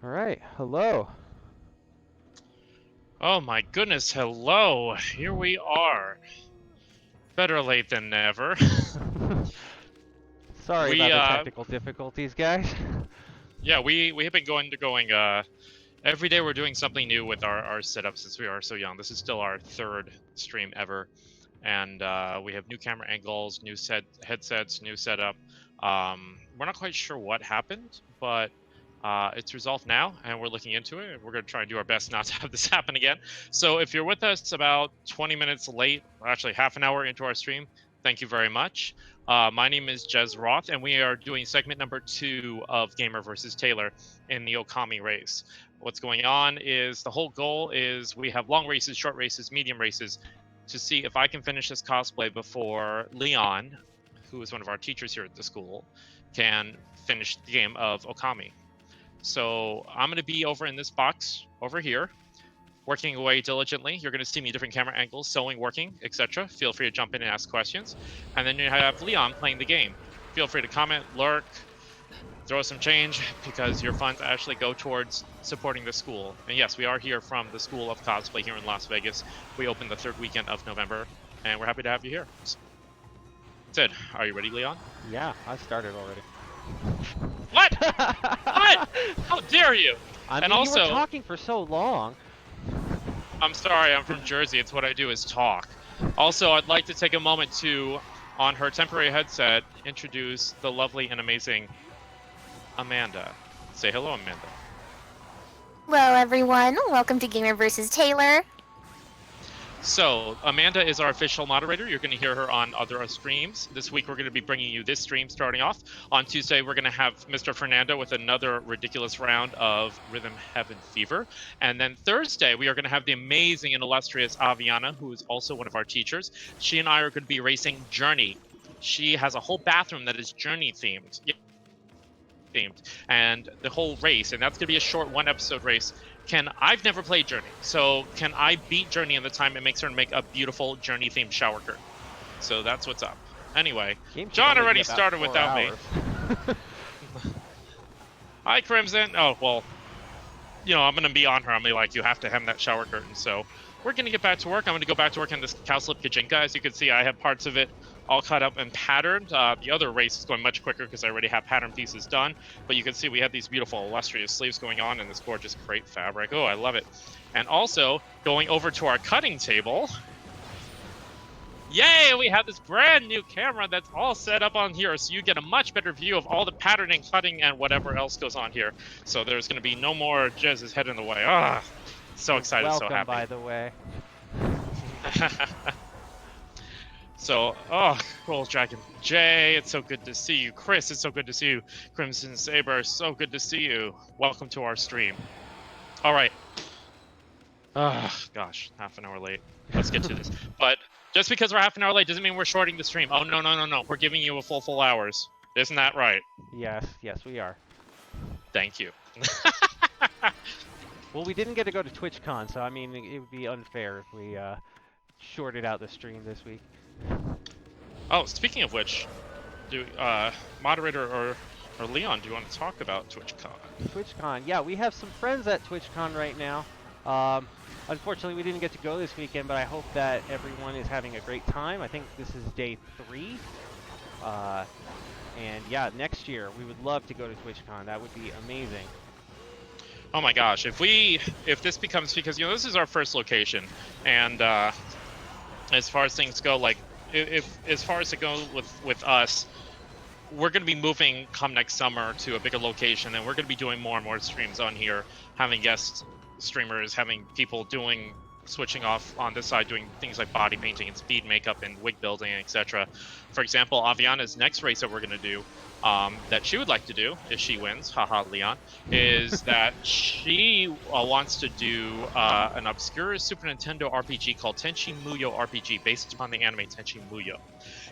All right, hello. Oh my goodness, hello. Here we are. Better late than never. Sorry We about the technical difficulties, guys. yeah, we have been going every day we're doing something new with our setup since we are so young. This is still our third stream ever. And we have new camera angles, new headsets, new setup. We're not quite sure what happened, but it's resolved now, and we're looking into it. We're going to try and do our best not to have this happen again. So if you're with us about 20 minutes late, or actually half an hour into our stream, thank you very much. My name is Jez Roth, and we are doing segment number 2 of Gamer versus Taylor in the Okami race. What's going on is the whole goal is we have long races, short races, medium races, to see if I can finish this cosplay before Leon, who is one of our teachers here at the school, can finish the game of Okami. So I'm going to be over in this box over here, working away diligently. You're going to see me different camera angles, sewing, working, etc. Feel free to jump in and ask questions. And then you have Leon playing the game. Feel free to comment, lurk, throw some change, because your funds actually go towards supporting the school. And yes, we are here from the School of Cosplay here in Las Vegas. We open the third weekend of November, and we're happy to have you here. Sid, are you ready, Leon? Yeah, I started already. What? What? How dare you? I And mean, you were also, talking for so long. I'm sorry, I'm from Jersey. It's what I do is talk. Also, I'd like to take a moment to, on her temporary headset, introduce the lovely and amazing Amanda. Say hello, Amanda. Hello, everyone. Welcome to Gamer vs. Taylor. So, Amanda is our official moderator. You're going to hear her on other streams. This week, we're going to be bringing you this stream starting off. On Tuesday, we're going to have Mr. Fernando with another ridiculous round of Rhythm Heaven Fever. And then Thursday, we are going to have the amazing and illustrious Aviana, who is also one of our teachers. She and I are going to be racing Journey. She has a whole bathroom that is Journey themed. And the whole race, and that's going to be a short 1-episode race. I've never played Journey, so can I beat Journey in the time it makes her make a beautiful Journey themed shower curtain? So that's what's up. Anyway, John already started without me. Hi, Crimson. Oh, well, I'm going to be on her. I'm going to be like, you have to hem that shower curtain. So we're going to get back to work. I'm going to go back to work in this cowslip kitchen. As you can see, I have parts of it all cut up and patterned. The other race is going much quicker because I already have pattern pieces done. But you can see we have these beautiful illustrious sleeves going on in this gorgeous crepe fabric. Oh, I love it. And also, going over to our cutting table. Yay, we have this brand new camera that's all set up on here, so you get a much better view of all the patterning, cutting, and whatever else goes on here. So there's going to be no more Jez's head in the way. Ah, so excited, so happy. By the way. So, Roll Dragon Jay, it's so good to see you. Chris, it's so good to see you. Crimson Saber, so good to see you. Welcome to our stream. All right. Gosh, half an hour late. Let's get to this. But just because we're half an hour late doesn't mean we're shorting the stream. Oh, no. We're giving you a full hours. Isn't that right? Yes, we are. Thank you. Well, we didn't get to go to TwitchCon, so I mean, it would be unfair if we shorted out the stream this week. Oh, speaking of which, moderator or Leon, do you want to talk about TwitchCon? TwitchCon, yeah, we have some friends at TwitchCon right now. Unfortunately, we didn't get to go this weekend, but I hope that everyone is having a great time. I think this is day 3. And yeah, next year we would love to go to TwitchCon. That would be amazing. Oh my gosh, if this becomes, because this is our first location, and as far as things go, like as far as to go with us, we're going to be moving come next summer to a bigger location, and we're going to be doing more and more streams on here, having guest streamers, having people switching off on this side, doing things like body painting and speed makeup and wig building, etc. For example, Aviana's next race that we're going to do, that she would like to do if she wins, haha Leon, is that she wants to do an obscure Super Nintendo RPG called Tenchi Muyo RPG, based upon the anime Tenchi Muyo.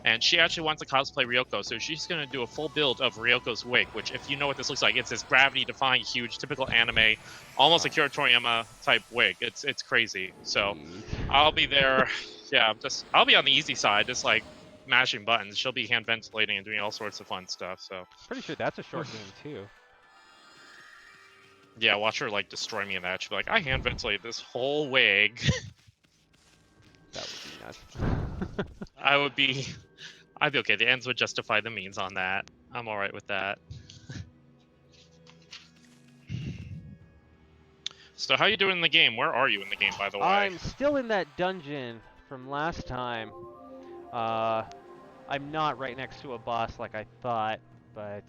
And she actually wants to cosplay Ryoko, so she's going to do a full build of Ryoko's wig, which, if you know what this looks like, it's this gravity-defying, huge, typical anime, almost a Akira Toriyama type wig. It's crazy. So I'll be there. Yeah, I'll be on the easy side, just like mashing buttons. She'll be hand ventilating and doing all sorts of fun stuff. So pretty sure that's a short game too. Yeah, watch her like destroy me in that. She'll be like, I hand ventilate this whole wig. That would be nuts. I'd be okay. The ends would justify the means on that. I'm all right with that. So how you doing in the game? Where are you in the game, by the way? I'm still in that dungeon from last time. I'm not right next to a boss like I thought, but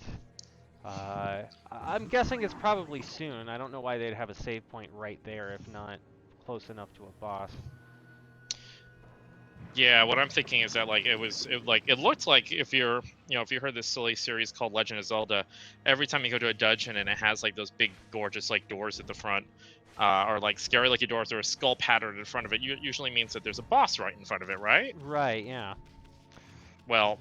I'm guessing it's probably soon. I don't know why they'd have a save point right there if not close enough to a boss. Yeah, what I'm thinking is that like it looked like if you're if you heard this silly series called Legend of Zelda, every time you go to a dungeon and it has like those big gorgeous like doors at the front, or like scary looking doors or a skull pattern in front of it, usually means that there's a boss right in front of it, right? Right, yeah. Well,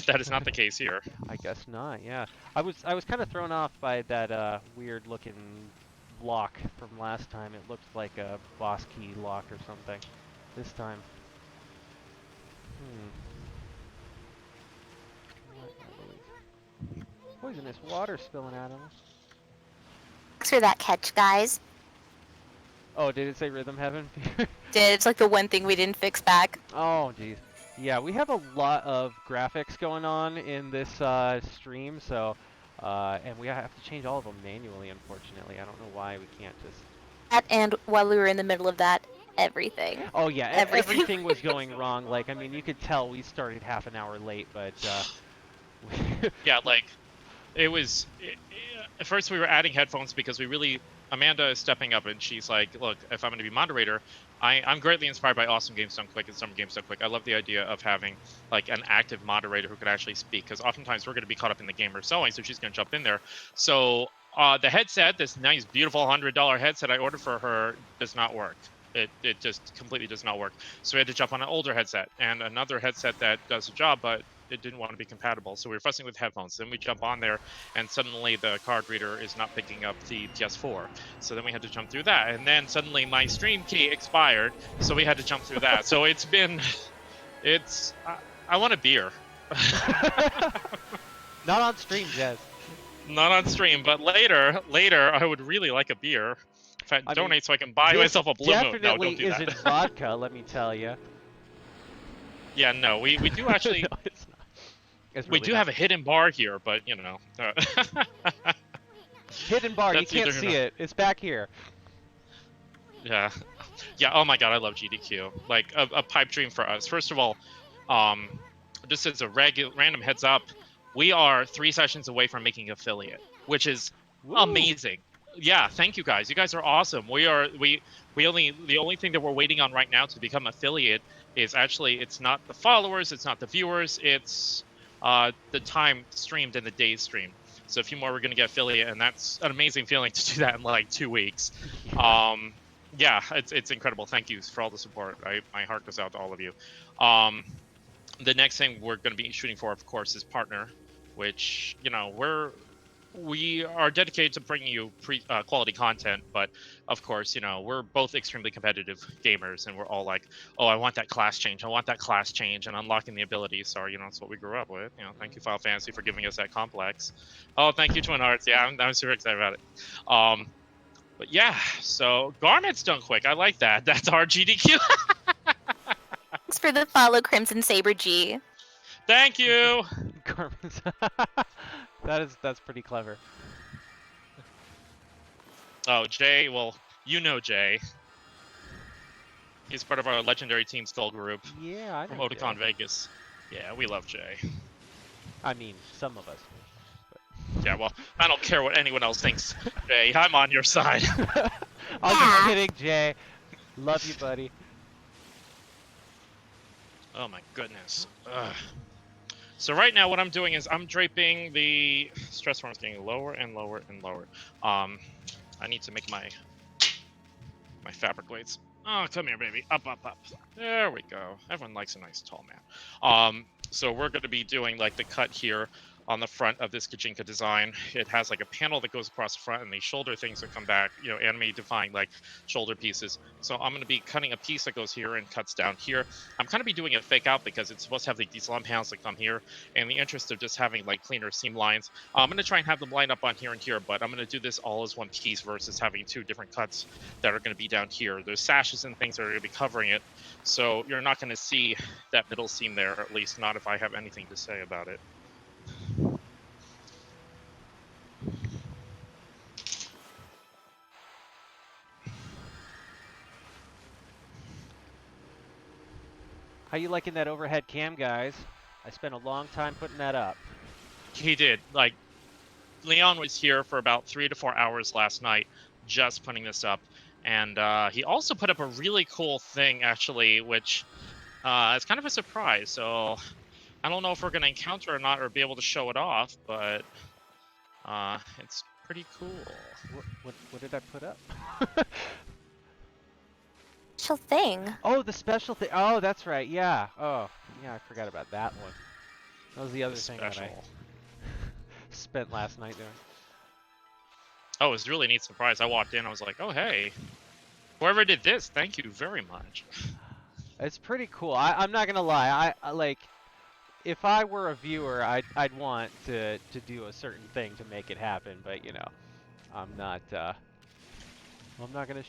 that is not the case here. I guess not, yeah. I was kind of thrown off by that weird looking lock from last time. It looked like a boss key lock or something. This time. Poisonous water spilling out of us. Thanks for that catch, guys. Oh, did it say Rhythm Heaven? It's like the one thing we didn't fix back. Oh, jeez. Yeah, we have a lot of graphics going on in this stream, so and we have to change all of them manually, unfortunately. I don't know why we can't just... That, and while we were in the middle of that, everything. Oh, yeah, Everything. everything was going wrong. Like, I mean, you could tell we started half an hour late, but... Yeah, like, it was... at first we were adding headphones because Amanda is stepping up and she's like, look, if I'm going to be moderator, I'm greatly inspired by Awesome Games Done Quick and Summer Games Done Quick. I love the idea of having like an active moderator who could actually speak, because oftentimes we're going to be caught up in the game ourselves, so she's going to jump in there. So the headset, this nice, beautiful $100 headset I ordered for her, does not work. It just completely does not work. So we had to jump on an older headset and another headset that does the job, but it didn't want to be compatible. So we were fussing with headphones. Then we jump on there and suddenly the card reader is not picking up the PS4. So then we had to jump through that. And then suddenly my stream key expired. So we had to jump through that. So I want a beer. Not on stream, Jez. Not on stream, but later I would really like a beer. In fact, donate so I can buy myself a Blue Moon. No, don't do that. Definitely isn't vodka, let me tell you. Yeah, no, we do actually... No, it's not. It's we really do not. have a hidden bar here, but, you know... Hidden bar, you That's can't either see not- it. It's back here. Yeah. Yeah, oh my god, I love GDQ. Like, a pipe dream for us. First of all, just as a random heads up, we are 3 sessions away from making affiliate, which is amazing. Yeah, thank you guys. You guys are awesome. The only thing that we're waiting on right now to become affiliate is actually, it's not the followers, it's not the viewers, it's the time streamed and the days streamed. So a few more, we're going to get affiliate, and that's an amazing feeling to do that in like 2 weeks. Yeah, it's incredible. Thank you for all the support. My heart goes out to all of you. The next thing we're going to be shooting for, of course, is partner, which, you know, we are dedicated to bringing you quality content, but of course, you know, we're both extremely competitive gamers, and we're all like, oh, I want that class change, and unlocking the abilities. So, you know, that's what we grew up with. You know, thank you, Final Fantasy, for giving us that complex. Oh, thank you, Twin Hearts. Yeah, I'm super excited about it. But yeah, so Garment's done quick. I like that. That's our GDQ. Thanks for the follow, Crimson Saber G. Thank you. Garments. That's pretty clever. Oh, Jay. Well, you know Jay. He's part of our legendary Team Skull group Yeah, I from know Otakon Jay. Vegas. Yeah, we love Jay. I mean, some of us. Yeah, well, I don't care what anyone else thinks, Jay. I'm on your side. I'm just kidding, Jay. Love you, buddy. Oh my goodness. Ugh. So right now what I'm doing is I'm draping the stress forms, getting lower and lower and lower. I need to make my fabric weights. Oh, come here, baby. Up, up, up. There we go. Everyone likes a nice tall man. So we're going to be doing like the cut here. on the front of this Kajinka design. It has like a panel that goes across the front and these shoulder things that come back, you know, anime defined like shoulder pieces. So I'm going to be cutting a piece that goes here and cuts down here. I'm kind of be doing a fake out because it's supposed to have like these long panels that come here. In the interest of just having like cleaner seam lines, I'm going to try and have them line up on here and here, but I'm going to do this all as one piece versus having two different cuts that are going to be down here. There's sashes and things that are going to be covering it. So you're not going to see that middle seam there, at least not if I have anything to say about it. How you liking that overhead cam, guys? I spent a long time putting that up. He did. Like, Leon was here for about 3 to 4 hours last night just putting this up. And he also put up a really cool thing, actually, which is kind of a surprise. So I don't know if we're going to encounter it or not or be able to show it off, but it's pretty cool. What did I put up? Special thing. Oh, the special thing. Oh, that's right. Yeah. Oh, yeah, I forgot about that one. That was the other thing that I spent last night doing. Oh, it was a really neat surprise. I walked in, I was like, oh, hey. Whoever did this, thank you very much. It's pretty cool. I'm not gonna lie. I like, if I were a viewer, I'd want to do a certain thing to make it happen. But you know, I'm not gonna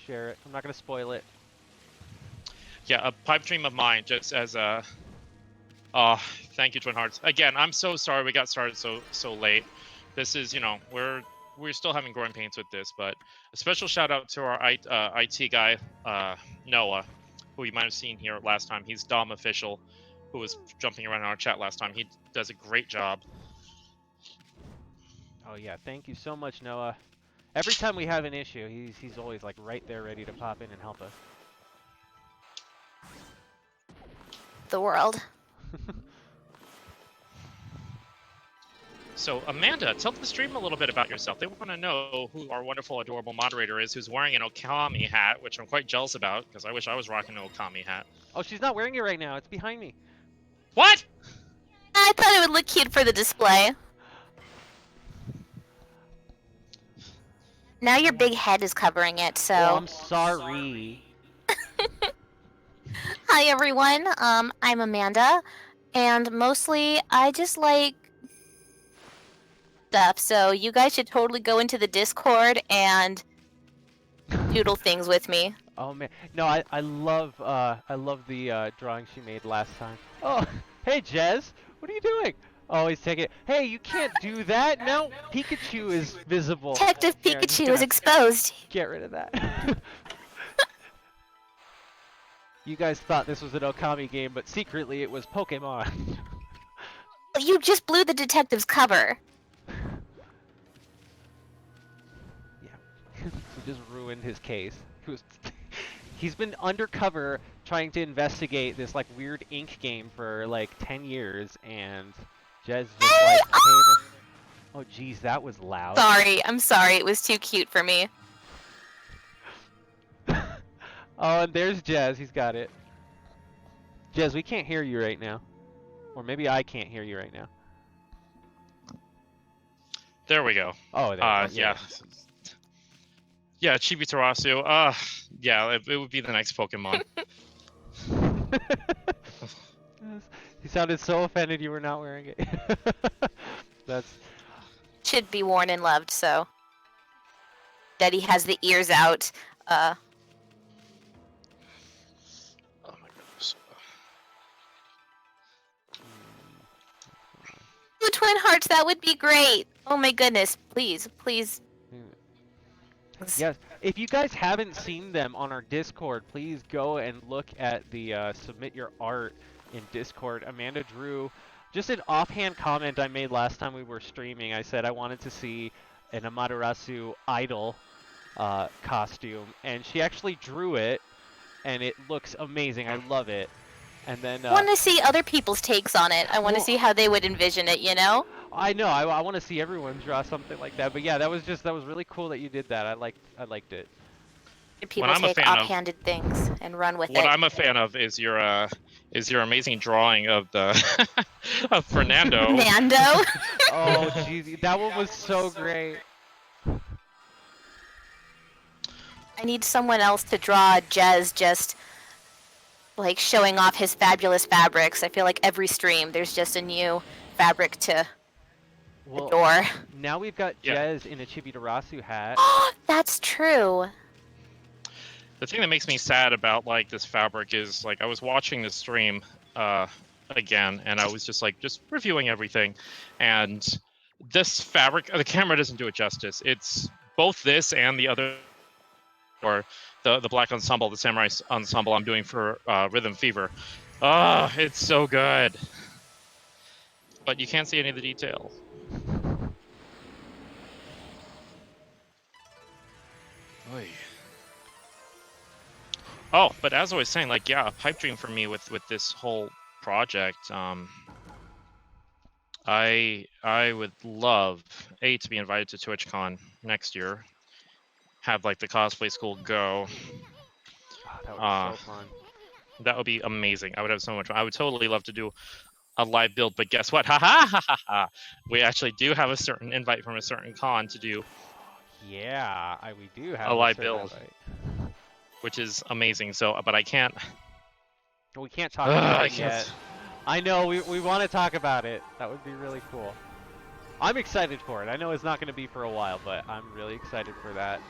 share it. I'm not gonna spoil it. Yeah, a pipe dream of mine, just as a. Thank you, Twin Hearts. Again, I'm so sorry we got started so late. This is, you know, we're still having growing pains with this, but a special shout out to our IT guy, Noah, who you might have seen here last time. He's Dom official, who was jumping around in our chat last time. He does a great job. Oh yeah, thank you so much, Noah. Every time we have an issue, he's always like right there, ready to pop in and help us. The world. So, Amanda, tell the stream a little bit about yourself. They want to know who our wonderful, adorable moderator is, who's wearing an Okami hat, which I'm quite jealous about, because I wish I was rocking an Okami hat. Oh, she's not wearing it right now. It's behind me. What? I thought it would look cute for the display. Now your big head is covering it, so... Oh, I'm sorry. Hi everyone, I'm Amanda, and mostly I just like stuff, so you guys should totally go into the Discord and doodle things with me. Oh man, no, I love the drawing she made last time. Oh, hey Jez, what are you doing? Oh, he's taking it. Hey, you can't do that. No, Pikachu is visible. Detective Here, I'm just Pikachu is gonna exposed. Get rid of that. You guys thought this was an Okami game, but secretly it was Pokemon. You just blew the detective's cover. Yeah, he just ruined his case. He's been undercover trying to investigate this like weird ink game for like 10 years, and Jez just like came. Oh geez, that was loud. Sorry, I'm sorry, it was too cute for me. Oh, and there's Jez. He's got it. Jez, we can't hear you right now. Or maybe I can't hear you right now. There we go. Oh, there we go. Yeah. Yeah, Chibi Tarasu. Yeah, it would be the next Pokemon. He sounded so offended you were not wearing it. That's... Should be worn and loved, so... Daddy has the ears out, Oh my goodness. Ooh, Twin Hearts, that would be great! Oh my goodness, please, please. Yes, if you guys haven't seen them on our Discord, please go and look at the submit your art in Discord. Amanda drew just an offhand comment I made last time we were streaming. I said I wanted to see an Amaterasu idol costume, and she actually drew it, and it looks amazing. I love it. And then I want to see other people's takes on it. I want to see how they would envision it, you know? I know. I want to see everyone draw something like that. But yeah, that was really cool that you did that. I liked it. People take offhanded things and run with it. What I'm a fan of is is your amazing drawing of the of Fernando. Nando. Oh, jeez, that one was so great. I need someone else to draw Jez just like showing off his fabulous fabrics. I feel like every stream there's just a new fabric to Well, adore. now we've got Yeah. Jez in a Chibitarasu hat. That's true. The thing that makes me sad about like this fabric is like I was watching the stream again, and I was just reviewing everything, and this fabric, the camera doesn't do it justice. It's both this and the other, or the black ensemble, the samurai ensemble I'm doing for Rhythm Fever. Ah, it's so good, but you can't see any of the detail. Oy. Oh, but as I was saying, like, yeah, a pipe dream for me with this whole project. I would love to be invited to TwitchCon next year. Have like the cosplay school go. Oh, that would be so fun. That would be amazing. I would have so much fun. I would totally love to do a live build, but guess what? Ha ha ha ha ha! We actually do have a certain invite from a certain con to do Yeah, we do have a live certain build, invite. which is amazing. So, but I can't. We can't talk about I it can't. yet. I know, we want to talk about it. That would be really cool. I'm excited for it. I know it's not going to be for a while, but I'm really excited for that.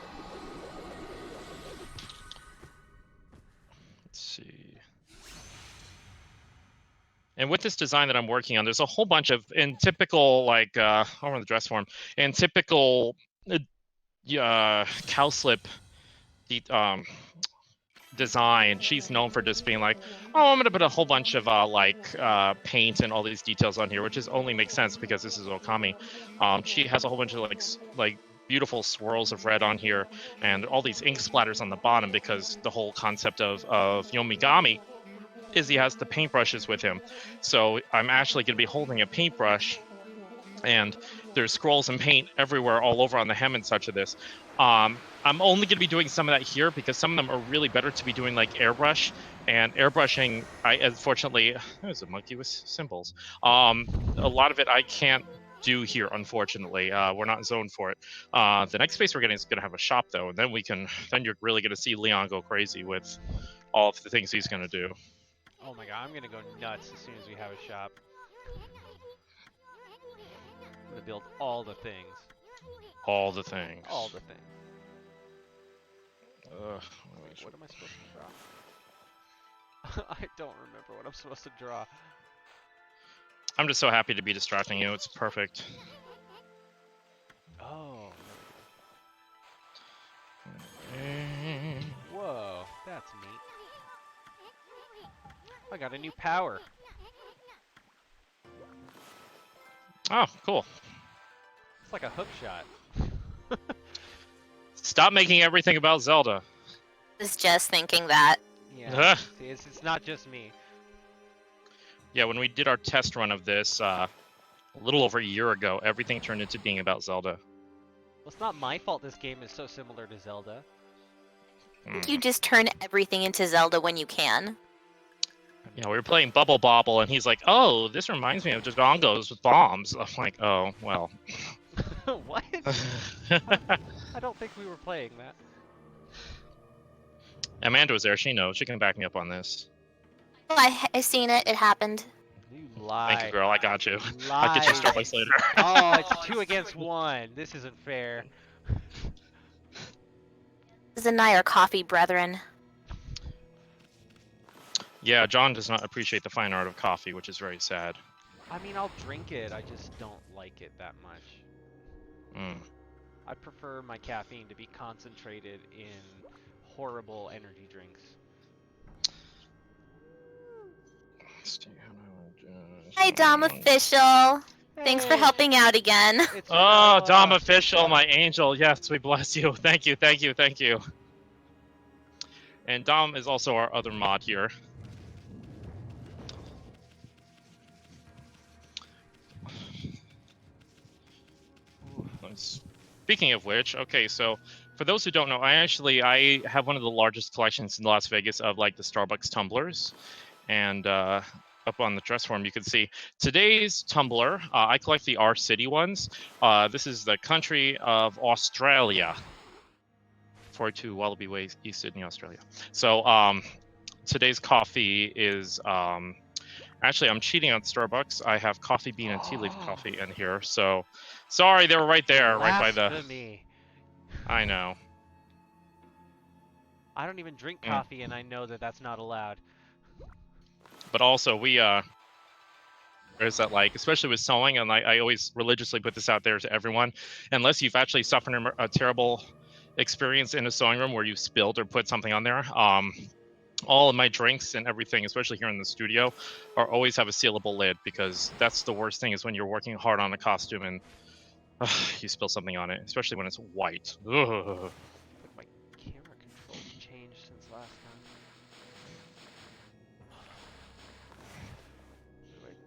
Let's see. And with this design that I'm working on, there's a whole bunch of, in typical, like, over the dress form, in typical cowslip design, she's known for just being like, oh, I'm going to put a whole bunch of, paint and all these details on here, which is only makes sense because this is Okami. She has a whole bunch of, like beautiful swirls of red on here, and all these ink splatters on the bottom, because the whole concept of Yomigami is he has the paintbrushes with him. So I'm actually going to be holding a paintbrush, and there's scrolls and paint everywhere all over on the hem and such of this. I'm only going to be doing some of that here because some of them are really better to be doing like airbrush, and airbrushing, I unfortunately, there's a monkey with symbols. A lot of it I can't do here, unfortunately. We're not zoned for it. The next space we're getting is going to have a shop though, and then you're really going to see Leon go crazy with all of the things he's going to do. Oh my god, I'm gonna go nuts as soon as we have a shop. I'm gonna build all the things. All the things. All the things. Wait, What am I supposed to draw? I don't remember what I'm supposed to draw. I'm just so happy to be distracting you. It's perfect. Oh. Whoa, that's neat. I got a new power. Oh, cool. It's like a hook shot. Stop making everything about Zelda. Was just thinking that. Yeah. See, it's not just me. Yeah, when we did our test run of this a little over a year ago, everything turned into being about Zelda. Well, it's not my fault this game is so similar to Zelda. You just turn everything into Zelda when you can. Yeah, we were playing Bubble Bobble, and he's like, "Oh, this reminds me of Dodongos with bombs." I'm like, "Oh, well." What? I don't think we were playing that. Amanda was there. She knows. She can back me up on this. Well, I seen it. It happened. You lie. Thank you, girl. I got you. Lie. I'll get you Starbucks later. Oh, it's 2 against 1. This isn't fair. Liz and I are coffee brethren. Yeah, John does not appreciate the fine art of coffee, which is very sad. I mean, I'll drink it. I just don't like it that much. I prefer my caffeine to be concentrated in horrible energy drinks. Hi, Dom Official. Thanks for helping out again. Oh, Dom Official, my angel. Yes, we bless you. Thank you, thank you, thank you. And Dom is also our other mod here. Speaking of which, okay, so for those who don't know, I have one of the largest collections in Las Vegas of like the Starbucks tumblers, And up on the dress form, you can see today's tumbler. I collect the R City ones. This is the country of Australia. 42 Wallaby Way, East Sydney, Australia. So today's coffee is actually, I'm cheating on Starbucks. I have coffee bean and tea leaf coffee in here. So sorry, they were right there, right by the. Blasphemy. I know. I don't even drink coffee, and I know that that's not allowed. But also, we there's that, like, especially with sewing, and I always religiously put this out there to everyone, unless you've actually suffered a terrible experience in a sewing room where you spilled or put something on there. All of my drinks and everything, especially here in the studio, always have a sealable lid, because that's the worst thing, is when you're working hard on a costume and you spill something on it, especially when it's white. Ugh. My camera controls changed since last time.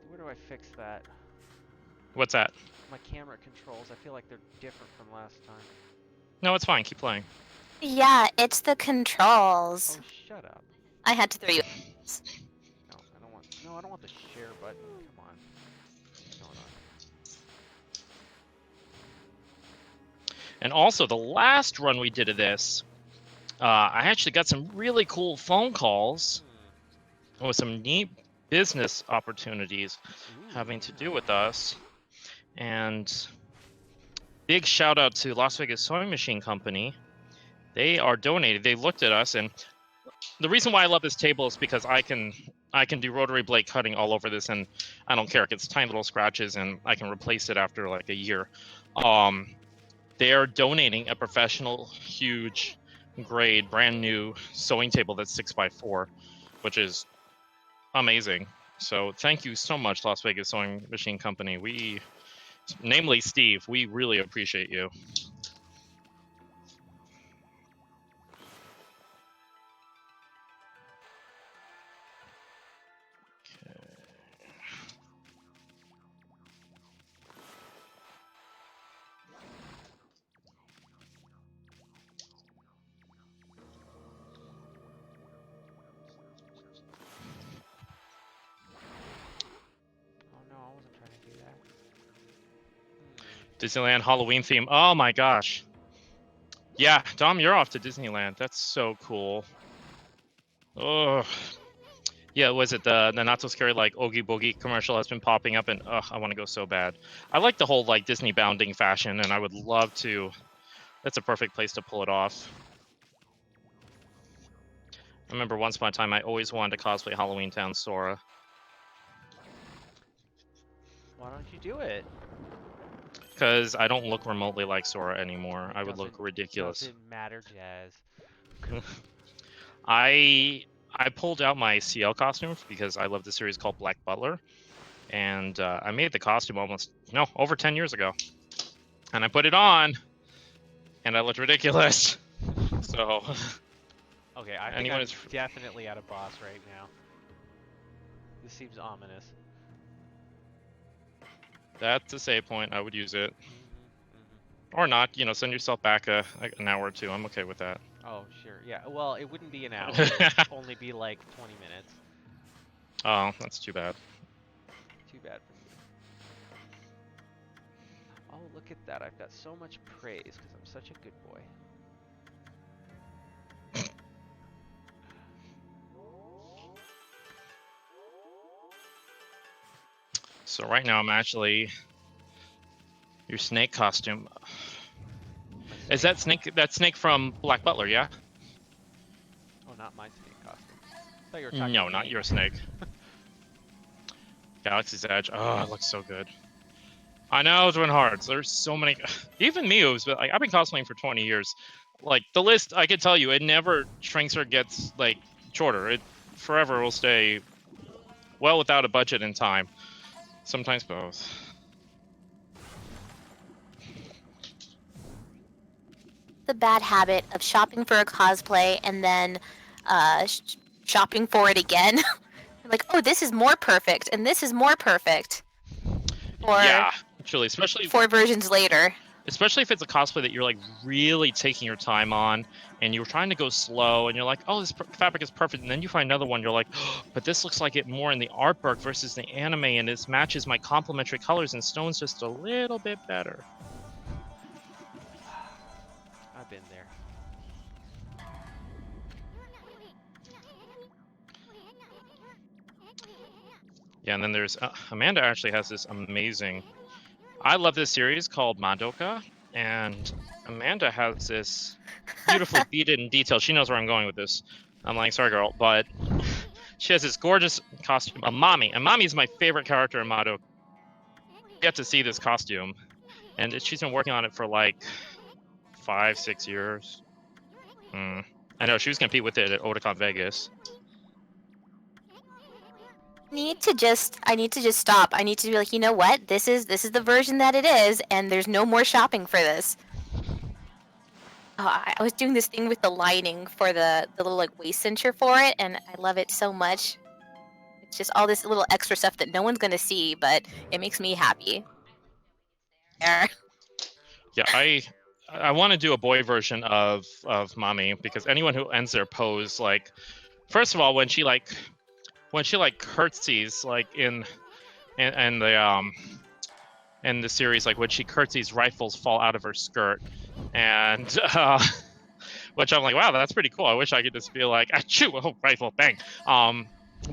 Where do I fix that? What's that? My camera controls. I feel like they're different from last time. No, it's fine. Keep playing. Yeah, it's the controls. Oh, shut up. I had to throw you. No, I don't want. No, I don't want the share button. Come on. What's going on? And also, the last run we did of this, I actually got some really cool phone calls with some neat business opportunities having to do with us. And big shout out to Las Vegas Sewing Machine Company. They are donated. They looked at us, and the reason why I love this table is because I can do rotary blade cutting all over this, and I don't care. It gets tiny little scratches, and I can replace it after like a year. They are donating a professional, huge grade, brand new sewing table that's 6x4, which is amazing. So thank you so much, Las Vegas Sewing Machine Company. We, namely Steve, we really appreciate you. Disneyland Halloween theme. Oh my gosh. Yeah, Dom, you're off to Disneyland. That's so cool. Oh. Yeah, was it the not so scary like Oogie Boogie commercial has been popping up, and I want to go so bad. I like the whole like Disney bounding fashion, and I would love to. That's a perfect place to pull it off. I remember once upon a time I always wanted to cosplay Halloween Town Sora. Why don't you do it? Because I don't look remotely like Sora anymore. I would look ridiculous. Doesn't matter, Jazz. I pulled out my CL costume because I love the series called Black Butler, and I made the costume over 10 years ago, and I put it on, and I looked ridiculous. So. Okay, I think I'm definitely at a boss right now. This seems ominous. That's a save point. I would use it. Or not. You know, send yourself back an hour or two. I'm okay with that. Oh, sure. Yeah, well, it wouldn't be an hour. It would only be like 20 minutes. Oh, that's too bad. Too bad for me. Oh, look at that. I've got so much praise because I'm such a good boy. So right now I'm actually your snake costume. Is that snake from Black Butler, yeah? Oh, not my snake costume. I thought you were talking No, to not me. your snake. Galaxy's Edge. Oh, it looks so good. I know, Twin Hearts. There's so many. Even Miu's, but like, I've been cosplaying for 20 years. Like the list, I can tell you, it never shrinks or gets like shorter. It forever will stay well without a budget and time. Sometimes both. The bad habit of shopping for a cosplay and then shopping for it again. Like, oh, this is more perfect, and this is more perfect. Or yeah, actually, especially 4 versions later. especially if it's a cosplay that you're like really taking your time on, and you're trying to go slow, and you're like, oh, this fabric is perfect, and then you find another one, you're like, oh, but this looks like it more in the artwork versus the anime, and this matches my complementary colors, and stone's just a little bit better. I've been there. Yeah, and then there's Amanda actually has this amazing. I love this series called Madoka, and Amanda has this beautifully beaded and detailed. She knows where I'm going with this. I'm like, sorry, girl, but she has this gorgeous costume, Amami. Amami is my favorite character in Madoka. You get to see this costume, and she's been working on it for like 5-6 years. I know she was compete with it at Otakon Vegas. I need to just stop. I need to be like, you know what? This is the version that it is, and there's no more shopping for this. Oh, I was doing this thing with the lining for the little like waist cincher for it, and I love it so much. It's just all this little extra stuff that no one's gonna see, but it makes me happy. There. Yeah, I want to do a boy version of Mami, because anyone who ends their pose, like, first of all, when she curtsies, like in the series, like when she curtsies, rifles fall out of her skirt, and which I'm like, wow, that's pretty cool. I wish I could just be like, achoo, oh, rifle, bang.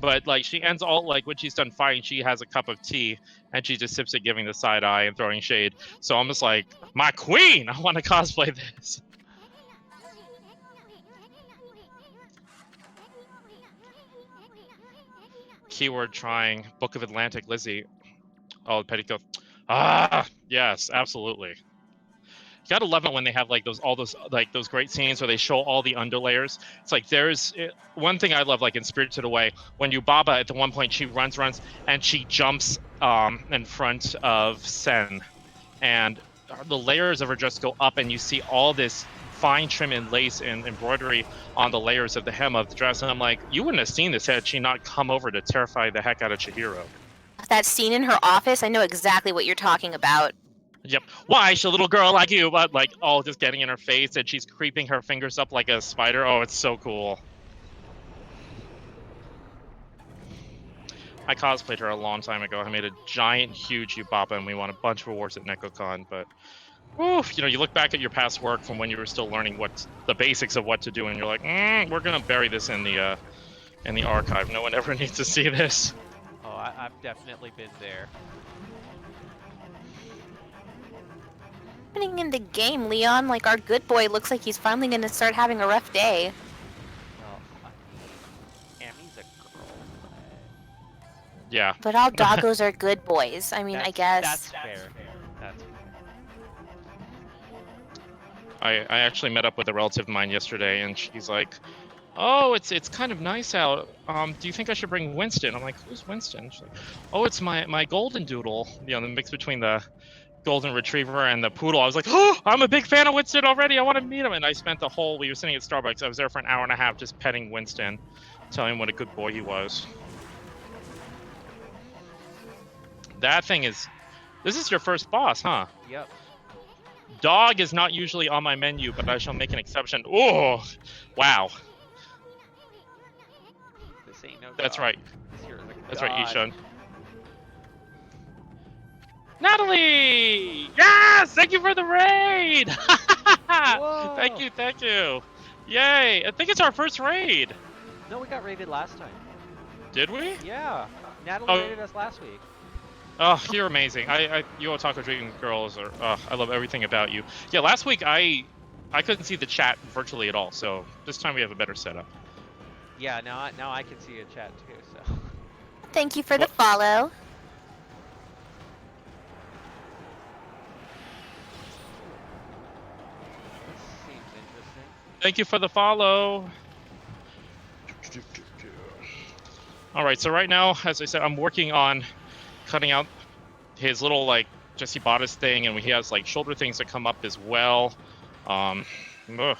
But like she ends all, like when she's done fighting, she has a cup of tea and she just sips it, giving the side eye and throwing shade. So I'm just like, my queen, I want to cosplay this. Keyword trying Book of Atlantic Lizzie. Oh, petticoat. Ah, yes, absolutely. You gotta love it when they have like those great scenes where they show all the underlayers. It's like there's one thing I love, like in Spirited Away, when Yubaba at the one point she runs and she jumps in front of Sen, and the layers of her dress go up, and you see all this fine trim and lace and embroidery on the layers of the hem of the dress, and I'm like, you wouldn't have seen this had she not come over to terrify the heck out of Chihiro. That scene in her office, I know exactly what you're talking about. Yep. Why should a little girl like you, but like all just getting in her face, and she's creeping her fingers up like a spider. Oh, it's so cool. I cosplayed her a long time ago. I made a giant, huge Yubaba, and we won a bunch of awards at NecoCon. But, oof, you look back at your past work from when you were still learning the basics of what to do, and you're like, we're gonna bury this in the archive. No one ever needs to see this. Oh, I've definitely been there. Happening in the game, Leon? Like our good boy looks like he's finally gonna start having a rough day. Well, I mean, Ami's a girl. Yeah. But all doggos are good boys. I mean, I guess. That's fair. That's fair. I actually met up with a relative of mine yesterday, and she's like, oh, it's kind of nice out. Do you think I should bring Winston? I'm like, who's Winston? She's like, oh, it's my golden doodle. The mix between the golden retriever and the poodle. I was like, oh, I'm a big fan of Winston already. I want to meet him. And I spent we were sitting at Starbucks. I was there for an hour and a half just petting Winston, telling him what a good boy he was. That thing is, this is your first boss, huh? Yep. Dog is not usually on my menu, but I shall make an exception. Oh, wow. This ain't no That's dog. right. That's right, Ishan. Natalie! Yes! Thank you for the raid! Thank you. Yay! I think it's our first raid. No, we got raided last time. Did we? Yeah. Natalie raided us last week. Oh, you're amazing. You Otaku Dream Girls are. I love everything about you. Yeah, last week I couldn't see the chat virtually at all, so this time we have a better setup. Yeah, now I can see a chat too. So. Thank you for the follow. Seems interesting. Thank you for the follow. All right, so right now, as I said, I'm working on cutting out his little like Jesse bodice thing, and he has like shoulder things that come up as well. Ugh.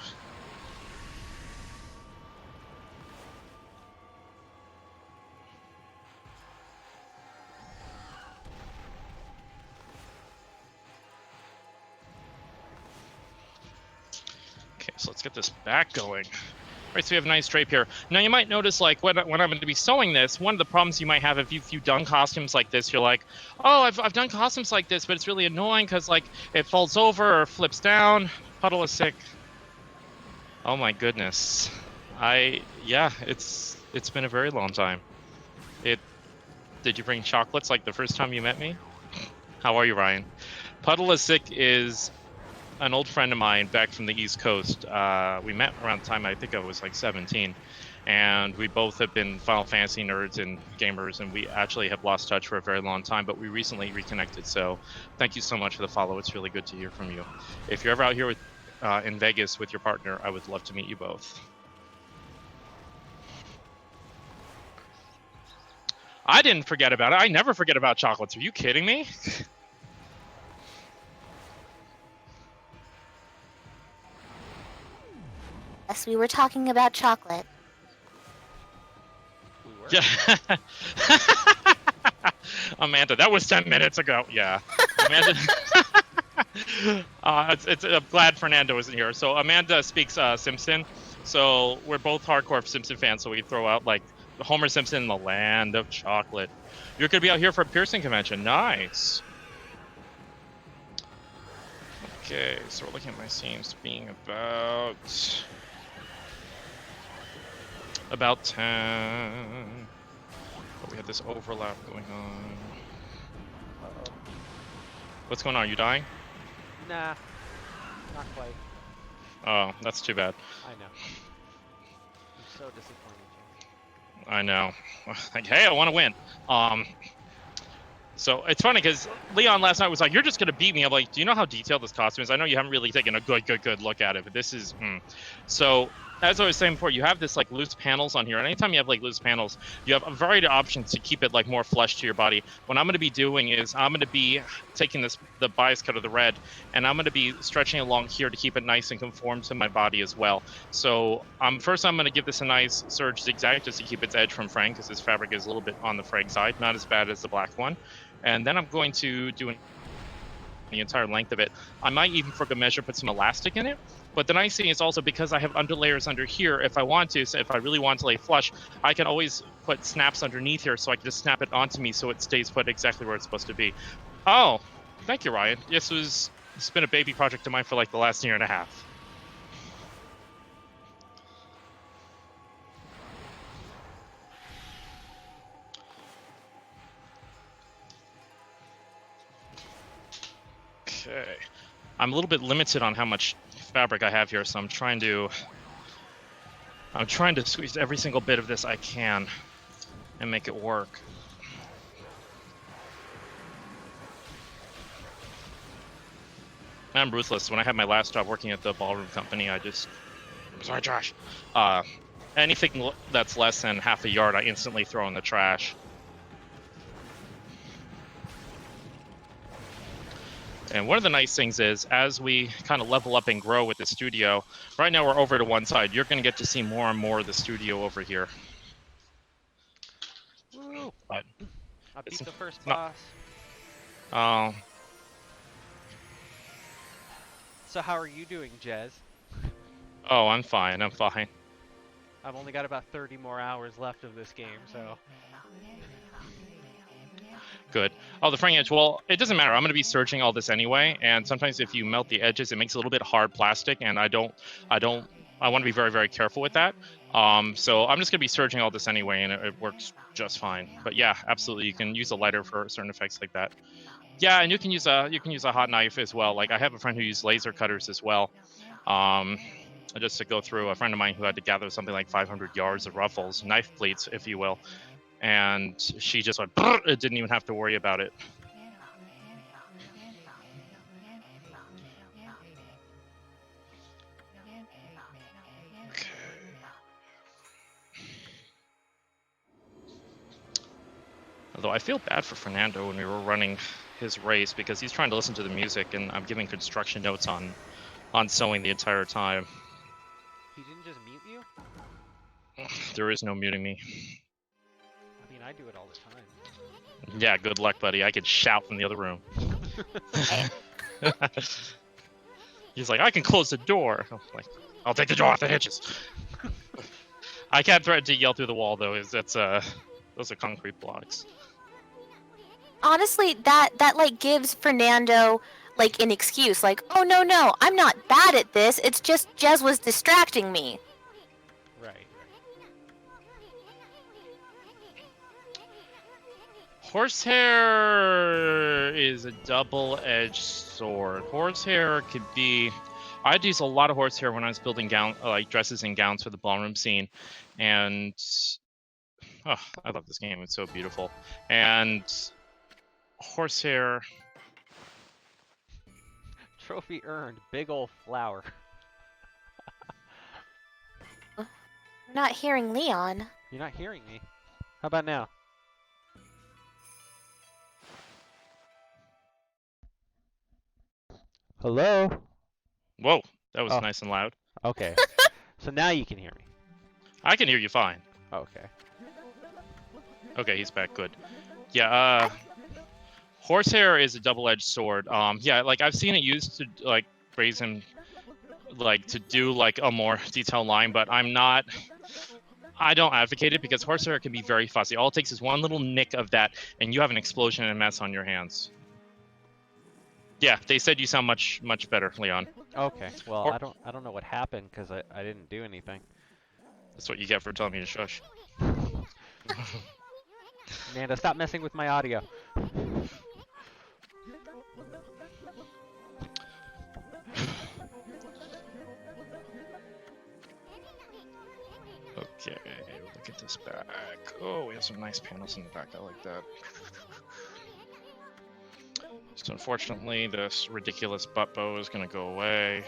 So let's get this back going. All right, so we have a nice drape here. Now you might notice, like, when I'm going to be sewing this, one of the problems you might have if you've done costumes like this, you're like, oh, I've done costumes like this, but it's really annoying because, like, it falls over or flips down. Puddle is sick. Oh my goodness. Yeah, it's been a very long time. Did you bring chocolates like the first time you met me? How are you, Ryan? Puddle is sick is an old friend of mine back from the East Coast. We met around the time I think I was like 17, and we both have been Final Fantasy nerds and gamers, and we actually have lost touch for a very long time, but we recently reconnected. So thank you so much for the follow. It's really good to hear from you. If you're ever out here in Vegas with your partner, I would love to meet you both. I didn't forget about it. I never forget about chocolates. Are you kidding me? Yes, we were talking about chocolate. We were. Yeah. Amanda, that was 10 minutes ago. Yeah. Amanda. I'm glad Fernando isn't here. So Amanda speaks Simpson. So we're both hardcore Simpson fans. So we throw out like Homer Simpson in the land of chocolate. You're going to be out here for a piercing convention. Nice. Okay, so we're looking at my scenes being about 10. But we have this overlap going on. Uh-oh. What's going on? Are you dying? Nah, not quite. Oh, that's too bad. I know. I'm so disappointed, Jim. I know. Like, hey, I want to win. So it's funny because Leon last night was like, "You're just gonna beat me." I'm like, "Do you know how detailed this costume is? I know you haven't really taken a good look at it, but this is." So as I was saying before, you have this like loose panels on here, and anytime you have like loose panels, you have a variety of options to keep it like more flush to your body. What I'm going to be doing is I'm going to be taking the bias cut of the red, and I'm going to be stretching along here to keep it nice and conform to my body as well. So first I'm going to give this a nice serge zigzag just to keep its edge from fraying, because this fabric is a little bit on the frayed side, not as bad as the black one. And then I'm going to do the entire length of it. I might even, for good measure, put some elastic in it. But the nice thing is also, because I have underlayers under here, if I want to, so if I really want to lay flush, I can always put snaps underneath here, so I can just snap it onto me so it stays put exactly where it's supposed to be. Oh, thank you, Ryan. It's been a baby project of mine for like the last year and a half. Okay. I'm a little bit limited on how much fabric I have here, so I'm trying to squeeze every single bit of this I can and make it work. I'm ruthless. When I had my last job working at the ballroom company, sorry, Josh. Anything that's less than half a yard, I instantly throw in the trash. And one of the nice things is, as we kind of level up and grow with the studio, right now we're over to one side. You're going to get to see more and more of the studio over here. Woo! But I beat the first boss. So how are you doing, Jez? Oh, I'm fine. I'm fine. I've only got about 30 more hours left of this game, so... Good. Oh, the fraying edge. Well, it doesn't matter. I'm going to be searching all this anyway, and sometimes if you melt the edges, it makes it a little bit hard plastic, and I want to be very, very careful with that. So I'm just going to be searching all this anyway, and it works just fine. But yeah, absolutely, you can use a lighter for certain effects like that. Yeah, and you can use a hot knife as well. Like, I have a friend who used laser cutters as well. Just to go through, a friend of mine who had to gather something like 500 yards of ruffles, knife pleats, if you will. And she just went, it didn't even have to worry about it. Okay. Although I feel bad for Fernando when we were running his race, because he's trying to listen to the music and I'm giving construction notes on sewing the entire time. He didn't just mute you? There is no muting me. I mean, I do it all the time. Yeah, good luck, buddy. I could shout from the other room. He's like, I can close the door. I'm like, I'll take the door off the hitches. I can't threaten to yell through the wall though. Those are concrete blocks. Honestly, that like gives Fernando like an excuse, like, oh no, I'm not bad at this. It's just Jez was distracting me. Right. Horsehair is a double-edged sword. Horsehair could be. I'd use a lot of horsehair when I was building dresses and gowns for the ballroom scene, and oh, I love this game. It's so beautiful. And horsehair. Trophy earned. Big ol' flower. I'm not hearing Leon. You're not hearing me. How about now? Hello? Whoa, that was Oh. nice and loud. Okay. So now you can hear me. I can hear you fine. Okay. Okay, he's back. Good. Yeah. Horsehair is a double-edged sword. Yeah, like I've seen it used to like raise him, like to do like a more detailed line, but I don't advocate it because horsehair can be very fussy. All it takes is one little nick of that, and you have an explosion and a mess on your hands. Yeah, they said you sound much better, Leon. Okay. Well, I don't know what happened because I didn't do anything. That's what you get for telling me to shush. Amanda, stop messing with my audio. Okay, look at this back. Oh, we have some nice panels in the back. I like that. So unfortunately, this ridiculous butt bow is going to go away.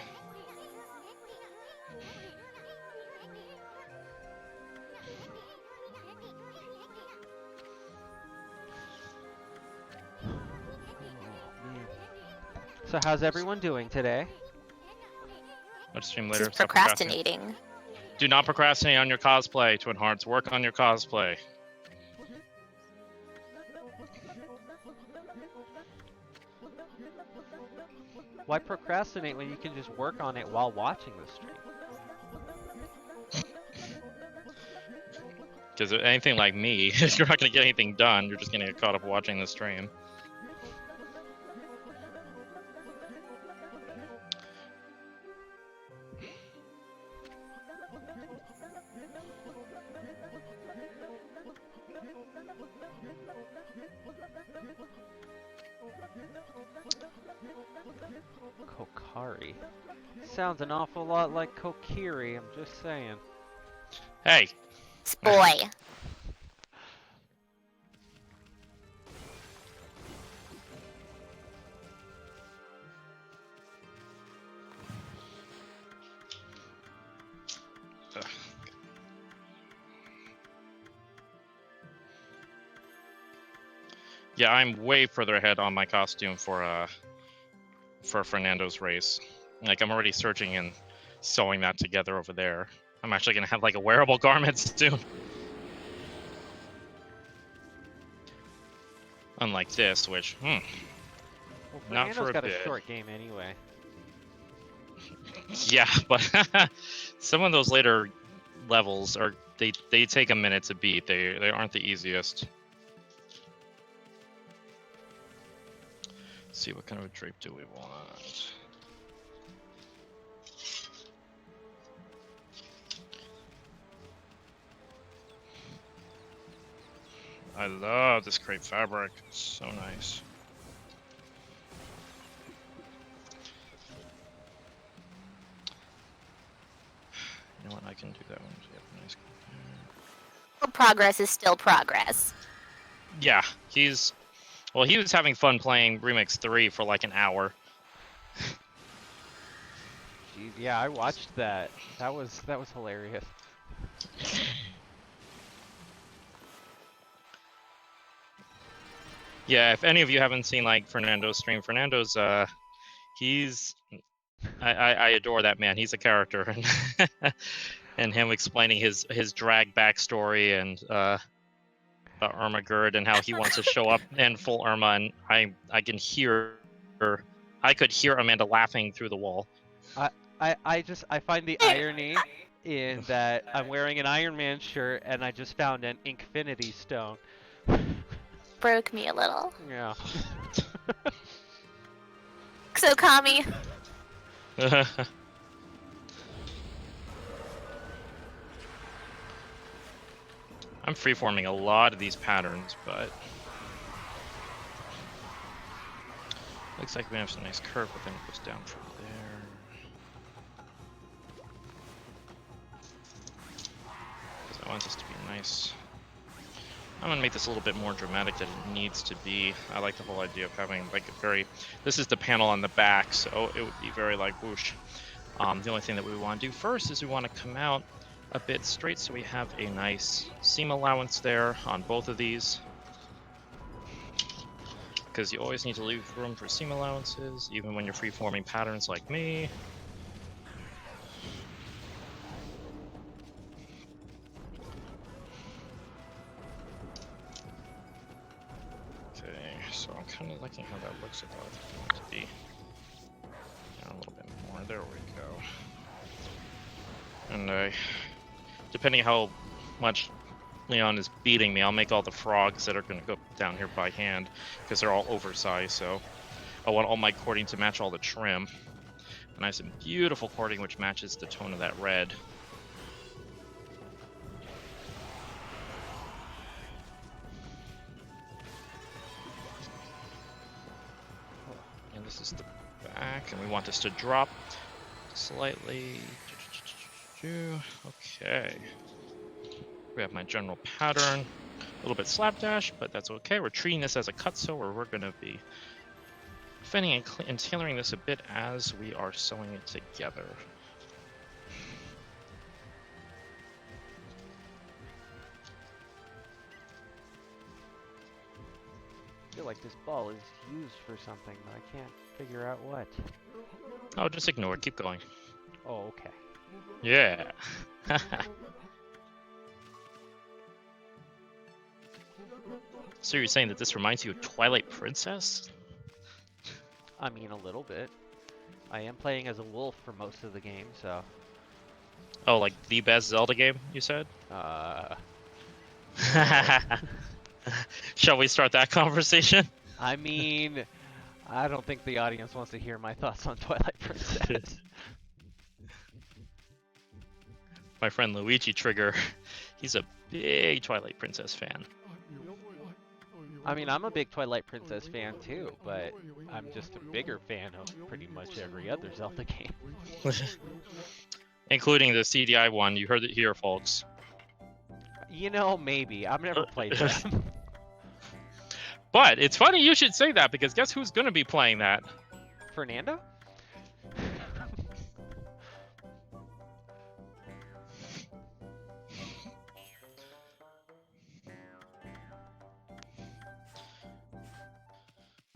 So how's everyone doing today? Let's stream later. Just Stop procrastinating. Do not procrastinate on your cosplay, Twin Hearts. Work on your cosplay. Why procrastinate when you can just work on it while watching the stream? Because anything like me, you're not going to get anything done. You're just going to get caught up watching the stream. Kokari. Sounds an awful lot like Kokiri, I'm just saying. Hey! Boy. Yeah, I'm way further ahead on my costume for Fernando's race. Like, I'm already searching and sewing that together over there. I'm actually gonna have like a wearable garment soon. Unlike this, which, Well, not for Fernando's a got bit. a short game anyway. Yeah, but some of those later levels are they take a minute to beat. They aren't the easiest. Let's see, what kind of a drape do we want? I love this crepe fabric. It's so nice. You know what? I can do that one. Nice. Well, progress is still progress. Yeah, he was having fun playing Remix 3 for like an hour. Jeez, yeah, I watched that. That was hilarious. Yeah, if any of you haven't seen like Fernando's stream, Fernando's he's I adore that man. He's a character, and and him explaining his drag backstory and about Ermagerd and how he wants to show up in full Irma, and I can hear I could hear Amanda laughing through the wall. I find the irony in that I'm wearing an Iron Man shirt and I just found an Infinity Stone. Broke me a little. Yeah. So Okami. I'm freeforming a lot of these patterns, but looks like we have some nice curve, but then it goes down from there. Because I want this to be nice. I'm gonna make this a little bit more dramatic than it needs to be. I like the whole idea of having like a very. This is the panel on the back, so it would be very like whoosh. The only thing that we want to do first is we want to come out a bit straight, so we have a nice seam allowance there on both of these. Because you always need to leave room for seam allowances, even when you're freeforming patterns like me. Okay, so I'm kind of liking how that looks. I think I want it to be down a little bit more. There we go. And depending how much Leon is beating me, I'll make all the frogs that are going to go down here by hand, because they're all oversized, so I want all my cording to match all the trim. And I have some beautiful cording which matches the tone of that red. And this is the back, and we want this to drop slightly. Okay. We have my general pattern, a little bit slapdash, but that's okay. We're treating this as a cut sew, where we're going to be fanning and tailoring this a bit as we are sewing it together. I feel like this ball is used for something, but I can't figure out what. Oh, just ignore it. Keep going. Oh, okay. Yeah. So you're saying that this reminds you of Twilight Princess? I mean, a little bit. I am playing as a wolf for most of the game, so. Oh, like the best Zelda game, you said? Shall we start that conversation? I mean, I don't think the audience wants to hear my thoughts on Twilight Princess. My friend Luigi Trigger, he's a big Twilight Princess fan. I mean, I'm a big Twilight Princess fan too, but I'm just a bigger fan of pretty much every other Zelda game. Including the CDI one, you heard it here, folks. You know, maybe. I've never played them. But it's funny you should say that, because guess who's going to be playing that? Fernando?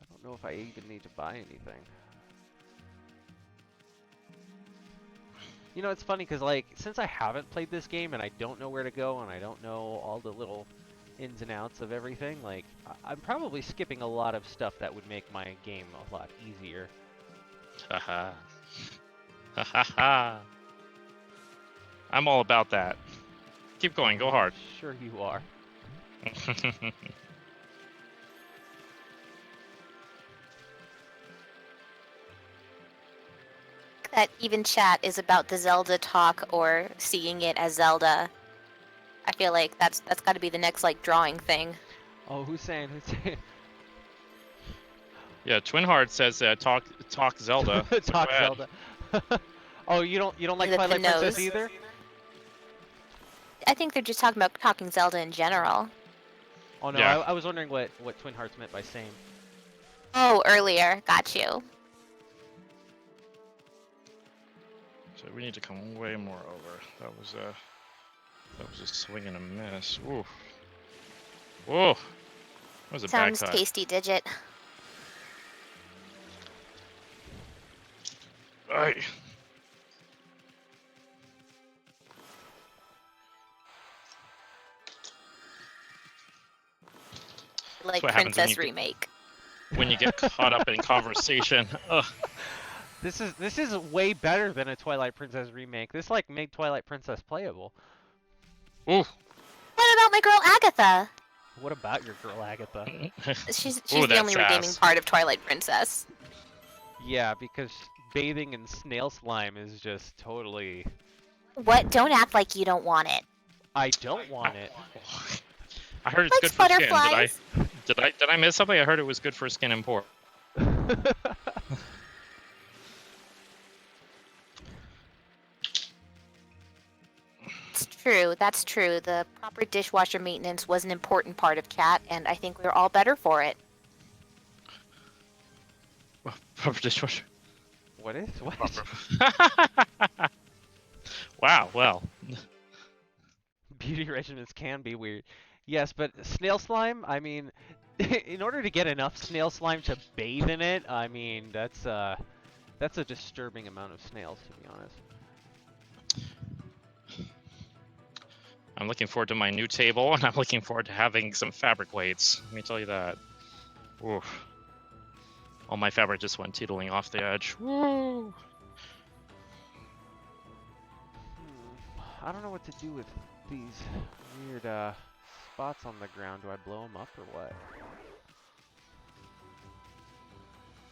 I don't know if I even need to buy anything. You know, it's funny because, like, since I haven't played this game and I don't know where to go and I don't know all the little ins and outs of everything, like, I'm probably skipping a lot of stuff that would make my game a lot easier. Haha. Haha. I'm all about that. Keep going, go hard. Sure you are. That even chat is about the Zelda talk or seeing it as Zelda. I feel like that's got to be the next like drawing thing. Oh, who's saying? Yeah, Twin Heart says talk Zelda. Talk Zelda. Oh, you don't like The Twilight nose. Princess either? I think they're just talking about talking Zelda in general. Oh no, Yeah. I was wondering what Twin Hearts meant by same. Oh, earlier. Got you. So we need to come way more over. That was a swing and a miss. Ooh. Whoa. That was a Sounds bad cut. tasty, Digit. Aye. Like what happens when Princess you get- Remake. When you get caught up in conversation. Ugh. This is way better than a Twilight Princess remake. This like made Twilight Princess playable. Ooh. What about my girl Agatha? What about your girl Agatha? She's Ooh, the that's only redeeming sass. part of Twilight Princess. Yeah, because bathing in snail slime is just totally. What? Don't act like you don't want it. I don't want it. I heard it's Likes good for skin. butterflies. Did I miss something? I heard it was good for skin and pore. It's true. That's true. The proper dishwasher maintenance was an important part of Cat, and I think we're all better for it. Proper dishwasher. What is what? Wow. Well. Beauty regimens can be weird. Yes, but snail slime, I mean, in order to get enough snail slime to bathe in it, I mean, that's a disturbing amount of snails, to be honest. I'm looking forward to my new table, and I'm looking forward to having some fabric weights. Let me tell you that. Oof. All my fabric just went teetling off the edge. Woo! I don't know what to do with these weird spots on the ground. Do I blow them up or what?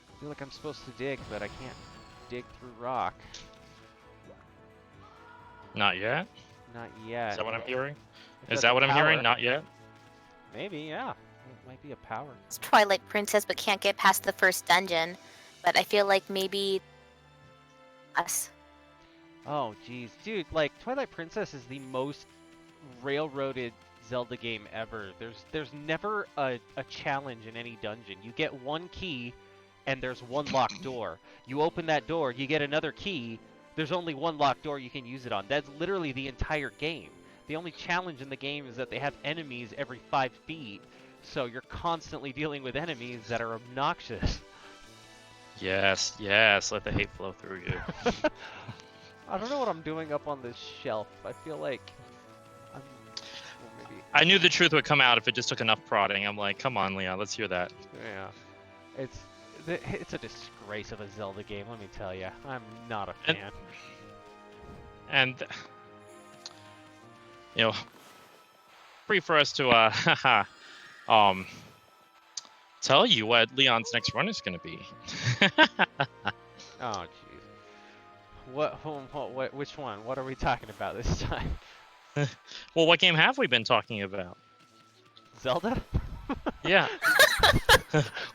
I feel like I'm supposed to dig, but I can't dig through rock. Not yet? Not yet. Is that what I'm hearing? If Is that's that a what I'm hearing? power. Not yet? Maybe, yeah. It might be a power. It's Twilight Princess, but can't get past the first dungeon. But I feel like maybe us. Oh, jeez. Dude, like, Twilight Princess is the most railroaded Zelda game ever. There's never a challenge in any dungeon. You get one key, and there's one locked door. You open that door, you get another key, there's only one locked door you can use it on. That's literally the entire game. The only challenge in the game is that they have enemies every 5 feet, so you're constantly dealing with enemies that are obnoxious. Yes, yes. Let the hate flow through you. I don't know what I'm doing up on this shelf. I feel like I'm... Well, maybe... I knew the truth would come out if it just took enough prodding. I'm like, come on, Leon, let's hear that. Yeah. It's a disgrace of a Zelda game, let me tell you. I'm not a fan. And you know, free for us to tell you what Leon's next run is going to be. Oh, jeez. What? Which one? What are we talking about this time? Well, what game have we been talking about? Zelda? Yeah.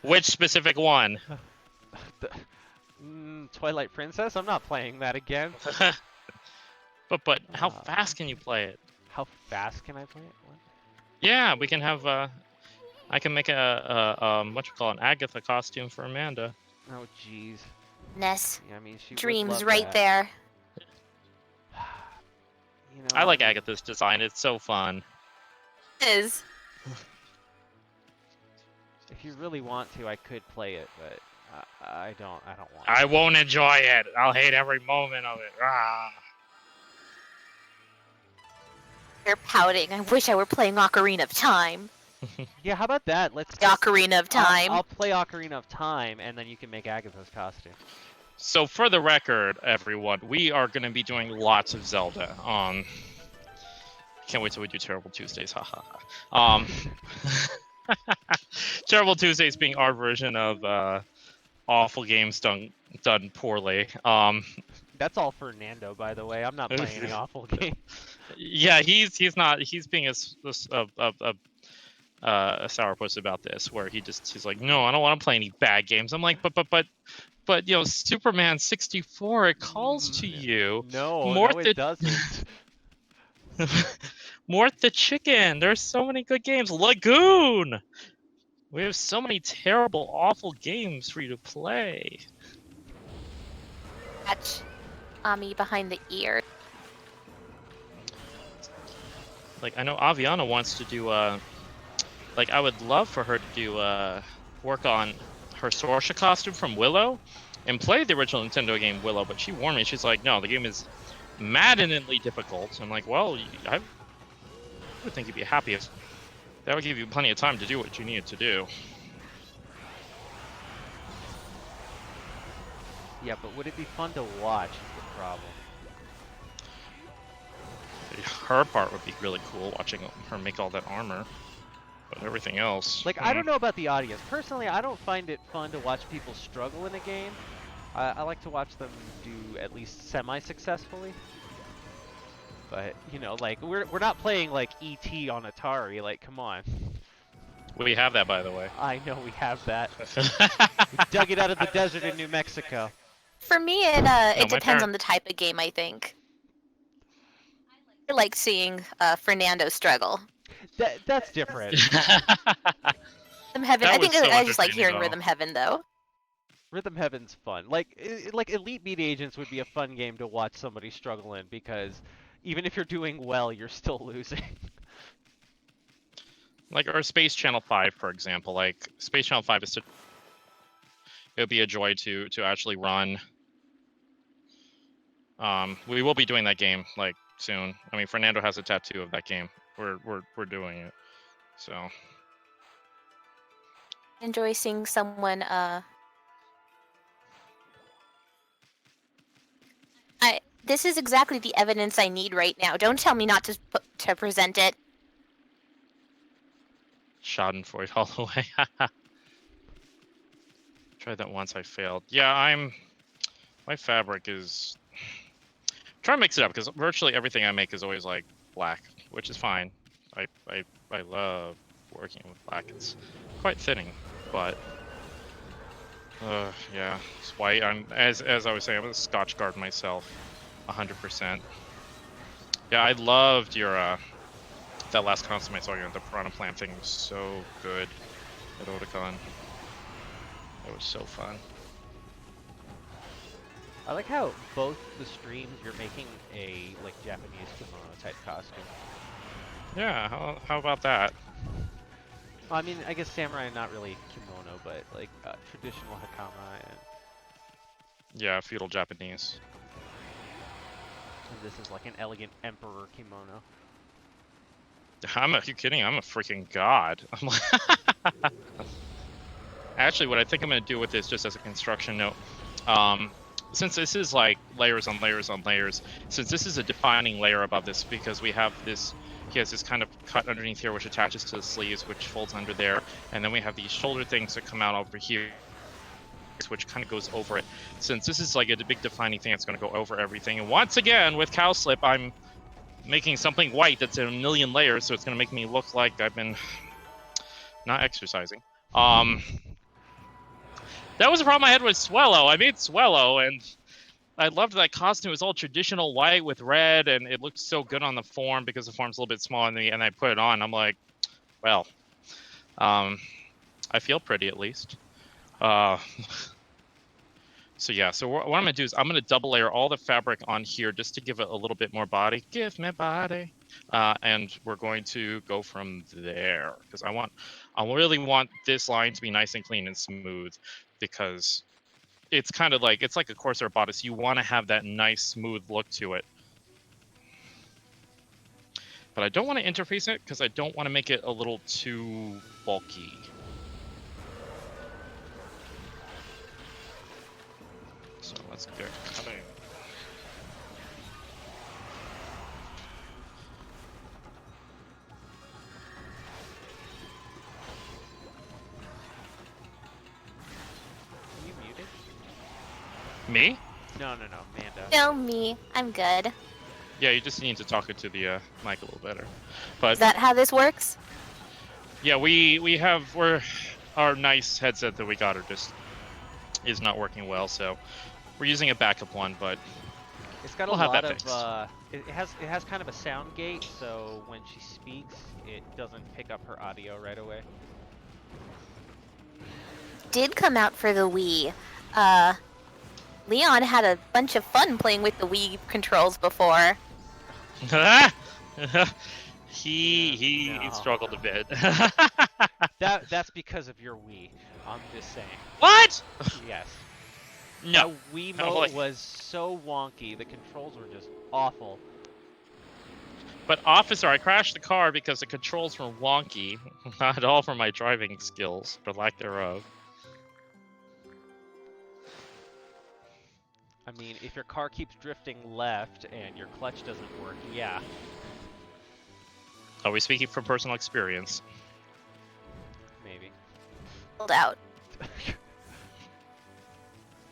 Which specific one? Twilight Princess? I'm not playing that again. But how fast can you play it? How fast can I play it? What? Yeah, we can have I can make a what you call an Agatha costume for Amanda. Oh, jeez. Ness. Yeah, I mean, she would Dreams love right that. there. You know, I like Agatha's design. It's so fun. Is. If you really want to, I could play it, but I don't want I to. won't enjoy it. I'll hate every moment of it. Ah. You're pouting. I wish I were playing Ocarina of Time. Yeah, how about that? Let's The Ocarina of Time. I'll play Ocarina of Time, and then you can make Agatha's costume. So for the record, everyone, we are going to be doing lots of Zelda. Can't wait till we do Terrible Tuesdays. Ha. Terrible Tuesdays being our version of awful games done poorly. That's all Fernando, by the way. I'm not playing any awful game. Yeah, he's not. He's being a sourpuss about this, where he's like, no, I don't want to play any bad games. I'm like, but you know, Superman 64, it calls to you. No, it doesn't. Mort the Chicken. There's so many good games. Lagoon. We have so many terrible, awful games for you to play. Catch Ami behind the ear. Like, I know Aviana wants to do like, I would love for her to do work on her Sorsha costume from Willow and play the original Nintendo game Willow, but she warned me. She's like, no, the game is maddeningly difficult. I'm like, well, I would think you'd be happy if that would give you plenty of time to do what you needed to do. Yeah, but would it be fun to watch is the problem. Her part would be really cool, watching her make all that armor. But everything else... Like, I don't know about the audience. Personally, I don't find it fun to watch people struggle in a game. I like to watch them do at least semi-successfully. But, you know, like, we're not playing, like, E.T. on Atari. Like, come on. We have that, by the way. I know we have that. We dug it out of the desert in New Mexico. For me, it No, depends on the type of game, I think. I like seeing Fernando struggle. That's different. Rhythm Heaven. That I think was so I just like entertaining, hearing though. Rhythm Heaven though. Rhythm Heaven's fun. Like Elite Beat Agents would be a fun game to watch somebody struggle in because even if you're doing well, you're still losing. Like our Space Channel 5, for example. Like Space Channel 5 is it would be a joy to actually run. We will be doing that game like soon. I mean, Fernando has a tattoo of that game. We're doing it. So Enjoy seeing someone this is exactly the evidence I need right now. Don't tell me not to present it. Schadenfreude all the way. Tried that once, I failed. Yeah, my fabric is... Try to mix it up, because virtually everything I make is always, like, black, which is fine. I love working with black. It's quite thinning, but... yeah, it's white. As I was saying, I'm a Scotch Guard myself, 100%. Yeah, I loved your, that last costume I saw you on the Piranha Plant thing was so good at Otakon. It was so fun. I like how both the streams you're making a like Japanese kimono type costume. Yeah, how about that? Well, I mean, I guess samurai not really kimono, but like traditional hakama and Yeah, feudal Japanese. this is like an elegant emperor kimono. Are you kidding? I'm a freaking god. I'm like... Actually, what I think I'm going to do with this, just as a construction note, since this is like layers on layers on layers, since this is a defining layer above this, because we have this, he has this kind of cut underneath here, which attaches to the sleeves, which folds under there, and then we have these shoulder things that come out over here, which kind of goes over it. Since this is like a big defining thing, it's going to go over everything. And once again, with Cowslip, I'm making something white that's in a million layers, so it's going to make me look like I've been not exercising. That was a problem I had with Swellow. I made Swellow, and I loved that costume. It was all traditional white with red, and it looked so good on the form because the form's a little bit small, and I put it on. I'm like, well, I feel pretty at least. So yeah, so what I'm going to do is I'm going to double layer all the fabric on here just to give it a little bit more body. Give me body. And we're going to go from there because I really want this line to be nice and clean and smooth because it's kind of like, it's like a Corsair bodice. You want to have that nice smooth look to it. But I don't want to interface it because I don't want to make it a little too bulky. So let's get cutting. Are you muted? Me? No, Amanda. No, me. I'm good. Yeah, you just need to talk into the mic a little better. But Is that how this works? yeah, our nice headset that we got is not working well, so we're using a backup one, but It's got we'll a have lot that of fixed. it has kind of a sound gate, so when she speaks, it doesn't pick up her audio right away. Did come out for the Wii. Leon had a bunch of fun playing with the Wii controls before. He No. struggled a bit. That's because of your Wii. I'm just saying. What? Yes. No. That Wii No, mode like- was so wonky. The controls were just awful. But officer, I crashed the car because the controls were wonky, not at all for my driving skills, or lack thereof. I mean, if your car keeps drifting left and your clutch doesn't work, yeah. Are we speaking from personal experience? Maybe. Hold out.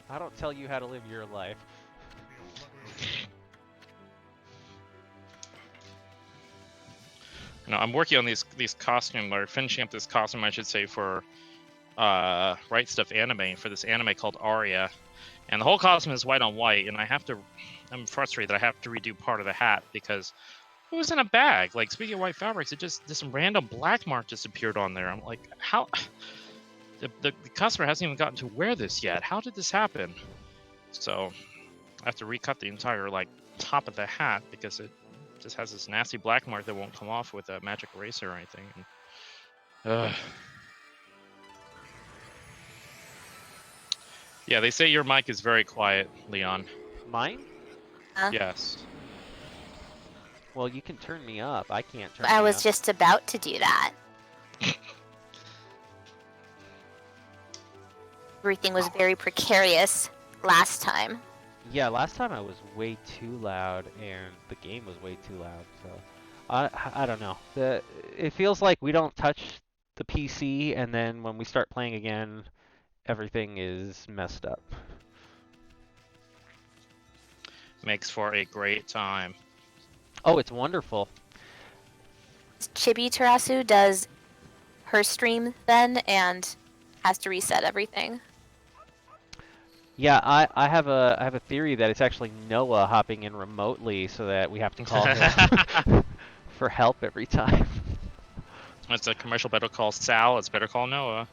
I don't tell you how to live your life. No, I'm working on these costume, or finishing up this costume, I should say, for Right Stuff Anime, for this anime called Aria. And the whole costume is white on white, and I'm frustrated that I have to redo part of the hat because it was in a bag. Like, speaking of white fabrics, this random black mark just appeared on there. I'm like, how? The customer hasn't even gotten to wear this yet. How did this happen? So I have to recut the entire, like, top of the hat because it just has this nasty black mark that won't come off with a magic eraser or anything. And, yeah, they say your mic is very quiet, Leon. Mine? Yes. Well, you can turn me up. I can't turn I me was up. just about to do that. Everything was very precarious last time. Yeah, last time I was way too loud, and the game was way too loud. So, I don't know. It feels like we don't touch the PC, and then when we start playing again, everything is messed up. Makes for a great time. Oh, it's wonderful. Chibi Tarasu does her stream then and has to reset everything. Yeah, I have a theory that it's actually Noah hopping in remotely, so that we have to call him for help every time. It's a commercial. Better call Sal. It's better call Noah.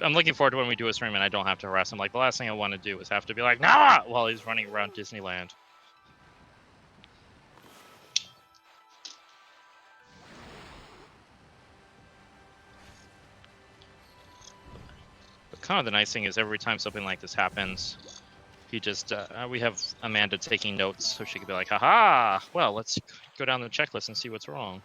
I'm looking forward to when we do a stream and I don't have to harass him. Like, the last thing I want to do is have to be like, Noah, while he's running around Disneyland. But kind of the nice thing is every time something like this happens, he just, we have Amanda taking notes so she could be like, haha, well, let's go down the checklist and see what's wrong.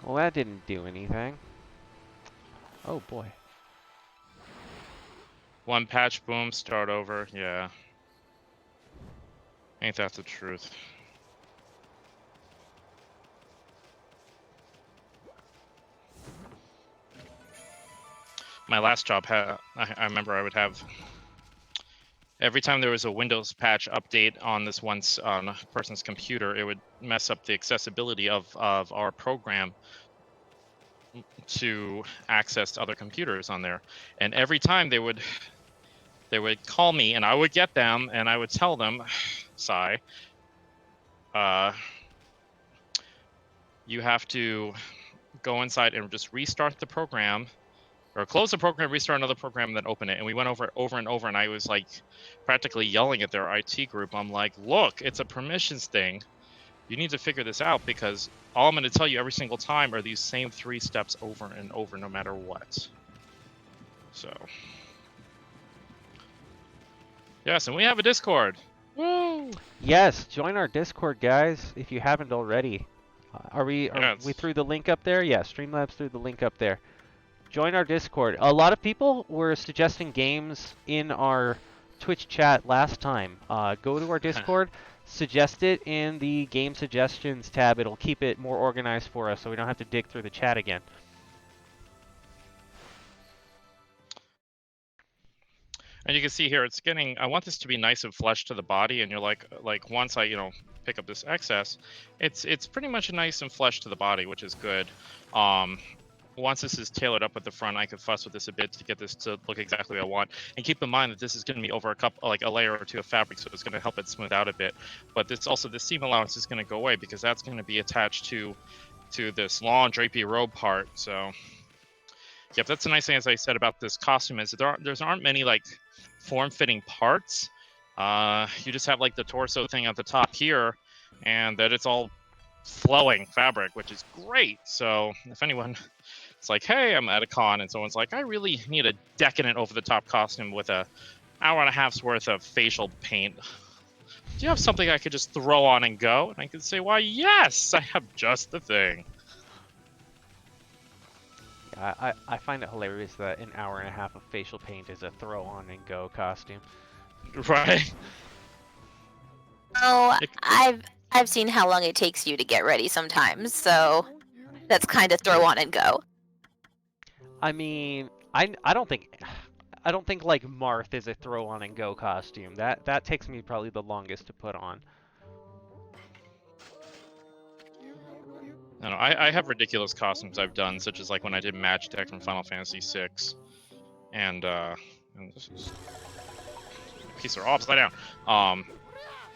Well, that didn't do anything. Oh boy. One patch, boom, start over. Yeah. Ain't that the truth? My last job, I remember I would have, every time there was a Windows patch update on this one person's computer, it would mess up the accessibility of our program to access other computers on there. And every time they would call me and I would get them and I would tell them, sigh, you have to go inside and just restart the program, or close the program, restart another program, and then open it. And we went over it over and over, and I was like practically yelling at their IT group. I'm like, look, it's a permissions thing. You need to figure this out, because all I'm going to tell you every single time are these same 3 steps over and over, no matter what. So, yes, and we have a Discord. Woo! Yes, join our Discord, guys, if you haven't already. Are we threw the link up there? Yeah, Streamlabs threw the link up there. Join our Discord. A lot of people were suggesting games in our Twitch chat last time. Go to our Discord, suggest it in the game suggestions tab. It'll keep it more organized for us so we don't have to dig through the chat again. And you can see here, it's getting, I want this to be nice and flush to the body, and you're like once I, pick up this excess, it's pretty much nice and flush to the body, which is good. Once this is tailored up at the front, I could fuss with this a bit to get this to look exactly what I want. And keep in mind that this is going to be over a layer or two of fabric, so it's going to help it smooth out a bit. But this also, the seam allowance is going to go away, because that's going to be attached to this long drapey robe part. So, yep, that's the nice thing, as I said, about this costume, is there aren't many like form-fitting parts. You just have like the torso thing at the top here, and that it's all flowing fabric, which is great. So if anyone It's like, hey, I'm at a con, and someone's like, I really need a decadent over-the-top costume with a hour and a half's worth of facial paint. Do you have something I could just throw on and go? And I could say, why, yes, I have just the thing. Yeah, I find it hilarious that an hour and a half of facial paint is a throw on and go costume. Right? Oh, I've seen how long it takes you to get ready sometimes, so that's kind of throw on and go. I mean, I don't think like Marth is a throw on and go costume. That takes me probably the longest to put on. I have ridiculous costumes I've done, such as like when I did Magitech from Final Fantasy VI, and this is a piece of upside down.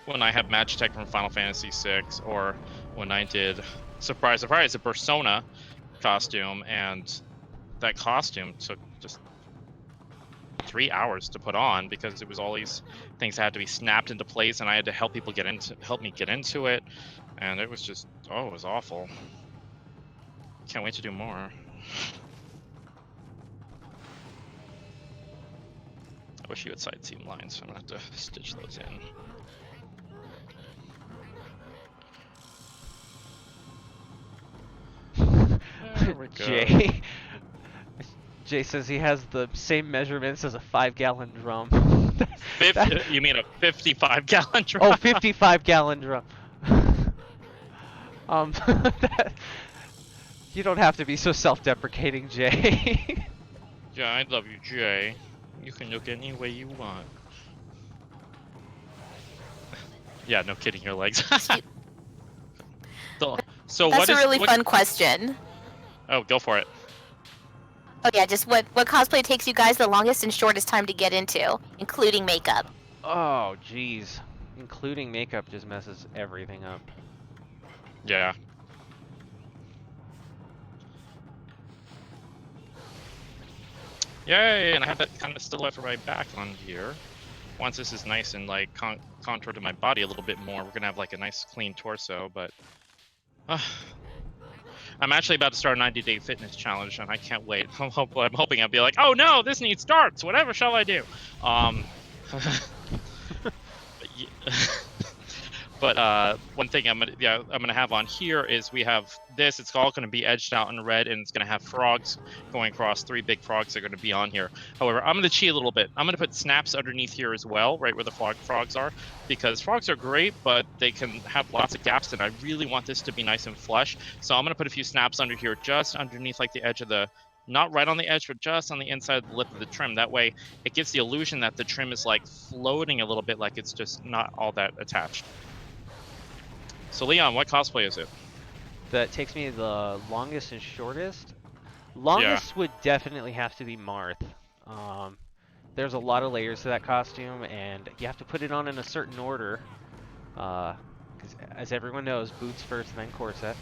When I had Magitech from Final Fantasy VI, or when I did, surprise, surprise, a Persona costume, and that costume took just 3 hours to put on because it was all these things that had to be snapped into place, and I had to help me get into it, and it was just, oh, it was awful. Can't wait to do more. I wish you had side seam lines, so I'm gonna have to stitch those in. There we go. Jay says he has the same measurements as a 5-gallon drum. You mean a 55-gallon drum? Oh, 55-gallon drum. You don't have to be so self-deprecating, Jay. Yeah, I love you, Jay. You can look any way you want. Yeah, no kidding, your legs. So That's a really fun question. Oh, go for it. Oh yeah, just what cosplay takes you guys the longest and shortest time to get into, including makeup? Oh, jeez. Including makeup just messes everything up. Yeah. Yay, and I have that kind of silhouette for my back on here. Once this is nice and like contoured to my body a little bit more, we're gonna have like a nice clean torso, but I'm actually about to start a 90-day fitness challenge, and I can't wait. I'm hoping I'll be like, oh no, this needs darts. Whatever shall I do? But one thing I'm gonna have on here is we have this. It's all gonna be edged out in red, and it's gonna have frogs going across. 3 big frogs that are gonna be on here. However, I'm gonna cheat a little bit. I'm gonna put snaps underneath here as well, right where the frogs are, because frogs are great, but they can have lots of gaps, and I really want this to be nice and flush. So I'm gonna put a few snaps under here, just underneath like the edge of the, not right on the edge, but just on the inside of the lip of the trim. That way, it gives the illusion that the trim is like floating a little bit, like it's just not all that attached. So Leon, what cosplay is it? That takes me the longest and shortest. Longest would definitely have to be Marth. There's a lot of layers to that costume, and you have to put it on in a certain order. Because as everyone knows, boots first and then corset.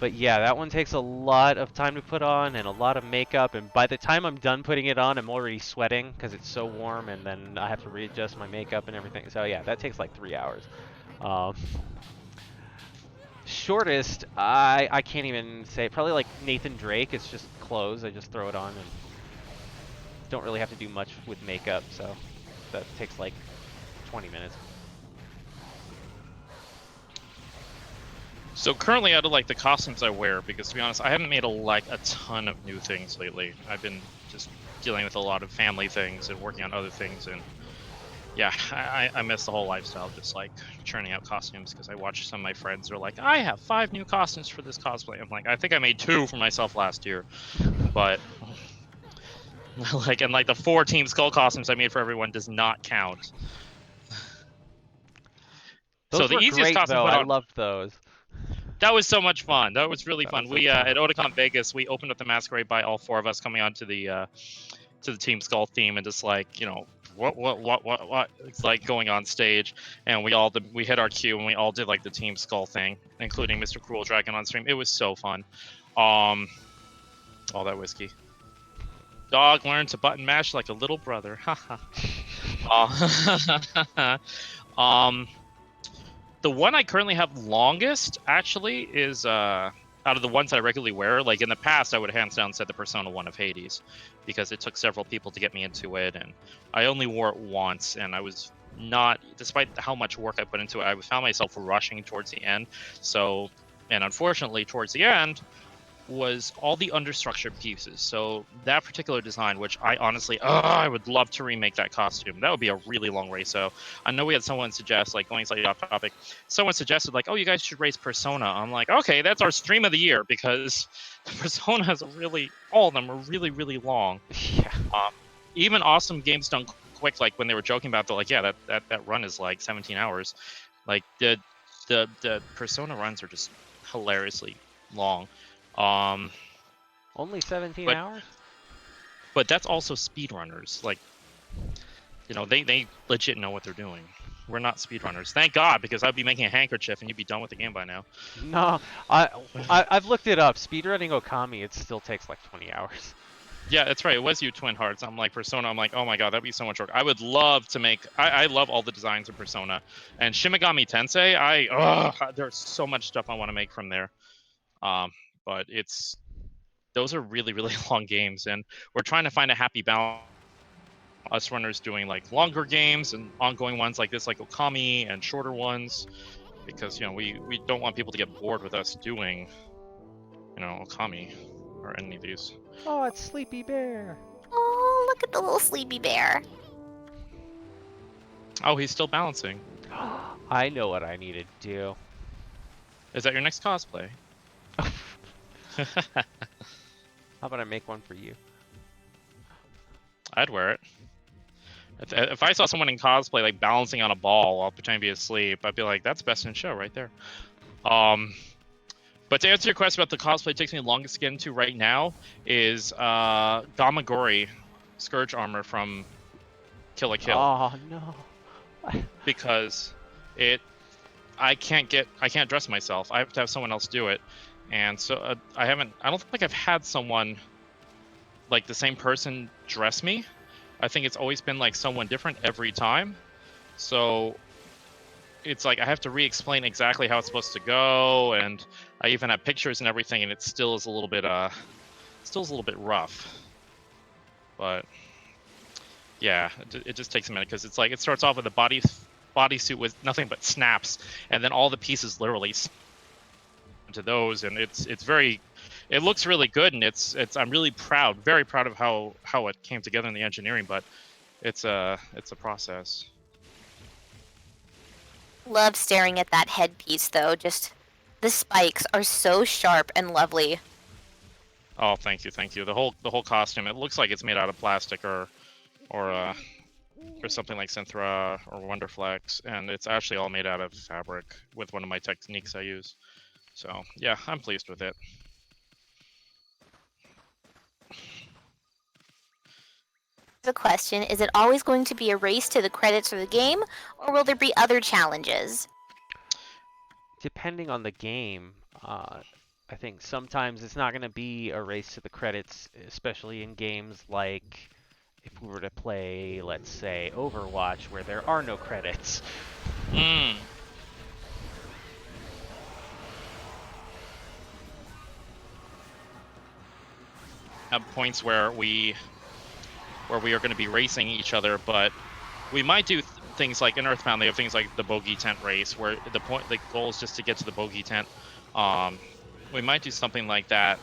But yeah, that one takes a lot of time to put on and a lot of makeup, and by the time I'm done putting it on, I'm already sweating because it's so warm, and then I have to readjust my makeup and everything. So yeah, that takes like 3 hours. Shortest, I can't even say. Probably like Nathan Drake. It's just clothes. I just throw it on and don't really have to do much with makeup, so that takes like 20 minutes. So currently, out of like the costumes I wear, because to be honest, I haven't made a ton of new things lately. I've been just dealing with a lot of family things and working on other things, and yeah, I miss the whole lifestyle of just like churning out costumes, because I watch some of my friends who are like, I have 5 new costumes for this cosplay. I'm like, I think I made 2 for myself last year, but like, and like the 4 Team Skull costumes I made for everyone does not count. Those so were the easiest great, costume though. to put I on, loved those. that was so much fun. That was really fun. We fun. at Otakon Vegas, we opened up the masquerade by all 4 of us coming on to the Team Skull theme, and just like, you know, what it's like going on stage, and we hit our cue, and we all did like the Team Skull thing, including Mr. Cruel Dragon on stream. It was so fun. All that whiskey. Dog learned to button mash like a little brother. Haha. The one I currently have longest actually is out of the ones that I regularly wear. Like in the past, I would hands down said the Persona 1 of Hades, because it took several people to get me into it, and I only wore it once, and I was not, despite how much work I put into it, I found myself rushing towards the end. So, and unfortunately, towards the end was all the understructure pieces. So that particular design, which I honestly, I would love to remake that costume. That would be a really long race. So I know we had someone suggest, like going slightly off topic, someone suggested like, oh, you guys should race Persona. I'm like, okay, that's our stream of the year, because Persona is all of them are really, really long. Yeah. Even awesome games done quick, like when they were joking about, like, yeah, that run is like 17 hours. Like the Persona runs are just hilariously long. Only 17 hours? But that's also speedrunners. Like, you know, they legit know what they're doing. We're not speedrunners. Thank God, because I'd be making a handkerchief and you'd be done with the game by now. No, I've looked it up. Speedrunning Okami, it still takes like 20 hours. Yeah, that's right. It was you, Twin Hearts. I'm like, Persona. I'm like, oh my God, that'd be so much work. I would love to make. I love all the designs of Persona, and Shin Megami Tensei. There's so much stuff I want to make from there. But those are really, really long games, and we're trying to find a happy balance. Us runners doing like longer games and ongoing ones like this, like Okami, and shorter ones, because we don't want people to get bored with us doing Okami or any of these. Oh, it's Sleepy Bear. Oh, look at the little sleepy bear. Oh, he's still balancing. I know what I need to do. Is that your next cosplay? How about I make one for you? I'd wear it. If I saw someone in cosplay like balancing on a ball while pretending to be asleep, I'd be like, that's best in show right there. But to answer your question about the cosplay it takes me the longest to get into right now is Gamagori Scourge armor from Kill la Kill. Oh no. Because I can't dress myself. I have to have someone else do it. And so I don't think I've had someone like the same person dress me. I think it's always been like someone different every time. So it's like I have to re-explain exactly how it's supposed to go, and I even have pictures and everything, and it still is a little bit rough. But yeah, it just takes a minute, because it's like it starts off with a bodysuit with nothing but snaps, and then all the pieces literally into those, and it looks really good, and I'm really very proud of how it came together in the engineering, but it's a process. Love staring at that headpiece though. Just the spikes are so sharp and lovely. Oh, thank you. The whole costume, it looks like it's made out of plastic or something like Synthra or Wonderflex, and it's actually all made out of fabric with one of my techniques I use. So yeah, I'm pleased with it. The question, is it always going to be a race to the credits for the game, or will there be other challenges? Depending on the game, I think sometimes it's not going to be a race to the credits, especially in games like if we were to play, let's say, Overwatch, where there are no credits. At points where we are going to be racing each other, but we might do things like in Earthbound. They have things like the bogey tent race, where the goal is just to get to the bogey tent. We might do something like that,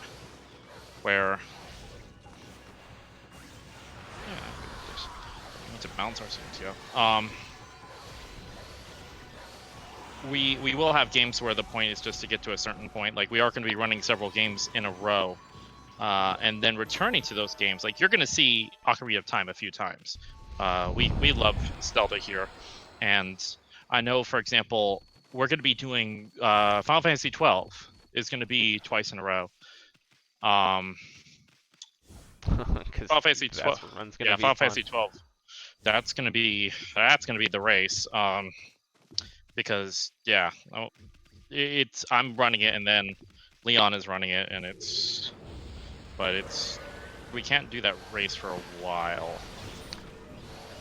where we need to balance ourselves. Yeah. We will have games where the point is just to get to a certain point. Like we are going to be running several games in a row. And then returning to those games, like you're going to see Ocarina of Time a few times. We love Zelda here, and I know, for example, we're going to be doing Final Fantasy 12 is going to be twice in a row. Final Fantasy 12, Final Fantasy 12. That's going to be the race. Because yeah, I'm running it, and then Leon is running it, and we can't do that race for a while.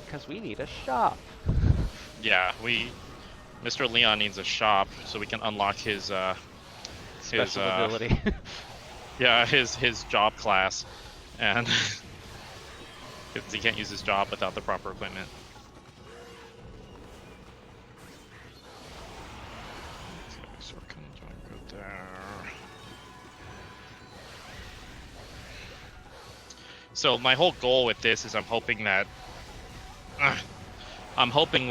Because we need a shop. Yeah, Mr. Leon needs a shop so we can unlock his Special ability. yeah, his job class, and because he can't use his job without the proper equipment. Okay, so we're gonna go there. So my whole goal with this is I'm hoping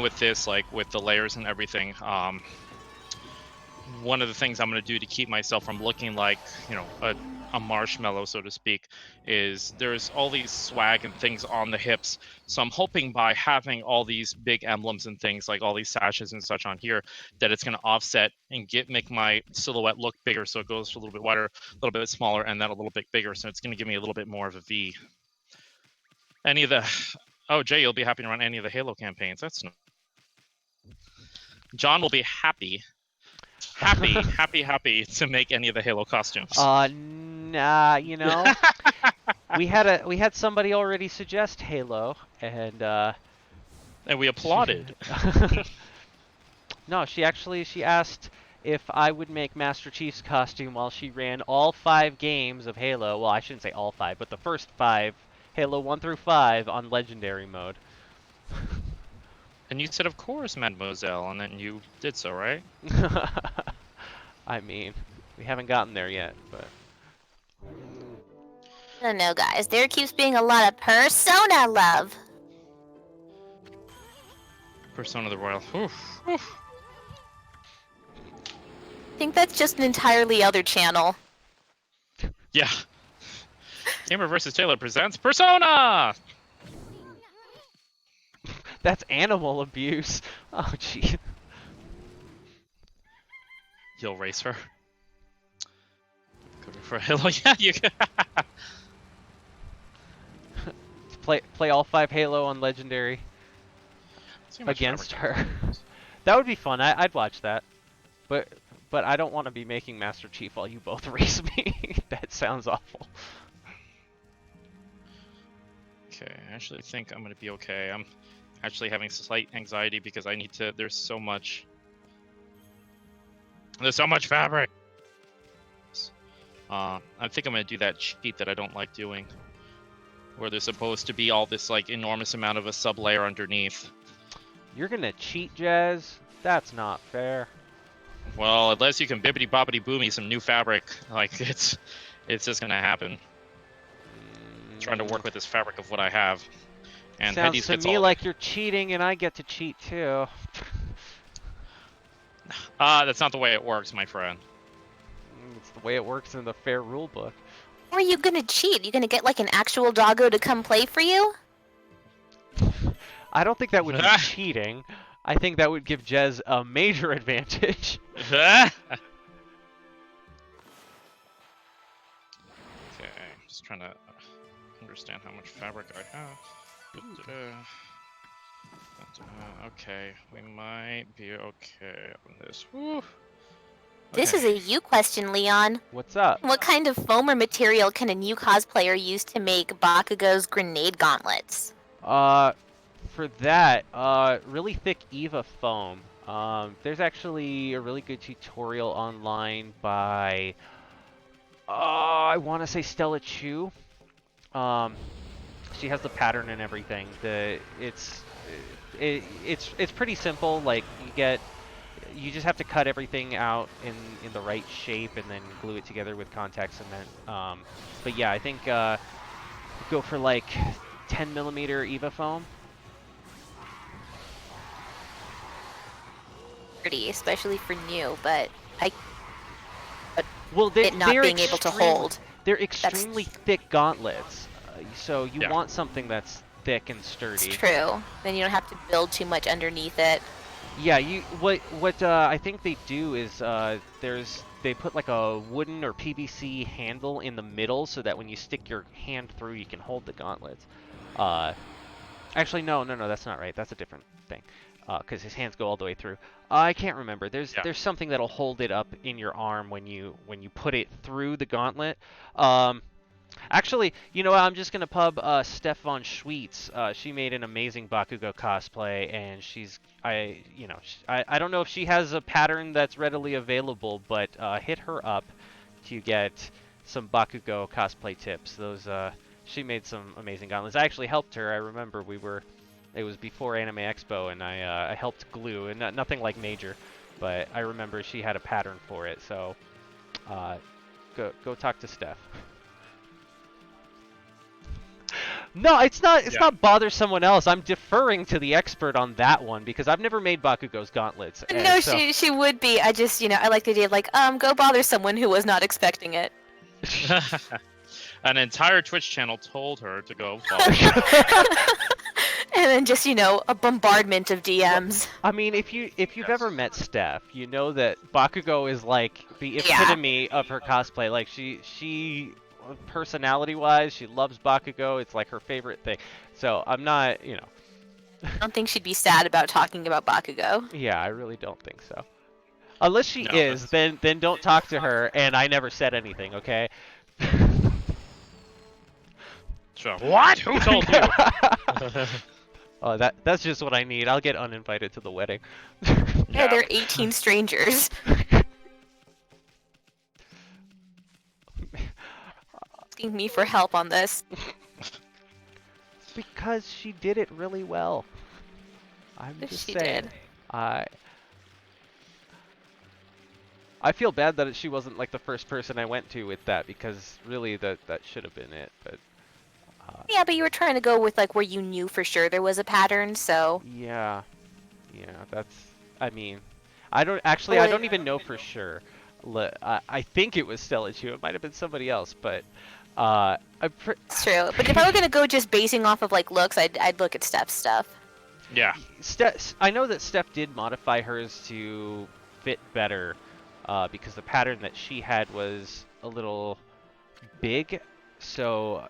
with this, like with the layers and everything, one of the things I'm going to do to keep myself from looking like, you know, a marshmallow, so to speak, is there's all these swag and things on the hips. So I'm hoping by having all these big emblems and things like all these sashes and such on here, that it's going to offset and make my silhouette look bigger. So it goes a little bit wider, a little bit smaller, and then a little bit bigger. So it's going to give me a little bit more of a V. Any of the, oh, Jay, you'll be happy to run any of the Halo campaigns. That's not... John will be happy to make any of the Halo costumes. Nah, you know, we had somebody already suggest Halo, and we applauded. No, she asked if I would make Master Chief's costume while she ran all 5 games of Halo. Well, I shouldn't say all 5, but the first 5, Halo 1 through 5 on Legendary mode. And you said, of course, Mademoiselle, and then you did so, right? I mean, we haven't gotten there yet, but... I don't know, guys. There keeps being a lot of Persona love. Persona the Royal. Oof, oof. I think that's just an entirely other channel. Yeah. GamerVsTailor presents Persona! That's animal abuse. Oh, gee. You'll race her. Go for Halo. Yeah, you can. Play all 5 Halo on Legendary against her. That would be fun. I'd watch that. But I don't want to be making Master Chief while you both race me. That sounds awful. Okay, I actually think I'm gonna be okay. I'm actually having slight anxiety because I need to. There's so much fabric. I think I'm gonna do that cheat that I don't like doing, where there's supposed to be all this like enormous amount of a sub layer underneath. You're gonna cheat, Jazz? That's not fair. Well, unless you can bibbity bobbity boomy some new fabric, like it's just gonna happen. Trying to work with this fabric of what I have. And sounds to me like you're cheating and I get to cheat too. That's not the way it works, my friend. It's the way it works in the fair rule book. How are you gonna cheat? You gonna get like an actual doggo to come play for you? I don't think that would be cheating. I think that would give Jez a major advantage. Okay, just trying to understand how much fabric I have. Okay, we might be okay on this. Woo. This is a you question, Leon. What's up? What kind of foam or material can a new cosplayer use to make Bakugo's grenade gauntlets? For that, really thick EVA foam. There's actually a really good tutorial online by, I want to say Stella Chu. She has the pattern and everything. It's pretty simple. Like you just have to cut everything out in the right shape and then glue it together with contact cement. But yeah, I think go for like 10mm EVA foam. Pretty, especially for new, but well, it not being able to hold. They're extremely thick gauntlets, so you want something that's thick and sturdy. It's true. Then you don't have to build too much underneath it. Yeah, what I think they do is they put like a wooden or PVC handle in the middle so that when you stick your hand through, you can hold the gauntlets. Actually, no, that's not right. That's a different thing. Because his hands go all the way through. I can't remember. There's something that'll hold it up in your arm when you put it through the gauntlet. Actually, you know what? I'm just gonna pub Steph von Schweetz. She made an amazing Bakugo cosplay, and I don't know if she has a pattern that's readily available, but hit her up to get some Bakugo cosplay tips. She made some amazing gauntlets. I actually helped her. I remember it was before Anime Expo, and I helped glue, and nothing like major, but I remember she had a pattern for it. So, go talk to Steph. No, it's not. It's not bother someone else. I'm deferring to the expert on that one because I've never made Bakugo's gauntlets. No, she would be. I just, I like the idea of like, go bother someone who was not expecting it. An entire Twitch channel told her to go follow. And then just, a bombardment of DMs. I mean, if you've ever met Steph, you know that Bakugo is like the epitome of her cosplay. Like she personality-wise, she loves Bakugo. It's like her favorite thing. So I'm not, I don't think she'd be sad about talking about Bakugo. Yeah, I really don't think so. Unless she is, then don't talk to her. And I never said anything, okay? So, what? Who told you? Oh, that's just what I need. I'll get uninvited to the wedding. Yeah, they're 18 strangers. Asking me for help on this. Because she did it really well. I'm just saying. Did. I feel bad that she wasn't like the first person I went to with that, because really that should have been it. But yeah, but you were trying to go with like where you knew for sure there was a pattern, so. Yeah, that's. I mean, I don't even know for sure. I think it was Stella Chu. It might have been somebody else, but It's true. But if I were gonna go just basing off of like looks, I'd look at Steph's stuff. Yeah. I know that Steph did modify hers to fit better, because the pattern that she had was a little big. So,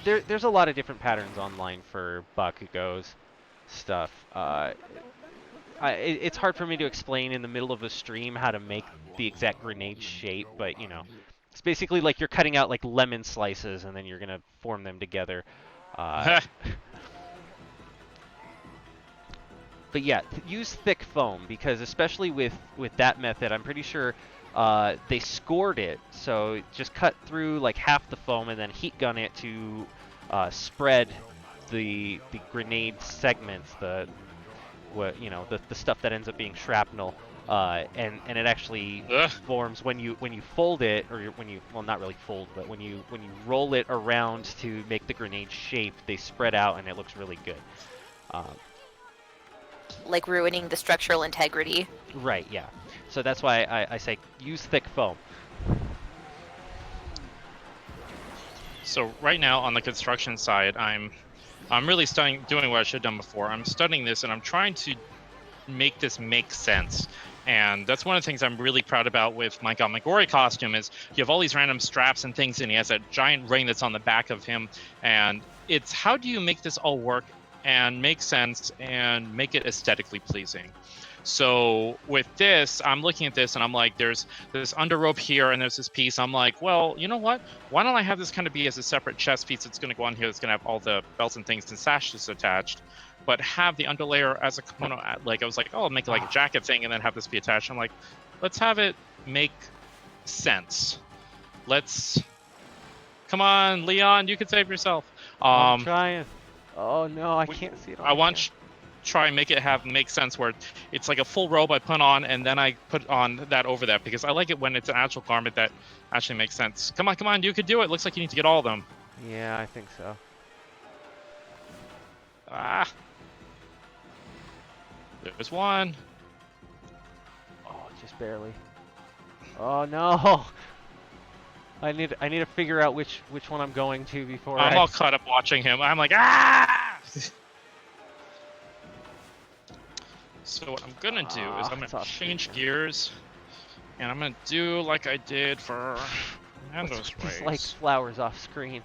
there's a lot of different patterns online for Bakugo's stuff. It's hard for me to explain in the middle of a stream how to make the exact grenade shape, but it's basically like you're cutting out like lemon slices and then you're gonna form them together. But yeah, use thick foam, because especially with that method, I'm pretty sure they scored it. So just cut through like half the foam and then heat gun it to spread the grenade segments, the stuff that ends up being shrapnel, and it actually forms when you fold it, or not really fold, but when you roll it around to make the grenade shape, they spread out and it looks really good. Like ruining the structural integrity. Right, yeah. So that's why I say use thick foam. So right now on the construction side, I'm really doing what I should have done before. I'm studying this and I'm trying to make this make sense. And that's one of the things I'm really proud about with my Gamagori costume is you have all these random straps and things, and he has a giant ring that's on the back of him. And it's how do you make this all work and make sense and make it aesthetically pleasing? So with this, I'm looking at this and I'm like, there's this under rope here and there's this piece. I'm like, well, you know what? Why don't I have this kind of be as a separate chest piece that's going to go on here that's going to have all the belts and things and sashes attached, but have the underlayer as a kimono. Like I was like, oh, I'll make it like a jacket thing and then have this be attached. I'm like, let's have it make sense. Come on, Leon, you can save yourself. I'm trying. Oh no, I can't see it. I want try and make sense where it's like a full robe I put on and then I put on that over that, because I like it when it's an actual garment that actually makes sense. Come on, you could do it. Looks like you need to get all of them. Yeah, I think so. There's one. Oh, just barely. Oh no. I need to figure out which one I'm going to before I'm all caught up watching him. I'm like, ah! So what I'm gonna do is I'm gonna change gears, and I'm gonna do like I did for Nando's Race. Like flowers off screen.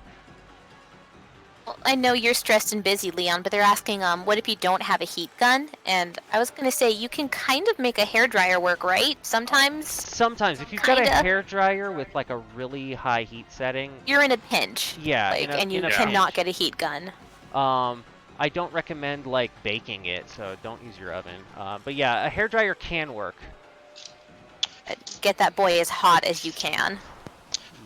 Well, I know you're stressed and busy, Leon, but they're asking, what if you don't have a heat gun? And I was gonna say, you can kind of make a hairdryer work, right? Sometimes, Sometimes, if you've got a kinda. hair dryer with like a really high heat setting, You're in a pinch. yeah, Like, and you in a cannot pinch. get a heat gun. I don't recommend like baking it, so don't use your oven. But yeah, a hair dryer can work. Get that boy as hot as you can.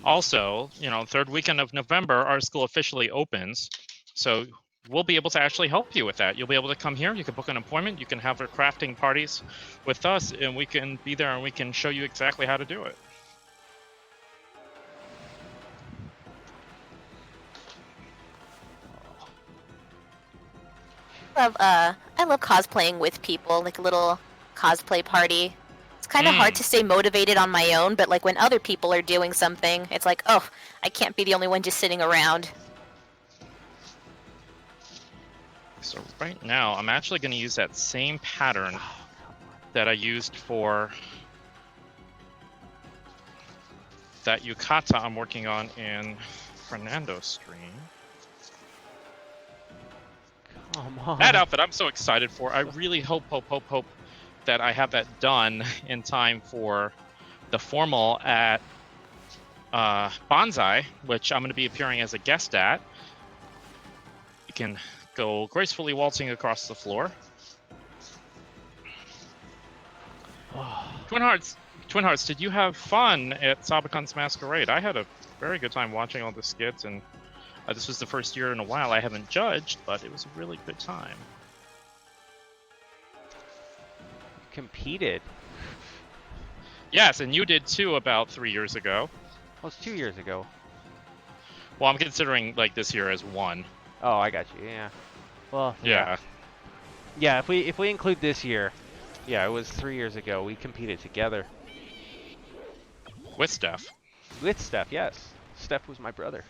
Also, third weekend of November, our school officially opens, so we'll be able to actually help you with that. You'll be able to come here. You can book an appointment. You can have our crafting parties with us, and we can be there and we can show you exactly how to do it. I love cosplaying with people, like a little cosplay party. It's kind of hard to stay motivated on my own, but like when other people are doing something, it's like, oh, I can't be the only one just sitting around. So right now, I'm actually going to use that same pattern that I used for that yukata I'm working on in Fernando's stream. Come on. That outfit I'm so excited for. I really hope that I have that done in time for the formal at Bonsai, which I'm going to be appearing as a guest at. You can go gracefully waltzing across the floor. Twin Hearts, did you have fun at Sabacon's Masquerade? I had a very good time watching all the skits, and this was the first year in a while I haven't judged, but it was a really good time. Competed. Yes, and you did too about 3 years ago. Well, it's 2 years ago. Well, I'm considering like this year as one. Oh, I got you. Yeah. Well. Yeah. Yeah. If we include this year, yeah, it was 3 years ago. We competed together. With Steph. With Steph, yes. Steph was my brother.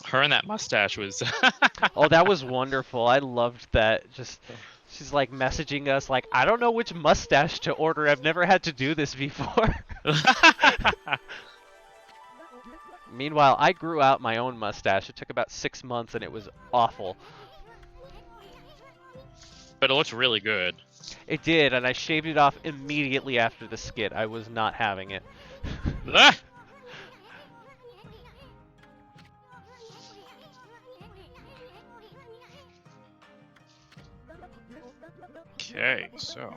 Her and that mustache was. Oh, that was wonderful. I loved that. Just. She's like messaging us like, I don't know which mustache to order. I've never had to do this before. Meanwhile, I grew out my own mustache. It took about 6 months and it was awful. But it looks really good. It did, and I shaved it off immediately after the skit. I was not having it. Okay, so.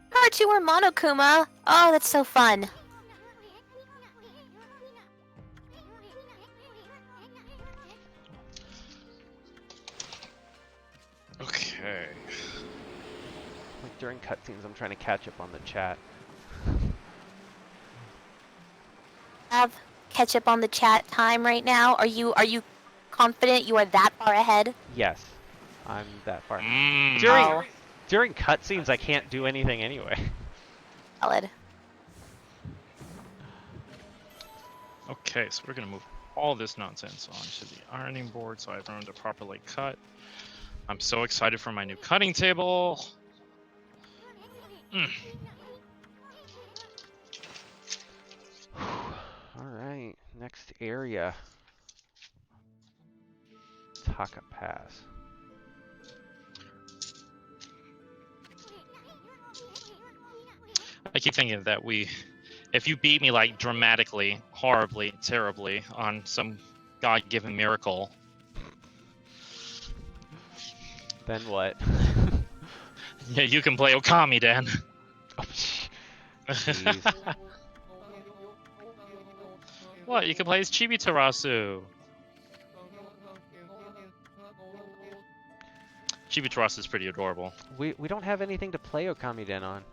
Part 2 or Monokuma. Oh, that's so fun. Okay. Like during cutscenes, I'm trying to catch up on the chat. Have catch up on the chat time right now. Are you confident you are that far ahead? Yes, I'm that far. Mm. During cutscenes, I can't do anything anyway. Solid. Okay, so we're gonna move all this nonsense onto the ironing board so I have room to properly cut. I'm so excited for my new cutting table. Alright, next area. Taka Pass. I keep thinking that if you beat me like dramatically, horribly, terribly on some God-given miracle, Then what? yeah, you can play Okami then. Oh, jeez. What? You can play as Chibi-Tarasu. Chibi-Tarasu is pretty adorable. We don't have anything to play Okami Den on.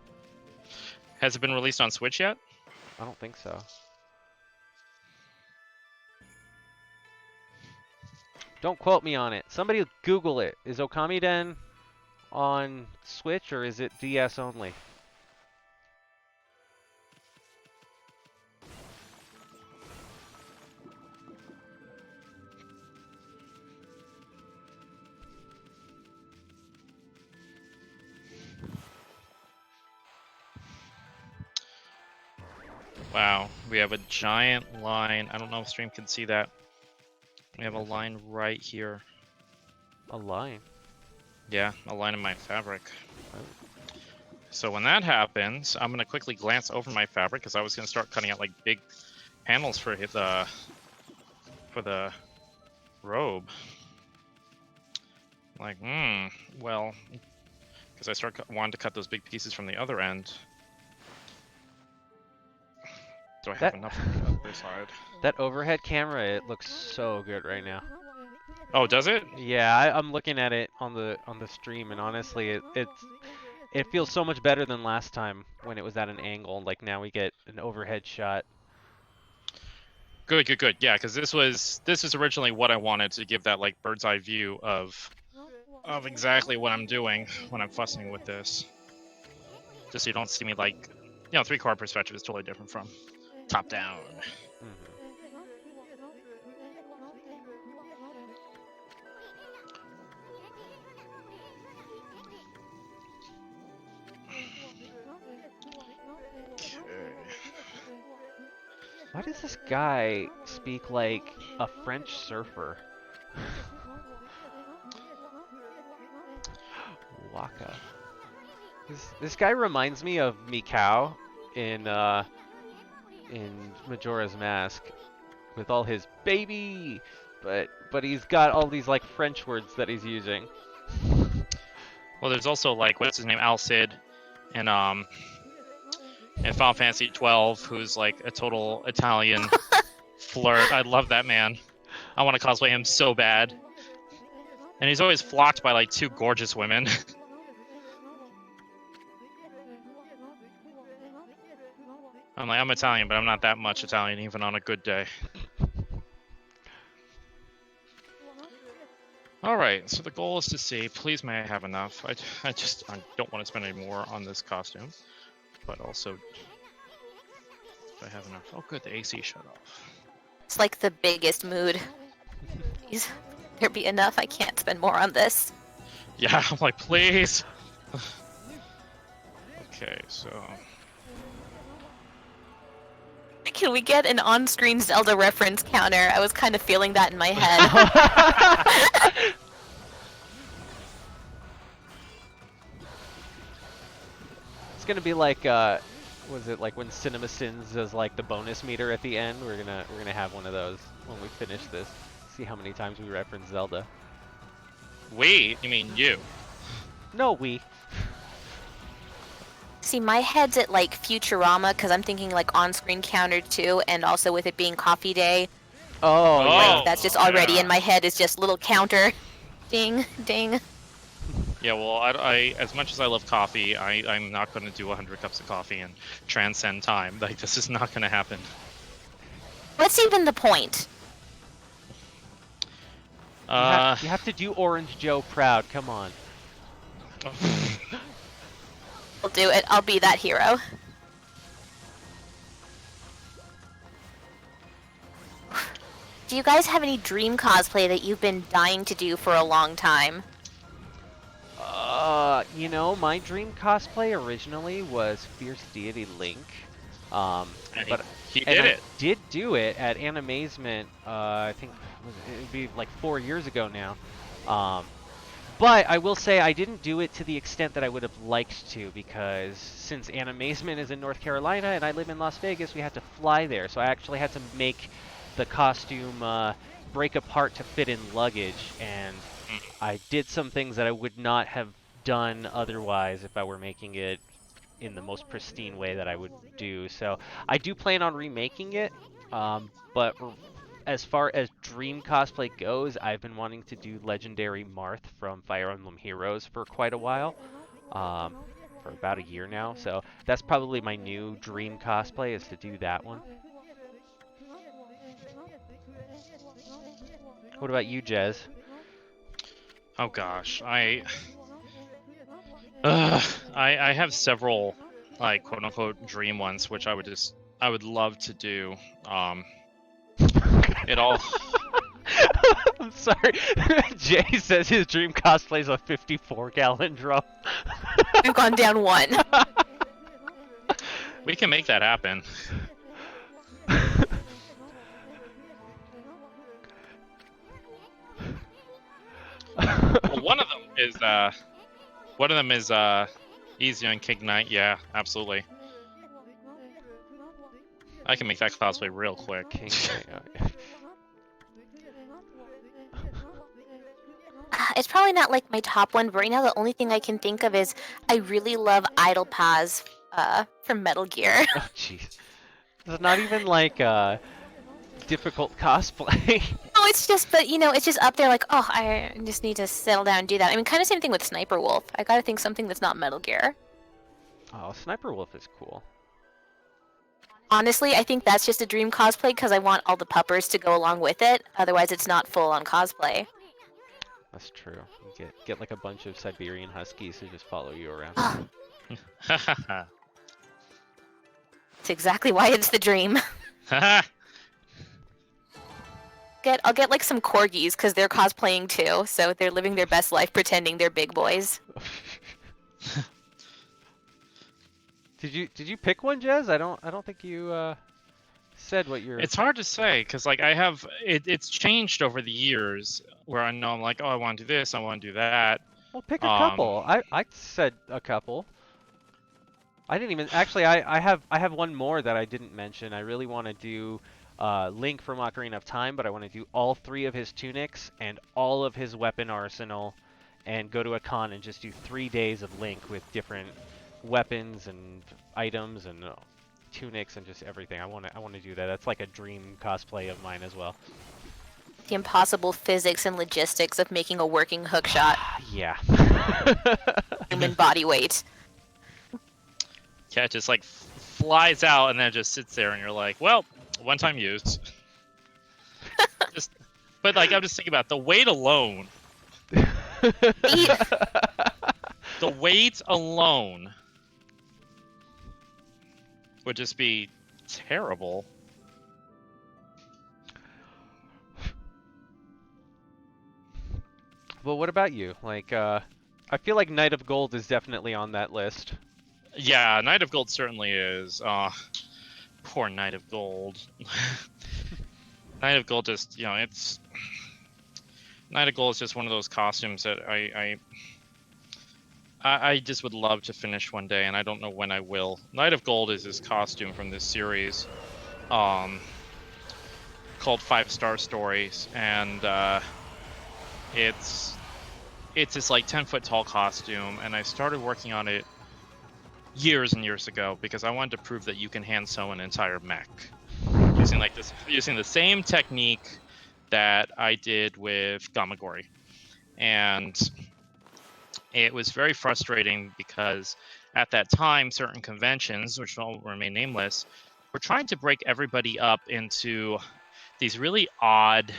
Has it been released on Switch yet? I don't think so. Don't quote me on it. Somebody Google it. Is Okami Den on Switch or is it DS only? Wow, we have a giant line. I don't know if stream can see that. We have a line right here. A line. Yeah, a line in my fabric. Oh. So when that happens, I'm gonna quickly glance over my fabric because I was gonna start cutting out like big panels for the robe. Like, well, because I wanted to cut those big pieces from the other end. Do I have enough on the other side? That overhead camera, it looks so good right now. Oh, does it? Yeah, I'm looking at it on the stream, and honestly, it feels so much better than last time when it was at an angle. Like now we get an overhead shot. Good, good, good. Yeah, because this was originally what I wanted to give that like bird's eye view of exactly what I'm doing when I'm fussing with this. Just so you don't see me like, 3-card perspective is totally different from top down. Why does this guy speak like a French surfer? Waka. This guy reminds me of Mikau in Majora's Mask with all his baby, but he's got all these like French words that he's using. Well, there's also like what's his name, Alcid, and Final Fantasy 12, who's like a total Italian flirt. I love that man. I want to cosplay him so bad. And he's always flocked by like 2 gorgeous women. I'm like, I'm Italian, but I'm not that much Italian even on a good day. Alright, so the goal is to see, please may I have enough. I don't want to spend any more on this costume. But also, do I have enough? Oh good, the AC shut off. It's like the biggest mood. Please, there be enough. I can't spend more on this. Yeah, I'm like, please. Okay, so. Can we get an on-screen Zelda reference counter? I was kind of feeling that in my head. It's gonna be like, was it like when Cinema Sins does like the bonus meter at the end? We're gonna have one of those when we finish this. See how many times we reference Zelda. We? You mean you? No, we. See, my head's at like Futurama because I'm thinking like on-screen counter too, and also with it being coffee day. Oh, yeah. Like, that's just already in my head is just little counter. Ding, ding. Yeah, well, I as much as I love coffee, I'm not going to do 100 cups of coffee and transcend time. Like, this is not going to happen. What's even the point? You have to do Orange Joe proud. Come on. I'll do it. I'll be that hero. Do you guys have any dream cosplay that you've been dying to do for a long time? You know, my dream cosplay originally was Fierce Deity Link. But he did it. I did do it at Animazement, I think it'd be like 4 years ago now. But I will say I didn't do it to the extent that I would have liked to, because since Animazement is in North Carolina and I live in Las Vegas, we had to fly there. So I actually had to make the costume break apart to fit in luggage, and I did some things that I would not have done otherwise if I were making it in the most pristine way that I would do. So I do plan on remaking it, but as far as dream cosplay goes, I've been wanting to do Legendary Marth from Fire Emblem Heroes for quite a while, for about a year now. So that's probably my new dream cosplay, is to do that one. What about you, Jez? Oh gosh, I have several like quote unquote dream ones, which I would love to do. It all. I'm sorry. Jay says his dream cosplay is a 54-gallon drum. We've gone down one. We can make that happen. is easy on King Knight. Yeah, absolutely. I can make that cosplay real quick. King Knight. It's probably not like my top one, but right now the only thing I can think of is I really love Idle Paz from Metal Gear. Oh jeez. It's not even like difficult cosplay. No, it's just, but you know, it's just up there like, oh, I just need to settle down and do that. I mean, kind of same thing with Sniper Wolf. I gotta think something that's not Metal Gear. Oh, Sniper Wolf is cool. Honestly, I think that's just a dream cosplay because I want all the puppers to go along with it. Otherwise, it's not full on cosplay. That's true. You get like a bunch of Siberian Huskies who just follow you around. It's exactly why it's the dream. I'll get like some corgis because they're cosplaying too, so they're living their best life pretending they're big boys. Did you pick one, Jez? I don't think you said what you're. It's hard to say because like I have it's changed over the years where I know I'm like, oh, I want to do this, I want to do that. Well, pick a couple. I said a couple. I didn't even actually. I have one more that I didn't mention. I really want to do Link from Ocarina of Time, but I want to do all 3 of his tunics and all of his weapon arsenal, and go to a con and just do 3 days of Link with different weapons and items and tunics and just everything. I want to do that. That's like a dream cosplay of mine as well. The impossible physics and logistics of making a working hookshot. Yeah. Human body weight. Cat just like flies out and then just sits there, and you're like, well, one time use. But like I'm just thinking about the weight alone. The weight alone would just be terrible. Well, what about you? Like, I feel like Knight of Gold is definitely on that list. Yeah, Knight of Gold certainly is. Poor Knight of Gold. Knight of Gold just, you know, it's... Knight of Gold is just one of those costumes that I just would love to finish one day, and I don't know when I will. Knight of Gold is this costume from this series, called 5-Star Stories, and it's this like 10-foot tall costume, and I started working on it years and years ago because I wanted to prove that you can hand sew an entire mech using the same technique that I did with Gamagori, and it was very frustrating because at that time certain conventions, which will remain nameless, were trying to break everybody up into these really odd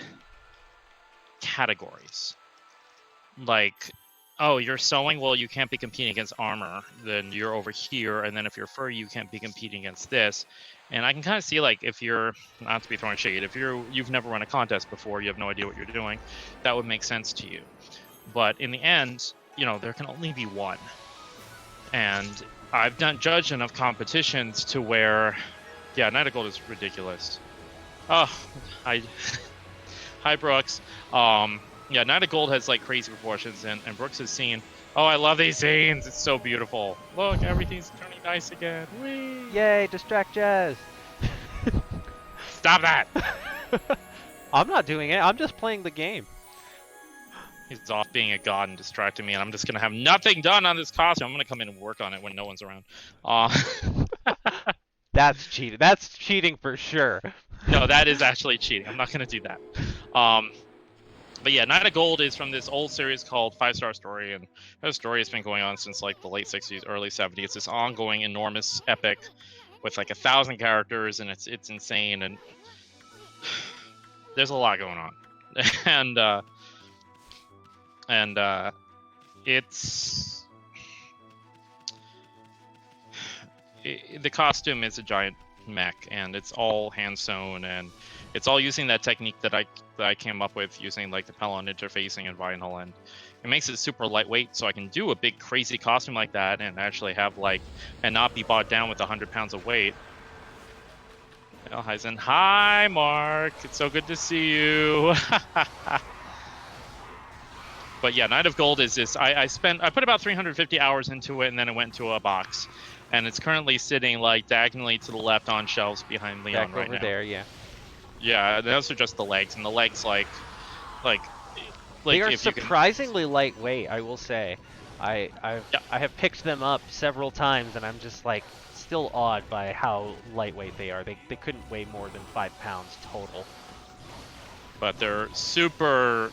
categories. Like, oh, you're sewing, well, you can't be competing against armor, then you're over here, and then if you're furry, you can't be competing against this. And I can kind of see, like, if you're, not to be throwing shade, if you've never run a contest before, you have no idea what you're doing, that would make sense to you. But in the end, you know, there can only be one. And I've judged enough competitions to where, yeah, Knight of Gold is ridiculous. Oh, hi Brooks. Yeah, Knight of Gold has like crazy proportions, and Brooks has seen. Oh, I love these scenes. It's so beautiful. Look, everything's turning nice again. Whee! Yay, distract Jazz. Stop that! I'm not doing it. I'm just playing the game. He's off being a god and distracting me, and I'm just gonna have nothing done on this costume. I'm gonna come in and work on it when no one's around. That's cheating. That's cheating for sure. No, that is actually cheating. I'm not gonna do that. But yeah, Knight of Gold is from this old series called 5-Star Story, and that story has been going on since like the late 60s, early 70s. It's this ongoing, enormous epic with like 1,000 characters, and it's insane, and there's a lot going on, and the costume is a giant mech, and it's all hand sewn, and it's all using that technique that I came up with using like the Pelon interfacing and vinyl, and it makes it super lightweight, so I can do a big crazy costume like that and actually have like and not be bogged down with 100 pounds of weight. Elheisen, hi Mark, it's so good to see you. But yeah, Night of Gold is this. I put about 350 hours into it, and then it went into a box, and it's currently sitting like diagonally to the left on shelves behind Leon Back right over now. there, yeah. Yeah, those are just the legs, and the legs like They are if you can. surprisingly lightweight, I will say. I Yeah. have picked them up several times, and I'm just like still awed by how lightweight they are. They couldn't weigh more than 5 pounds total. But they're super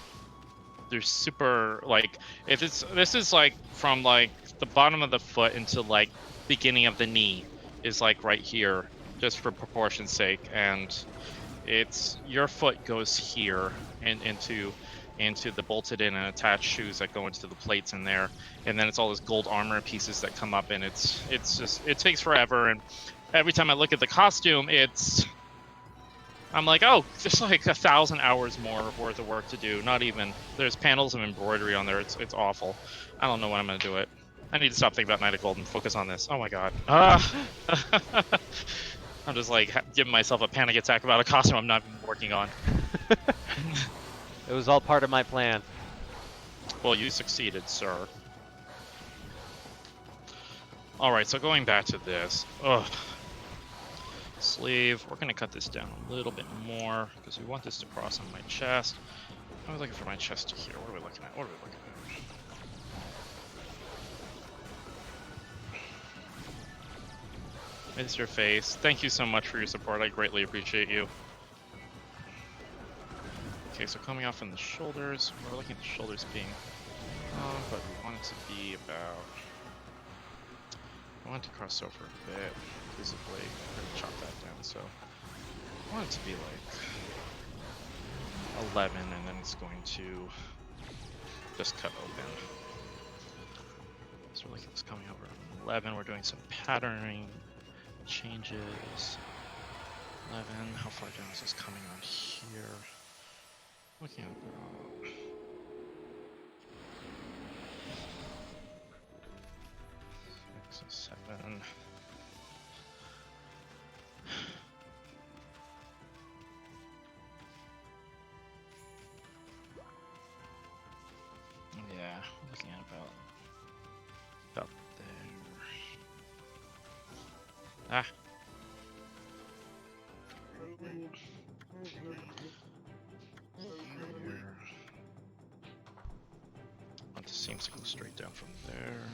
like if this is like from like the bottom of the foot into like beginning of the knee is like right here, just for proportion's sake, and it's your foot goes here and into the bolted in and attached shoes that go into the plates in there, and then it's all this gold armor pieces that come up, and it's just, it takes forever, and every time I look at the costume, I'm like, oh, there's like 1,000 hours more worth of work to do. Not even. There's panels of embroidery on there. It's awful. I don't know when I'm gonna do it. I need to stop thinking about Night of Gold and focus on this. Oh my god. I'm just like giving myself a panic attack about a costume I'm not even working on. It was all part of my plan. Well, you succeeded, sir. Alright, so going back to this. Ugh. Sleeve. We're gonna cut this down a little bit more because we want this to cross on my chest. I was looking for my chest to here. What are we looking at? What are we looking at? It's your face. Thank you so much for your support. I greatly appreciate you. Okay, so coming off in the shoulders. We're looking at the shoulders being long, but we want it to be about. I want it to cross over a bit visibly. I'm gonna chop that down. So I want it to be like 11, and then it's going to just cut open. So we're looking at this coming over 11. We're doing some patterning changes. 11. How far down is this coming on here? Looking at about 6 and 7. Yeah, looking at about there. Ah. Here. Want the seams to go straight down from there.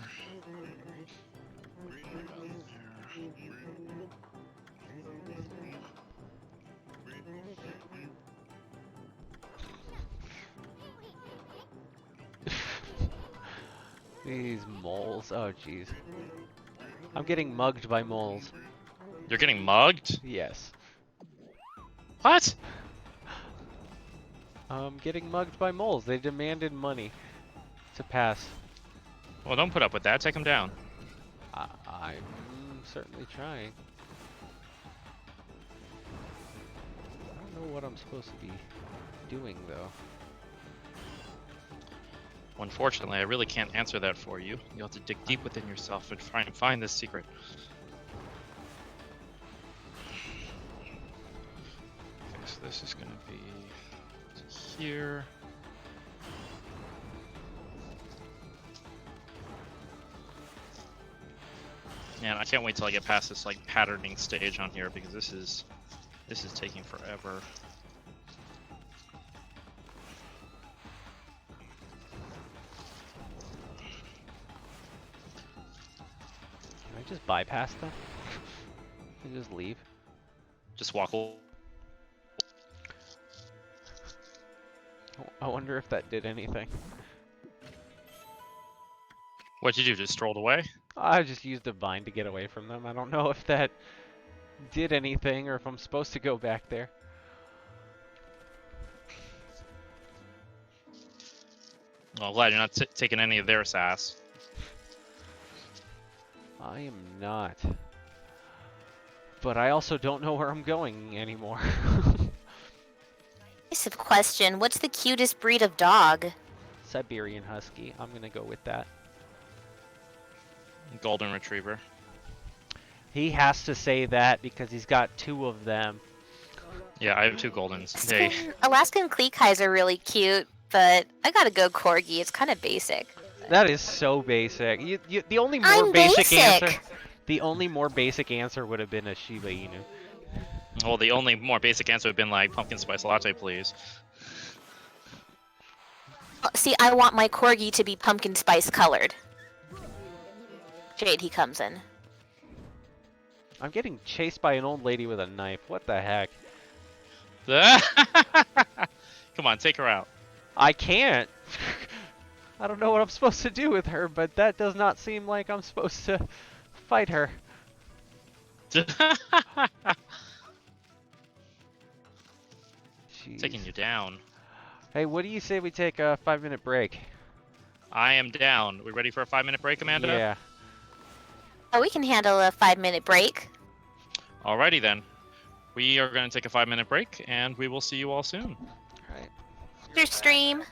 These moles. Oh, jeez. I'm getting mugged by moles. You're getting mugged? Yes. What? I'm getting mugged by moles. They demanded money to pass. Well, don't put up with that. Take them down. I'm certainly trying. I don't know what I'm supposed to be doing, though. Unfortunately, I really can't answer that for you. You'll have to dig deep within yourself and try and find this secret. Okay, so this is going to be here. Man, I can't wait till I get past this like patterning stage on here because this is taking forever. Can I just bypass them? And just leave? Just walk away. I wonder if that did anything. What'd you do? Just strolled away? I just used a vine to get away from them. I don't know if that did anything or if I'm supposed to go back there. Well, glad you're not taking any of their sass. I am not. But I also don't know where I'm going anymore. Nice question. What's the cutest breed of dog? Siberian Husky. I'm gonna go with that. Golden Retriever. He has to say that because he's got 2 of them. Yeah, I have 2 Goldens. Hey. Alaskan Kleek Eyes are really cute. but I gotta go corgi. It's kind of basic. That is so basic. The only more I'm basic answer, basic. the only more basic answer would have been a Shiba Inu. Well, the only more basic answer would have been like pumpkin spice latte, please. See, I want my corgi to be pumpkin spice colored. Jade, he comes in. I'm getting chased by an old lady with a knife. What the heck? Come on, take her out. I can't. I don't know what I'm supposed to do with her, but that does not seem like I'm supposed to fight her. Jeez. Taking you down. Hey, what do you say we take a 5-minute break? I am down. We ready for a 5-minute break, Amanda? Yeah. Oh, we can handle a 5-minute break. Alrighty then. We are going to take a 5-minute break, and we will see you all soon. All right. Your stream.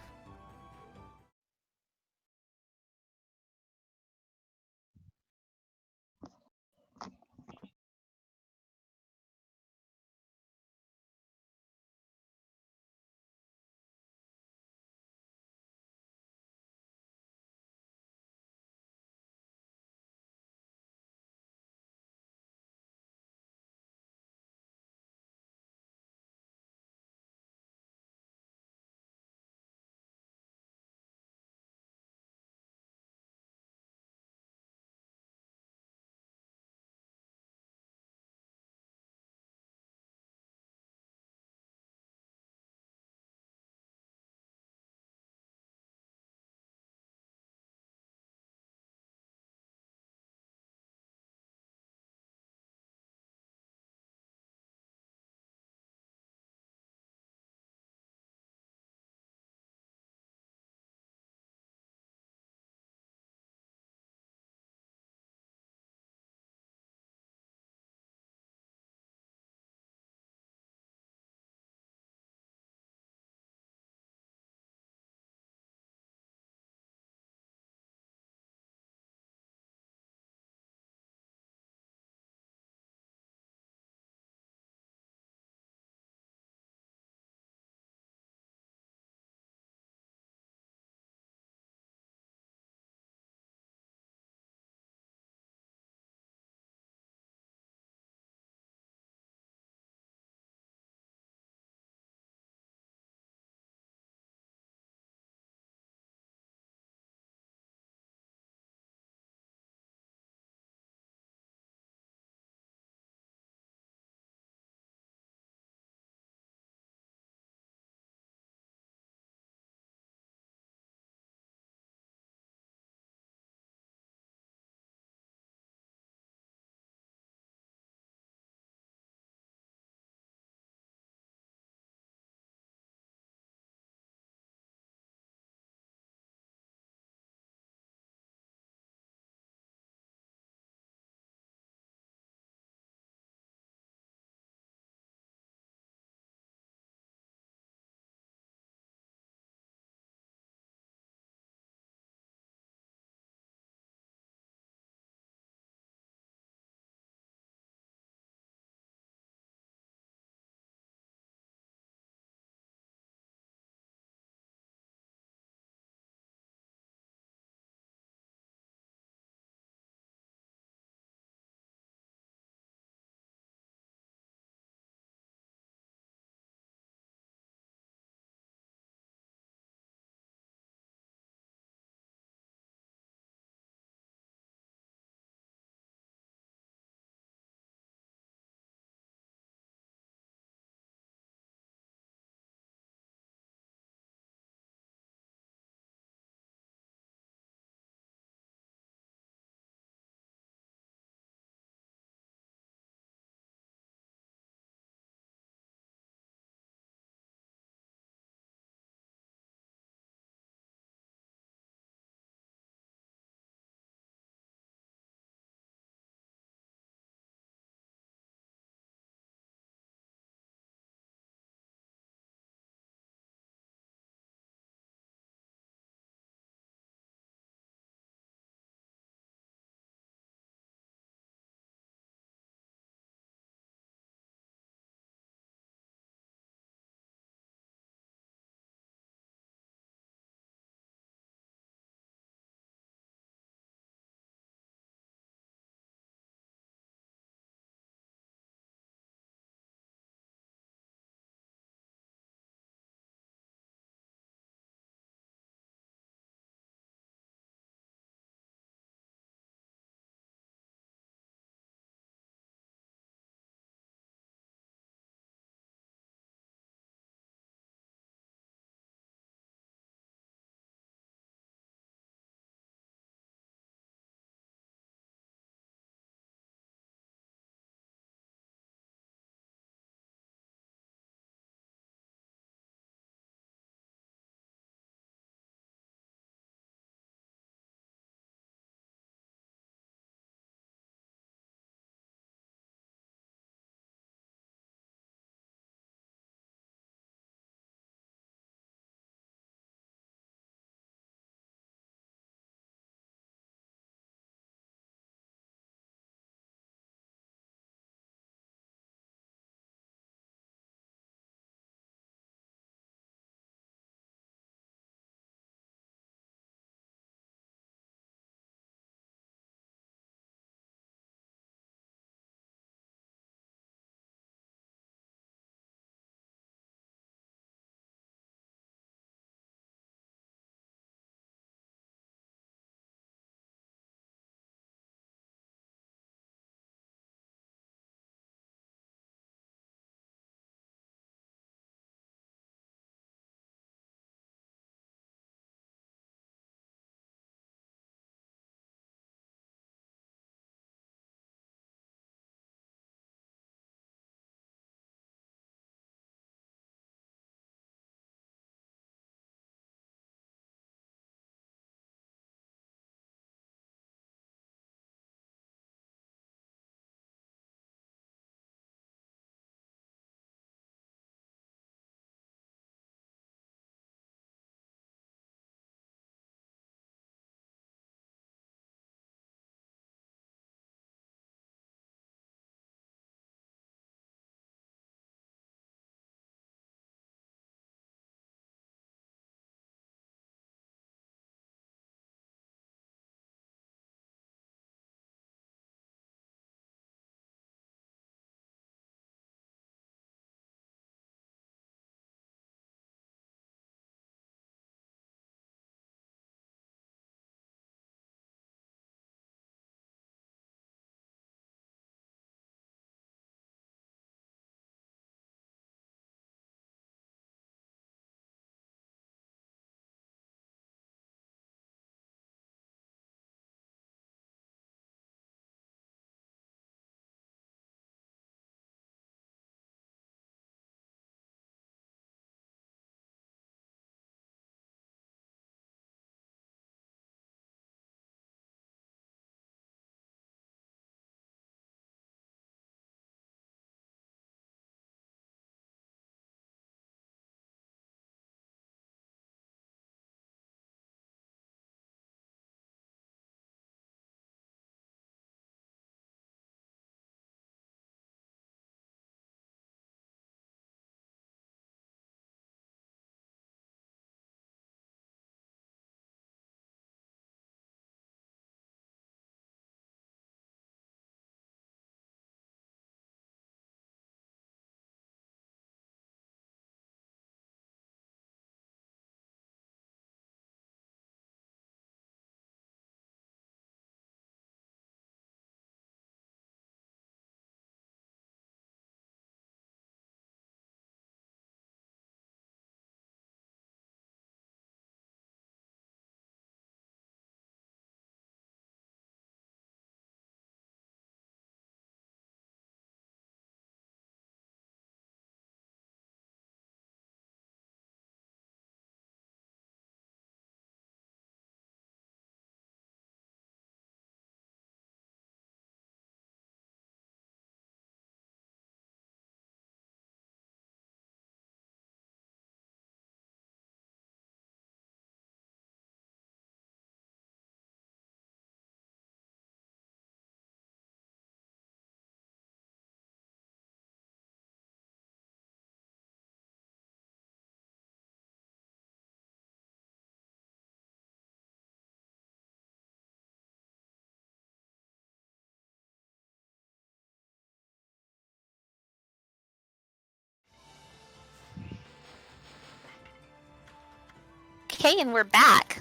Okay, and we're back.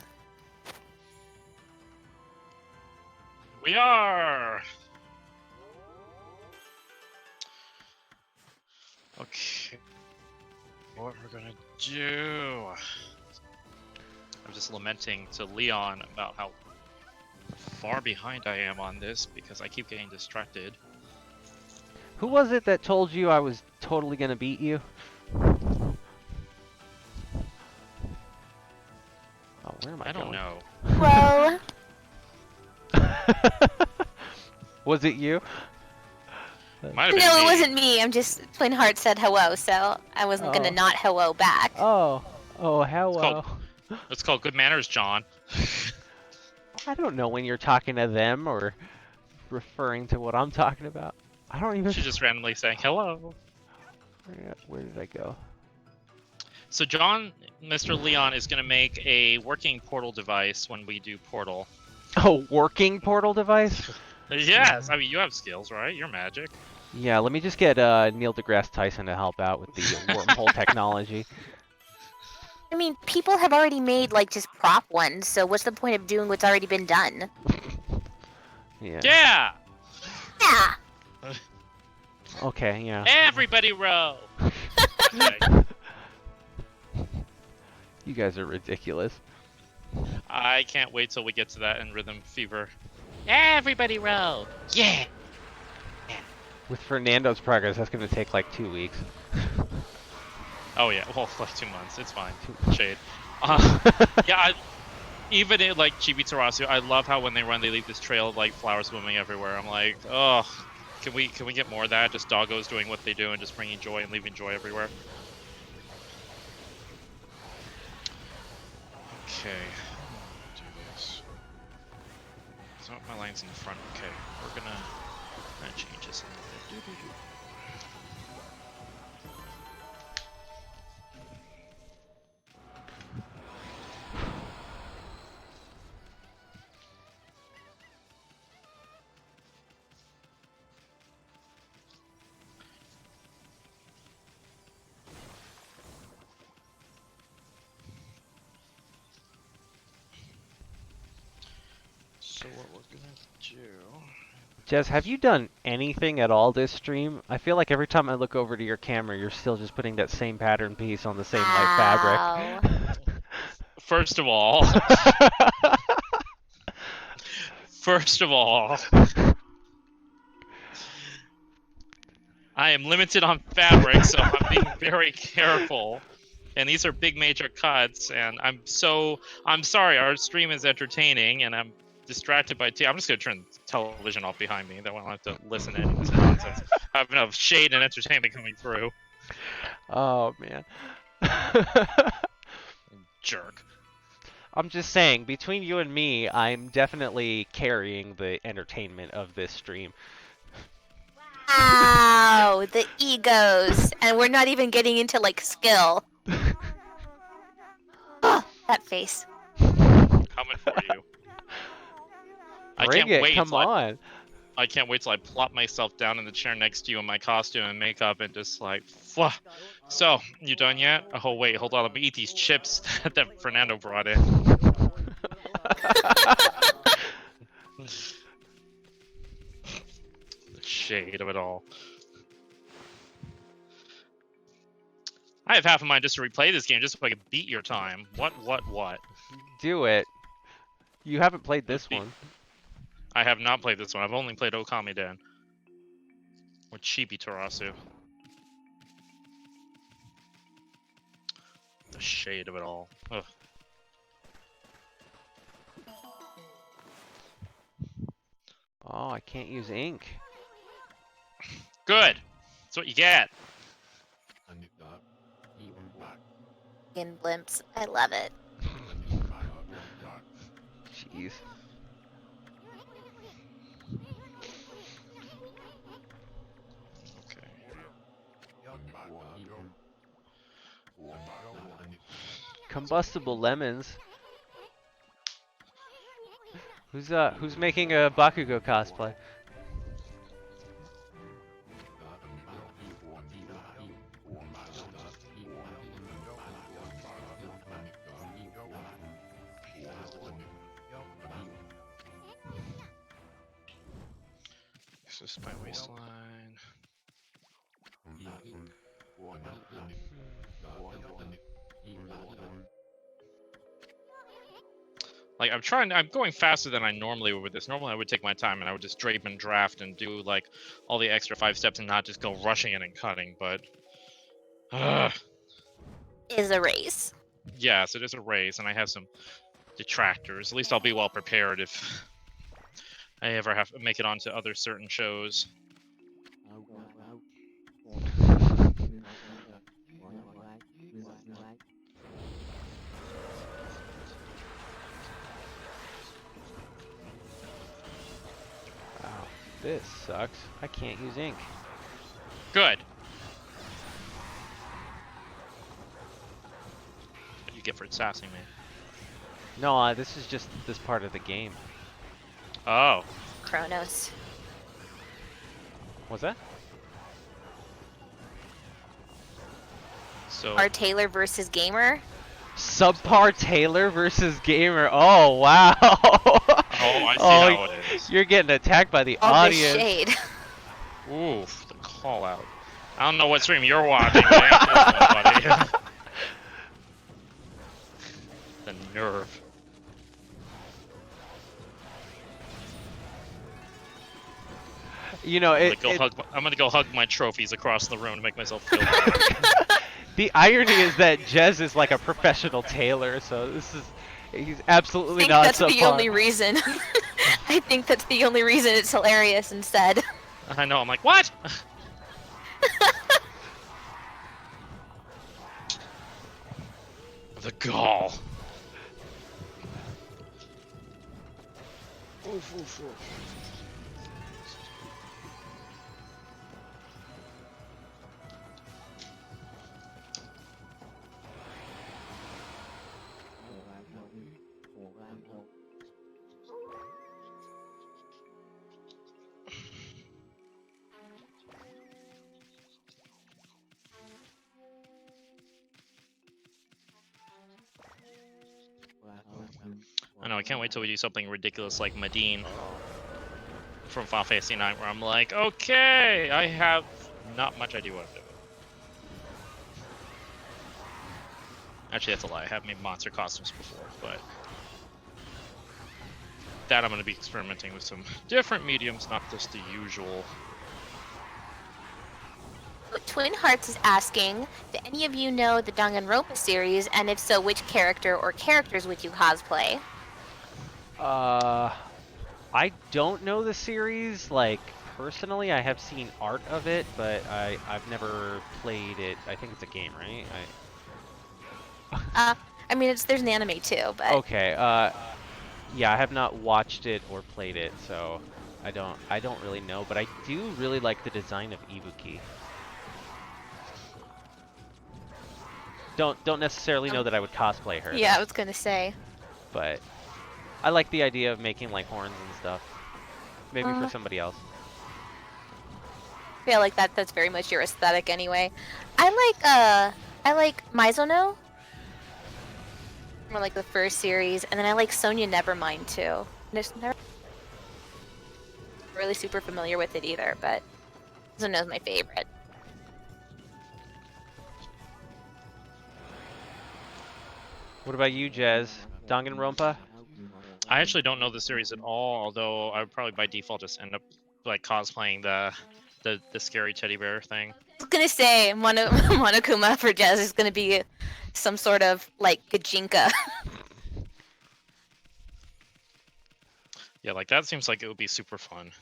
We are. Okay. What we're gonna do? I'm just lamenting to Leon about how far behind I am on this because I keep getting distracted. Who was it that told you I was totally gonna beat you? Oh, where am I I don't going? know. Whoa. Was it you? Might have been No, me. it wasn't me. I'm just Twin Heart said hello, so I wasn't gonna Oh. not hello back. Oh, hello. It's called good manners, John. I don't know when you're talking to them or referring to what I'm talking about. I don't even. She's just randomly saying hello. Where did I go? So John, Mr. Leon is gonna make a working portal device when we do portal. Oh, working portal device? Yes, I mean you have skills, right? You're magic. Yeah, let me just get Neil deGrasse Tyson to help out with the wormhole technology. I mean, people have already made like just prop ones, so what's the point of doing what's already been done? Yeah. Yeah. Yeah. Okay, yeah. Everybody row. Okay. You guys are ridiculous. I can't wait till we get to that in Rhythm Fever. Everybody row. Yeah. With Fernando's progress, that's going to take like 2 weeks. Oh yeah, well, like 2 months. It's fine. Shade. Yeah, even in like Chibi Tarasu, I love how when they run, they leave this trail of like flowers swimming everywhere. I'm like, oh, can we get more of that? Just doggos doing what they do and just bringing joy and leaving joy everywhere. Okay, do this. So my line's in the front. Okay, we're gonna change this a little bit. So what we're gonna do? Jez, have you done anything at all this stream? I feel like every time I look over to your camera, you're still just putting that same pattern piece on the same white Wow. fabric. First of all, I am limited on fabric, so I'm being very careful. And these are big major cuts, and I'm sorry. Our stream is entertaining, and I'm distracted by I'm just gonna turn the television off behind me. That way I don't have to listen to any of this nonsense. I have enough shade and entertainment coming through. Oh, man. Jerk. I'm just saying, between you and me, I'm definitely carrying the entertainment of this stream. Wow, the egos, and we're not even getting into like skill. Oh, that face. Coming for you. I Bring can't it, wait. come on. I can't wait till I plop myself down in the chair next to you in my costume and makeup and just like, Pwah. So, you done yet? Oh wait, hold on, let me eat these chips that Fernando brought in. The shade of it all. I have half a mind just to replay this game just so I can beat your time. What? Do it. You haven't played this one. I have not played this one. I've only played Okami Den. Or Chibi Tarasu. The shade of it all. Ugh. Oh, I can't use ink. Good! That's what you get! In blimps, I love it. Jeez. Okay. Combustible lemons. Who's making a Bakugo cosplay? This is my waistline. Like, I'm going faster than I normally would with this. Normally I would take my time and I would just drape and draft and do like all the extra 5 steps and not just go rushing in and cutting, but Is a race. yes, it is a race and I have some detractors. At least I'll be well prepared if I ever have to make it onto other certain shows. Wow, this sucks. I can't use ink. Good. What do you get for sassing me? No, this is just this part of the game. Oh. Kronos. What's that? So Our Taylor versus Gamer. Subpar Taylor versus Gamer. Oh, wow. I see how it is. You're getting attacked by the All audience. this shade. Oof, the call out. I don't know what stream you're watching, but ain't this one, buddy. The nerve. You know, I'm gonna go hug my trophies across the room to make myself feel better. the irony is that Jez is like a professional tailor, so he's absolutely I think not that's the subpar. only reason. I think that's the only reason it's hilarious instead. I know, I'm like, what? The gall. Oof, oof, oof. I know, I can't wait till we do something ridiculous like Medine from Final Fantasy IX, where I'm like, okay, I have not much idea what I'm doing. Actually, that's a lie. I have made monster costumes before, but that I'm going to be experimenting with some different mediums, not just the usual. Twin Hearts is asking, do any of you know the Danganronpa series, and if so, which character or characters would you cosplay? I don't know the series, like, personally. I have seen art of it, but I've never played it. I think it's a game, right? I mean, there's an anime too, but... Okay, yeah, I have not watched it or played it, so I don't really know, but I do really like the design of Ibuki. Don't necessarily know that I would cosplay her. Yeah, though, I was gonna say. but I like the idea of making like horns and stuff. Maybe for somebody else. I feel like that's very much your aesthetic anyway. I like Mizuno. More like the first series, and then I like Sonya Nevermind too. Just never really super familiar with it either, but Mizuno's my favorite. What about you, Jez? Danganronpa? I actually don't know the series at all, although I would probably by default just end up like cosplaying the scary teddy bear thing. I was gonna say Monokuma for Jazz is gonna be some sort of like Gajinka. Yeah, like that seems like it would be super fun.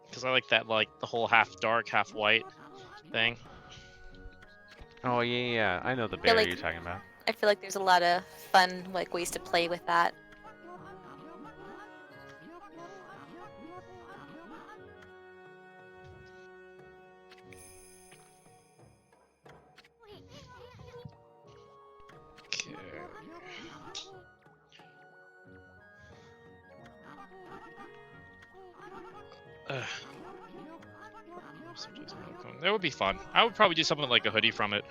Because I like that, like the whole half dark, half white thing. Oh yeah, I know the feel bear like- you're talking about. I feel like there's a lot of fun like ways to play with that. Okay. That would be fun. I would probably do something like a hoodie from it.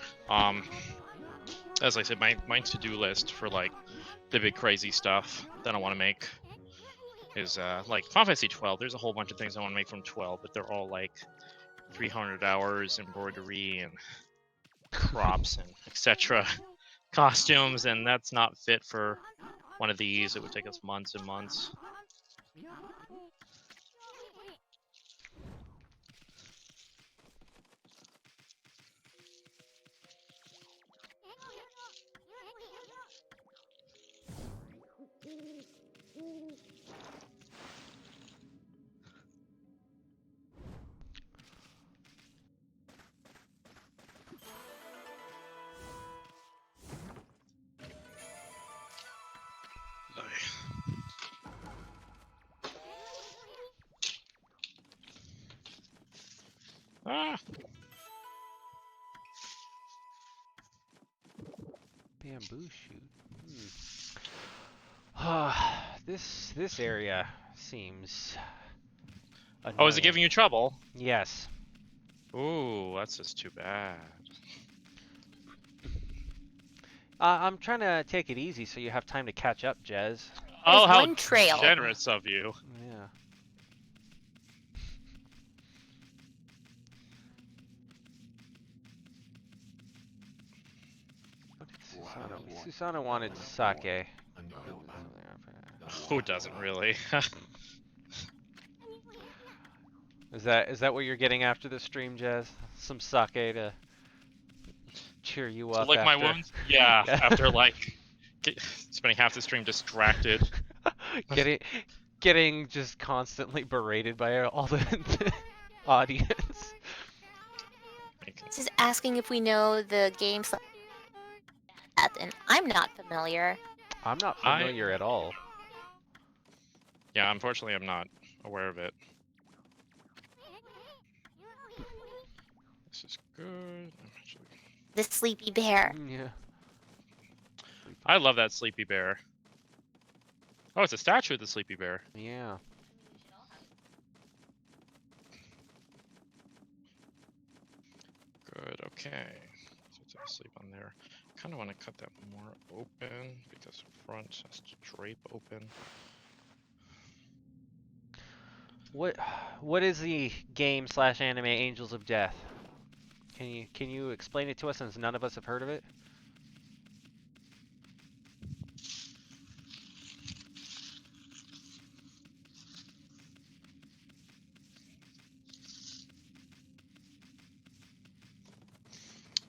As I said, my to-do list for like the big crazy stuff that I want to make. is like Final Fantasy 12. There's a whole bunch of things I want to make from 12, but they're all like 300 hours embroidery and props and etc. costumes, and that's not fit for one of these. It would take us months and months. Ah. Bamboo shoot. This area seems annoying. Oh, is it giving you trouble? Yes. Ooh, that's just too bad. I'm trying to take it easy so you have time to catch up, Jez. Oh, how one trail. generous of you. Yeah. Susanna wanted sake. Who doesn't really? Is that what you're getting after the stream, Jez? Some sake to cheer you To up lick my after... wounds? Yeah, after like spending half the stream distracted. getting just constantly berated by all the audience. This is asking if we know the game and I'm not familiar. I'm not familiar at all. Yeah, unfortunately I'm not aware of it. This is good. The sleepy bear. Yeah. I love that sleepy bear. Oh, it's a statue of the sleepy bear. Yeah. Good, okay. So it's asleep on there. Kind of want to cut that more open because the front has to drape open. What is the game/anime Angels of Death? Can you explain it to us since none of us have heard of it?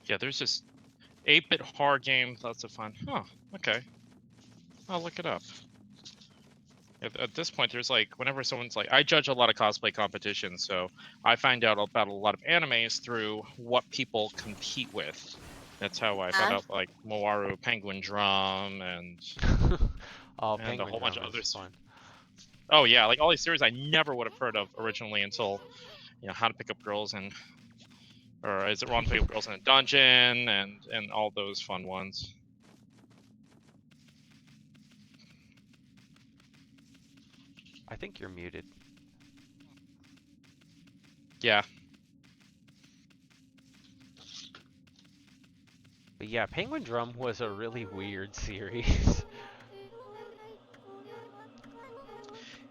Yeah, there's this 8-bit horror game, lots of fun. Huh, okay. I'll look it up. At this point, there's like, whenever someone's like, I judge a lot of cosplay competitions, so I find out about a lot of animes through what people compete with. That's how I found out like Moaru, Penguin Drum, and Oh, and Penguin a whole bunch of Drum others. is fun. Oh yeah, like all these series I never would have heard of originally until, you know, How to Pick Up Girls and, or is it Wrong to Pick Up Girls in a Dungeon, and all those fun ones. I think you're muted. Yeah. But yeah, Penguin Drum was a really weird series.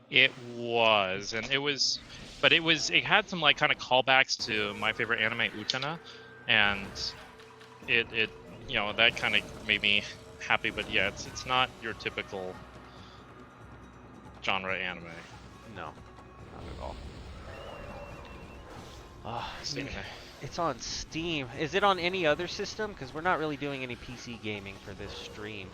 It was, and it was, but it had some like kind of callbacks to my favorite anime, Utena, and it you know, that kind of made me happy. But yeah, it's not your typical genre anime. No, not at all. It's on Steam. Is it on any other system? Because we're not really doing any PC gaming for this stream.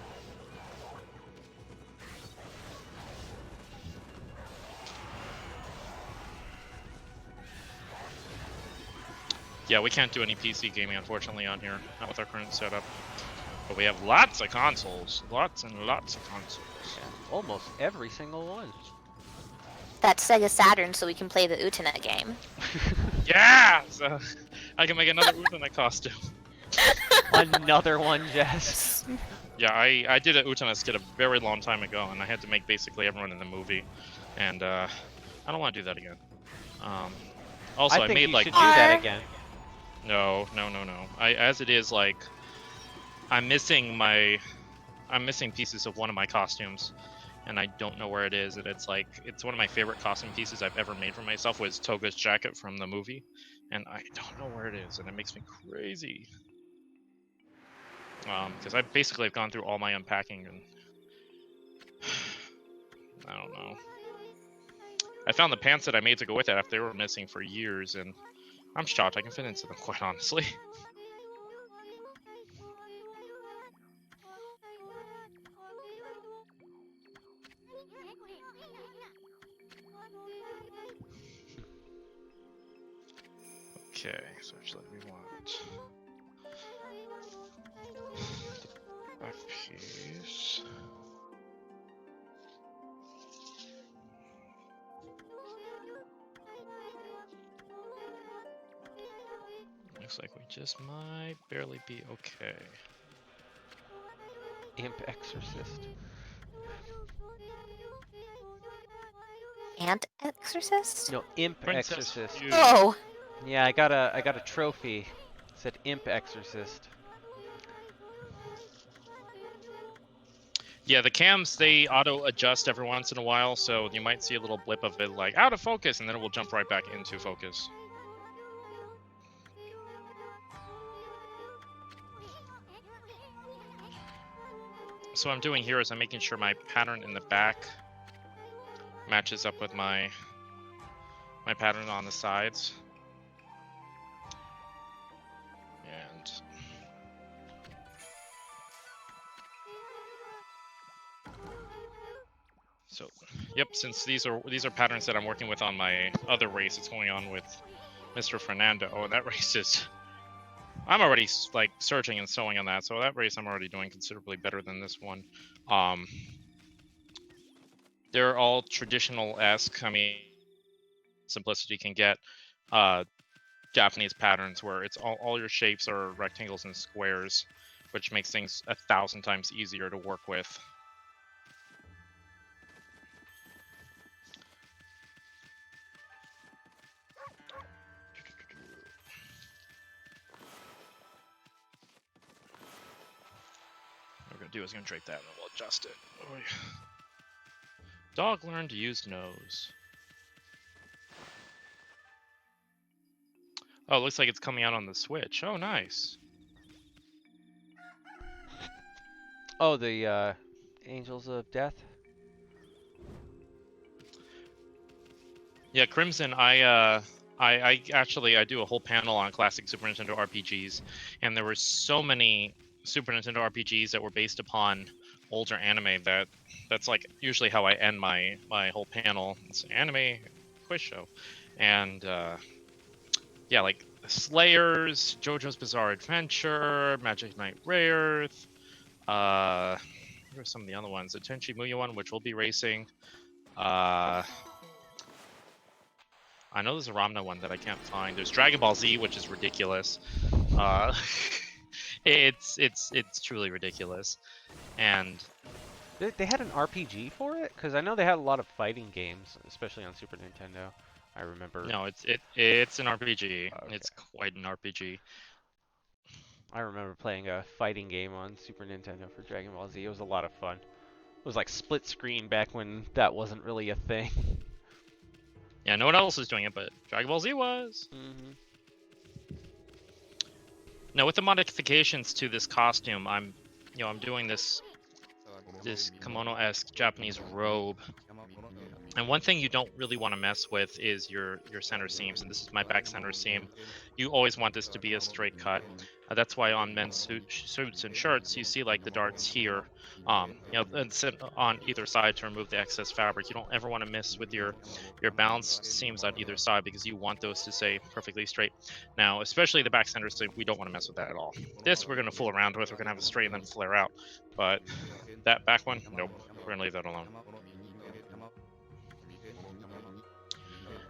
Yeah, we can't do any PC gaming, unfortunately, on here. Not with our current setup. But we have lots of consoles. Lots and lots of consoles. Yeah, almost every single one. That's Sega Saturn, so we can play the Utena game. Yeah! So I can make another Utena costume. Another one, Jess. Yeah, I did an Utena skit a very long time ago, and I had to make basically everyone in the movie. And I don't want to do that again. Also, I think made you like... should do that again. No. As it is, like, I'm missing pieces of one of my costumes, and I don't know where it is. And it's like, it's one of my favorite costume pieces I've ever made for myself was Toga's jacket from the movie, and I don't know where it is, and it makes me crazy. Because I basically have gone through all my unpacking, and I don't know. I found the pants that I made to go with it after they were missing for years, and I'm shocked I can fit into them, quite honestly. Okay, so actually we want the back piece. Looks like we just might barely be okay. Imp Exorcist. Ant exorcist? No, Imp Princess Exorcist. Fugue. Oh, Yeah, I got a trophy. It said Imp Exorcist. Yeah, the cams, they auto adjust every once in a while, so you might see a little blip of it like out of focus, and then it will jump right back into focus. So what I'm doing here is I'm making sure my pattern in the back matches up with my pattern on the sides. And so, yep, since these are patterns that I'm working with on my other race, it's going on with Mr. Fernando. Oh, that race is, I'm already like searching and sewing on that, so that race I'm already doing considerably better than this one. They're all traditional-esque. I mean, simplicity can get Japanese patterns where it's all your shapes are rectangles and squares, which makes things 1,000 times easier to work with. What we're gonna do is gonna drape that and then we'll adjust it. Oh, yeah. Dog learned to use nose. Oh, it looks like it's coming out on the Switch. Oh, nice. Oh, the Angels of Death. Yeah, Crimson, I actually I do a whole panel on classic Super Nintendo RPGs, and there were so many Super Nintendo RPGs that were based upon older anime that's like usually how I end my whole panel. It's anime quiz show, and yeah, like Slayers, JoJo's Bizarre Adventure, Magic Knight Rayearth. Here are some of the other ones. The Tenchi Muyo one, which we'll be racing. I know there's a Ramna one that I can't find. There's Dragon Ball Z, which is ridiculous. It's truly ridiculous. And They had an RPG for it? Because I know they had a lot of fighting games, especially on Super Nintendo. I remember. no, it's an RPG. Okay. It's quite an RPG. I remember playing a fighting game on Super Nintendo for Dragon Ball Z. It was a lot of fun. It was like split screen back when that wasn't really a thing. Yeah, no one else is doing it, but Dragon Ball Z was. Now, with the modifications to this costume, I'm doing this kimono-esque Japanese robe. And one thing you don't really want to mess with is your center seams, and this is my back center seam. You always want this to be a straight cut. That's why on men's suits and shirts, you see like the darts here, and sit on either side to remove the excess fabric. You don't ever want to mess with your balanced seams on either side because you want those to stay perfectly straight. Now, especially the back center seam, we don't want to mess with that at all. This we're going to fool around with. We're going to have it straight and then flare out. But that back one, nope. We're going to leave that alone.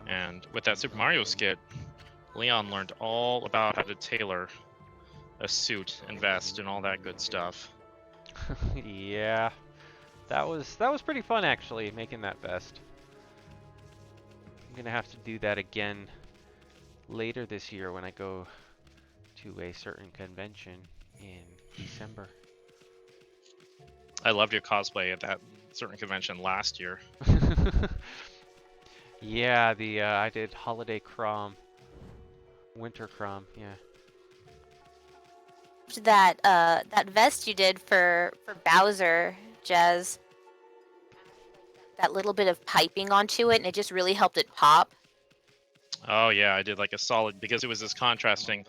And with that Super Mario skit, Leon learned all about how to tailor a suit and vest and all that good stuff. Yeah, that was pretty fun actually, making that vest. I'm gonna have to do that again later this year when I go to a certain convention in December. I loved your cosplay at that certain convention last year. Yeah, the I did holiday crom, winter crom. Yeah. That vest you did for Bowser, Jez. That little bit of piping onto it, and it just really helped it pop. Oh yeah, I did like a solid, because it was this contrasting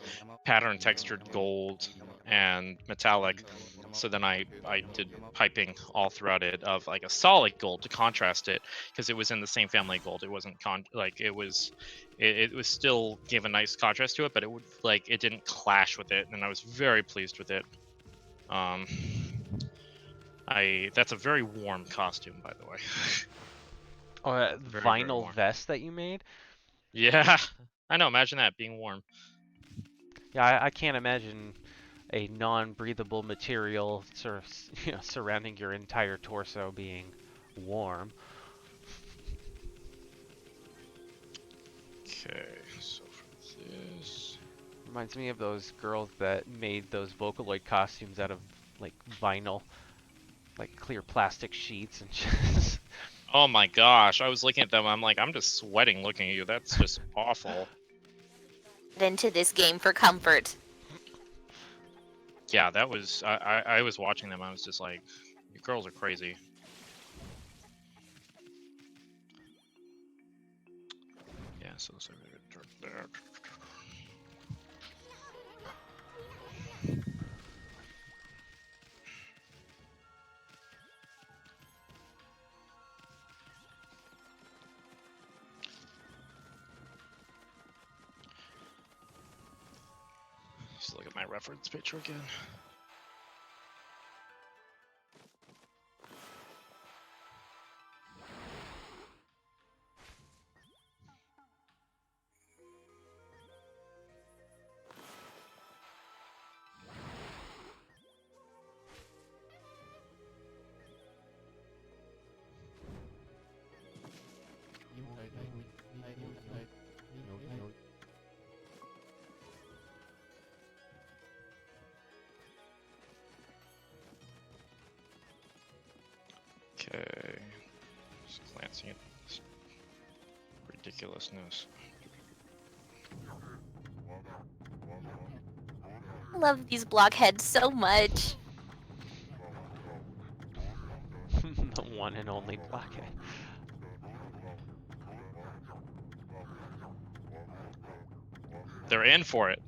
pattern textured gold and metallic. So then I did piping all throughout it of like a solid gold to contrast it, because it was in the same family gold. It wasn't it was still gave a nice contrast to it, but it didn't clash with it, and I was very pleased with it. That's a very warm costume, by the way. Oh, Very, very vinyl warm. vest that you made? Yeah, I know. Imagine that being warm. Yeah, I can't imagine a non-breathable material sort of, surrounding your entire torso being warm. Okay, so for this, Reminds me of those girls that made those Vocaloid costumes out of like vinyl, like clear plastic sheets and just. oh my gosh, I was looking at them. I'm like, I'm just sweating looking at you. That's just awful. Into this game for comfort. Yeah, that was. I was watching them. I was just like, you girls are crazy. Yeah, so there. Just look at my reference picture again. Okay, just glancing at this ridiculousness. I love these blockheads so much. The one and only blockhead. They're in for it.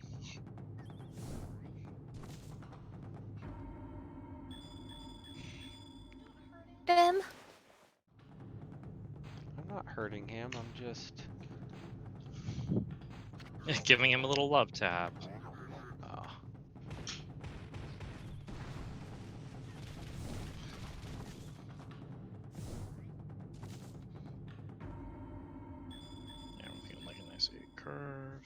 Him. I'm not hurting him. I'm just. Giving him a little love tap. Oh. Yeah, we're feeling like a nice curve.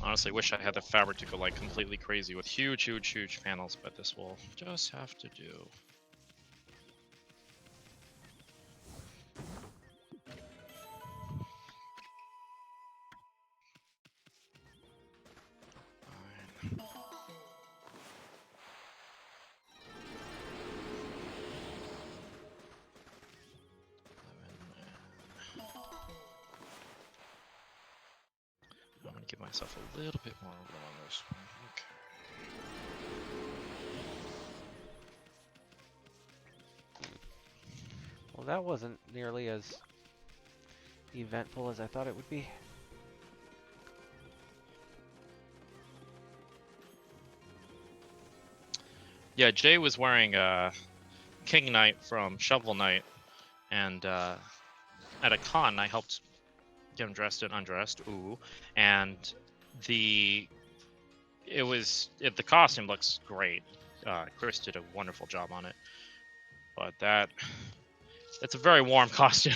Honestly, wish I had the fabric to go like completely crazy with huge, huge, huge panels, but this will just have to do. Fine. I'm gonna give myself a little bit more room on this one. Okay. Well, that wasn't nearly as eventful as I thought it would be. Yeah, Jay was wearing King Knight from Shovel Knight, and at a con I helped get him dressed and undressed. Ooh, and the costume looks great. Chris did a wonderful job on it, but it's a very warm costume.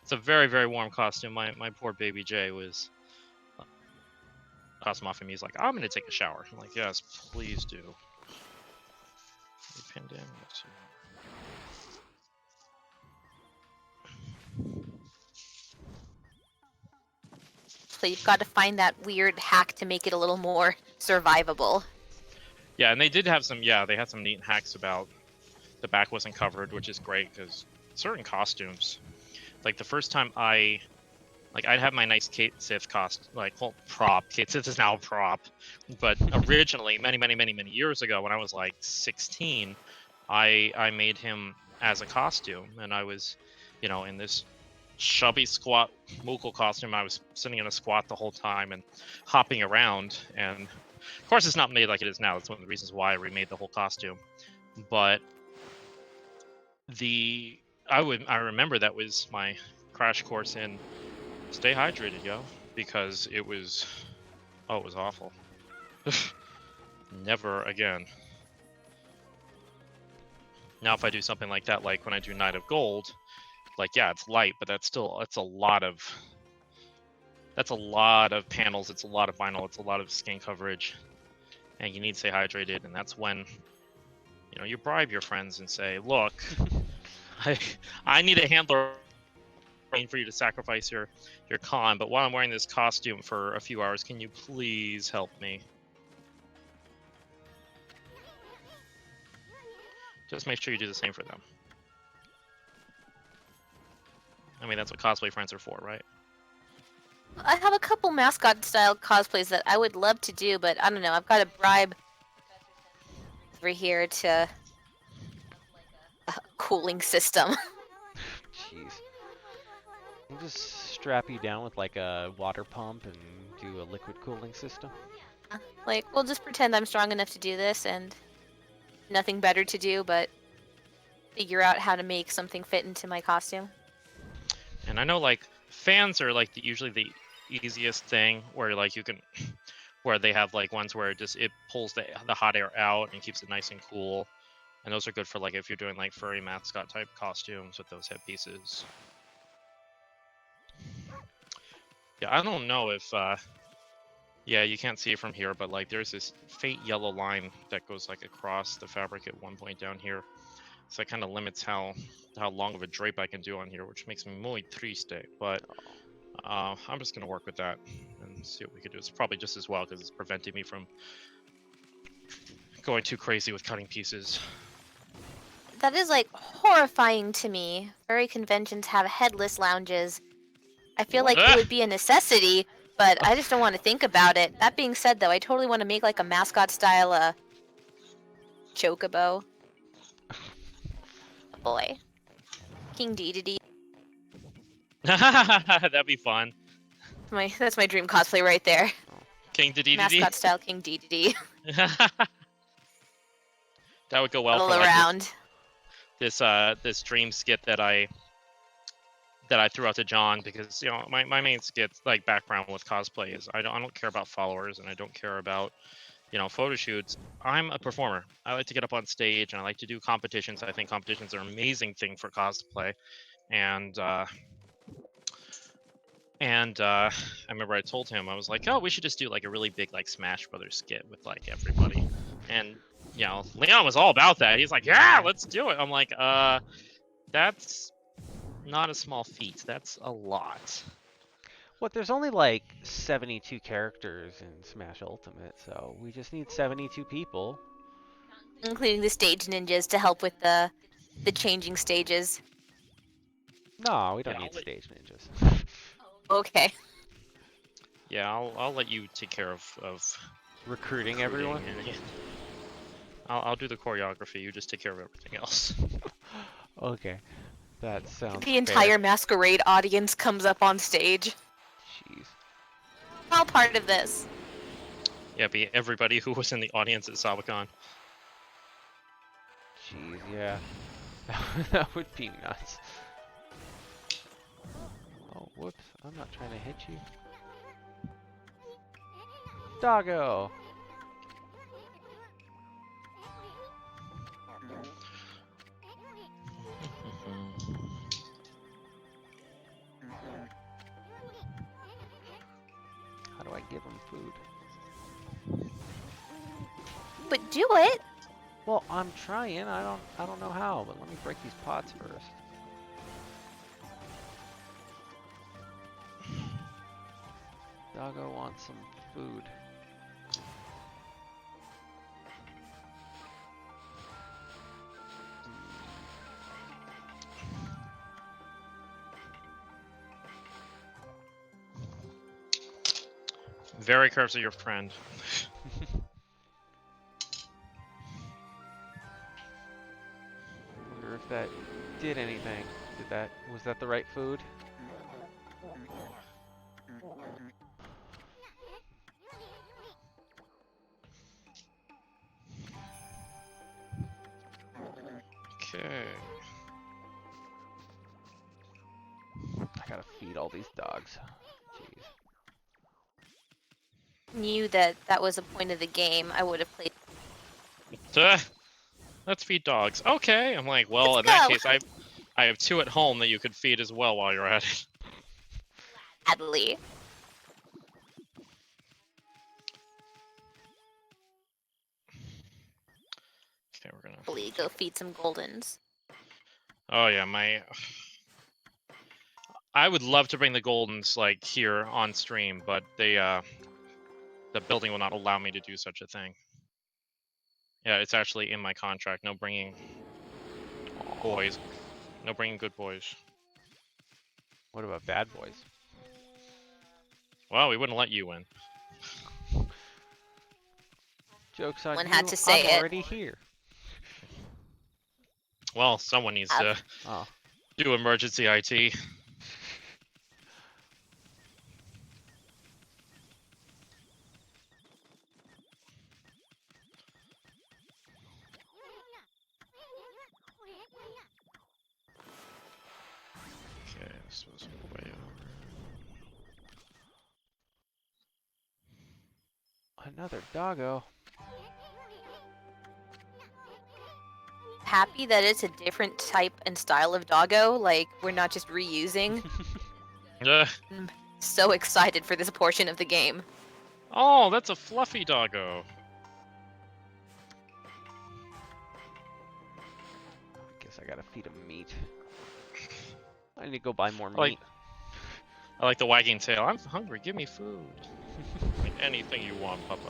It's a very, very warm costume. My poor baby Jay was costume off, and he's like, I'm gonna take a shower. I'm like, yes, please do. Pandemic. cosplay, you've got to find that weird hack to make it a little more survivable. Yeah, and they did have some. Yeah, they had some neat hacks about the back wasn't covered, which is great because certain costumes, like the first time I'd have my nice Kate Sith prop. Kate Sith is now a prop, but originally, many years ago, when I was like 16, I made him as a costume, and I was, in this chubby squat Moogle costume. I was sitting in a squat the whole time and hopping around, and of course, it's not made like it is now. It's one of the reasons why I remade the whole costume, but I remember that was my crash course in stay hydrated, yo, because it was awful. Never again. Now if I do something like that, like when I do Night of Gold, like yeah, it's light, but that's a lot of panels, it's a lot of vinyl, it's a lot of skin coverage, and you need to stay hydrated, and that's when you bribe your friends and say, look, I need a handler for you to sacrifice your con, but while I'm wearing this costume for a few hours, can you please help me? Just make sure you do the same for them. I mean, that's what cosplay friends are for, right? I have a couple mascot-style cosplays that I would love to do, but I don't know. I've got to bribe over here to a cooling system. Jeez. We'll just strap you down with like a water pump and do a liquid cooling system. Like, we'll just pretend I'm strong enough to do this and nothing better to do but figure out how to make something fit into my costume. And I know like fans are like usually the easiest thing where like you can where they have like ones where it pulls the hot air out and keeps it nice and cool. And those are good for like if you're doing like furry mascot type costumes with those headpieces. Yeah, I don't know if yeah, you can't see it from here, but like there's this faint yellow line that goes like across the fabric at one point down here. So it kind of limits how long of a drape I can do on here, which makes me muy triste. But I'm just gonna work with that and see what we can do. It's probably just as well because it's preventing me from going too crazy with cutting pieces. That is like horrifying to me. Furry conventions have headless lounges. I feel like it would be a necessity, but I just don't want to think about it. That being said, though, I totally want to make like a mascot-style chocobo. Boy. King Dedede. That'd be fun. That's my dream cosplay right there. King Dedede. Mascot-style King Dedede. That would go well All for like, around. this dream skit that I threw out to John, because my main skit like background with cosplay is I don't care about followers and I don't care about photo shoots. I'm a performer. I like to get up on stage and I like to do competitions. I think competitions are an amazing thing for cosplay, and I remember I told him, I was like, oh, we should just do like a really big like Smash Brothers skit with like everybody, and Leon was all about that. He's like, yeah, let's do it. I'm like, that's not a small feat. That's a lot. What, there's only like 72 characters in Smash Ultimate, so we just need 72 people. Including the stage ninjas to help with the changing stages. No, we don't need stage ninjas. Okay. Yeah, I'll let you take care of recruiting everyone. I'll do the choreography. You just take care of everything else. Okay, that sounds. The entire masquerade audience comes up on stage. Jeez. All part of this. Yeah, be everybody who was in the audience at Sabacon. Jeez, yeah. That would be nuts. Oh, whoops. I'm not trying to hit you. Doggo! How do I give him food? But do it! Well, I'm trying. I don't know how, but let me break these pots first. Doggo wants some food. Very curves of your friend. Wonder if that did anything. Was that the right food? Okay. I gotta feed all these dogs. Jeez. Knew that that was a point of the game, I would have played. Let's feed dogs. Okay. I'm like, well, Let's in that go. case, I have 2 at home that you could feed as well while you're at it. Sadly. Okay, we're gonna. Hopefully go feed some Goldens. Oh yeah, I would love to bring the Goldens like here on stream, but the building will not allow me to do such a thing. Yeah, it's actually in my contract. No bringing boys. No bringing good boys. What about bad boys? Well, we wouldn't let you in. Joke's on One you, had to say I'm it. already here. Well, someone needs to Oh. do emergency IT. Okay, this was way over. Another doggo. Happy that it's a different type and style of doggo, like we're not just reusing. I'm so excited for this portion of the game. Oh, that's a fluffy doggo. I guess I gotta feed him meat. I need to go buy more I like- meat. I like the wagging tail. I'm hungry. Give me food. Like anything you want, Papa.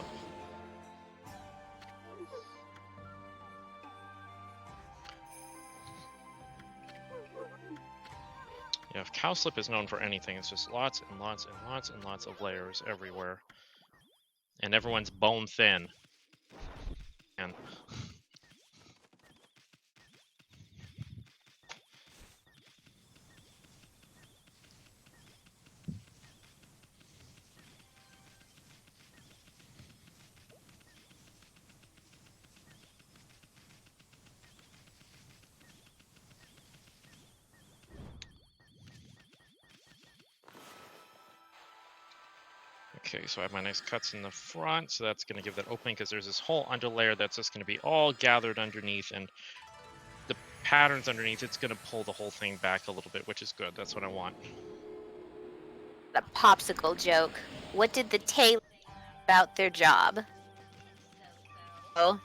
Yeah, if cowslip is known for anything, it's just lots and lots and lots and lots of layers everywhere. And everyone's bone thin. And okay, so I have my nice cuts in the front, so that's going to give that opening because there's this whole underlayer that's just going to be all gathered underneath, and the patterns underneath, it's going to pull the whole thing back a little bit, which is good. That's what I want. A popsicle joke. What did the tailor about their job? Oh,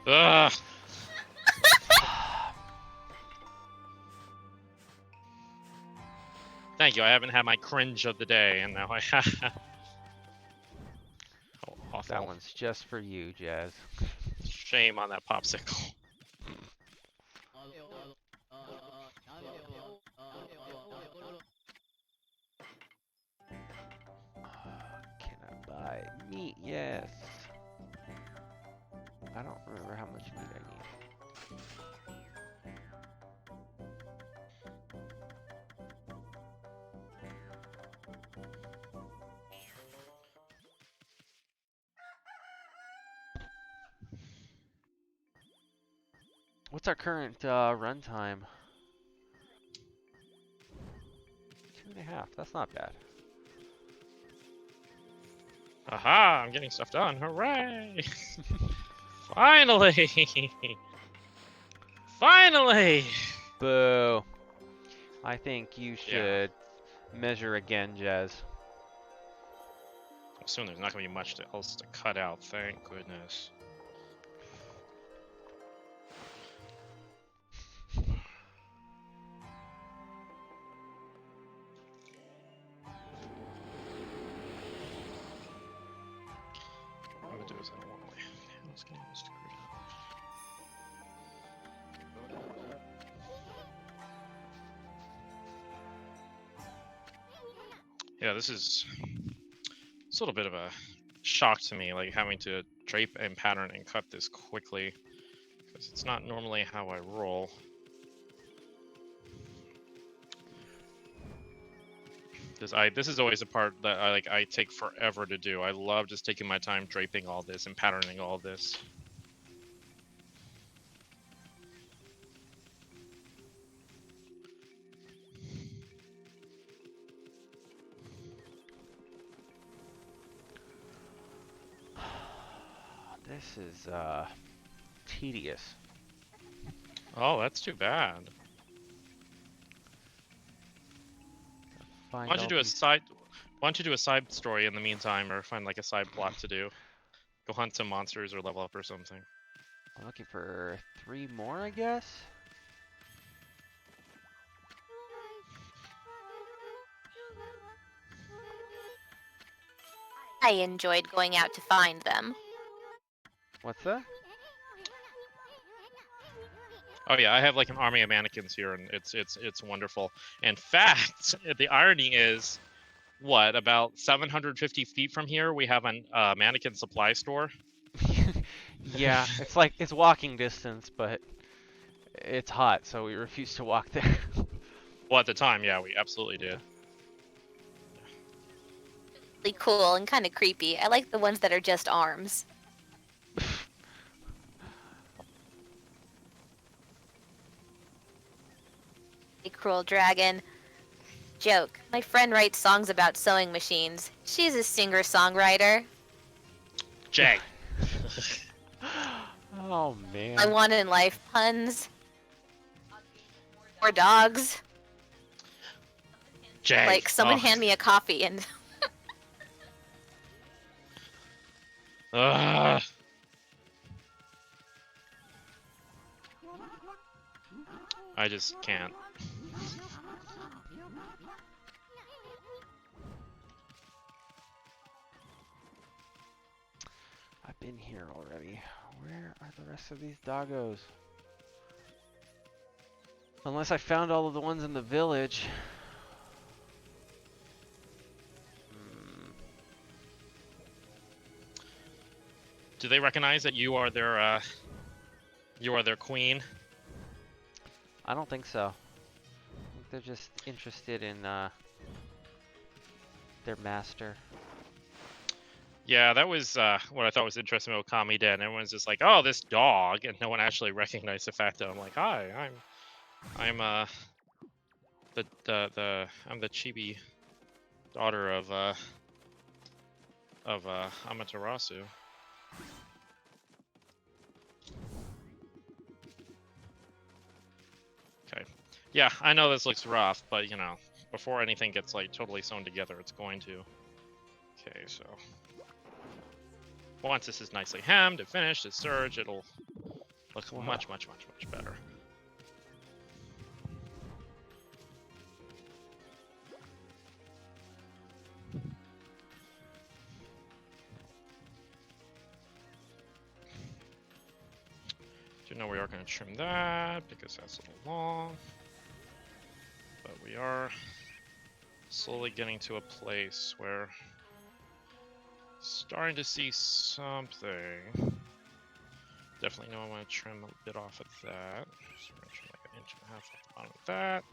Ugh! Thank you. I haven't had my cringe of the day, and now I have. Oh, awful. That one's just for you, Jazz. Shame on that popsicle. Can I buy meat? Yes. I don't remember how much meat I need. What's our current run time? 2.5. That's not bad. Aha! I'm getting stuff done. Hooray! Finally! Finally! Boo. I think you should measure again, Jazz. Soon there's not going to be much else to cut out. Thank goodness. Yeah, this is it's a little bit of a shock to me, like having to drape and pattern and cut this quickly, because it's not normally how I roll. This is always a part that I take forever to do. I love just taking my time draping all this and patterning all this. This is tedious. Oh, that's too bad. Find Why don't you all do a these- side? Why don't you do a side story in the meantime, or find like a side plot to do? Go hunt some monsters or level up or something. I'm looking for 3 more, I guess. I enjoyed going out to find them. What's that? Oh yeah, I have like an army of mannequins here, and it's wonderful. In fact, the irony is, what, about 750 feet from here, we have a mannequin supply store. Yeah, it's walking distance, but it's hot, so we refuse to walk there. Well, at the time, yeah, we absolutely did. Really cool and kind of creepy. I like the ones that are just arms. A cruel dragon. Joke. My friend writes songs about sewing machines. She's a singer-songwriter. Jay. Oh man. I want in life puns. Or dogs. Jay. Like, someone Oh. hand me a coffee and... Ugh. I just can't. I've been here already. Where are the rest of these doggos? Unless I found all of the ones in the village. Do they recognize that you are their queen? I don't think so. I think they're just interested in their master. Yeah, that was what I thought was interesting what Okami did. And everyone's just like, "Oh, this dog," and no one actually recognized the fact that I'm like, "Hi, I'm I'm the chibi daughter of Amaterasu." Okay. Yeah, I know this looks rough, but you know, before anything gets like totally sewn together, it's going to. Okay, so once this is nicely hemmed and finished, it's serged, it'll look Wow. much better. Do you know we are going to trim that because that's a little long, but we are slowly getting to a place where starting to see something. Definitely know I want to trim a bit off of that. So we're going to trim like 1.5 inches off the bottom of that.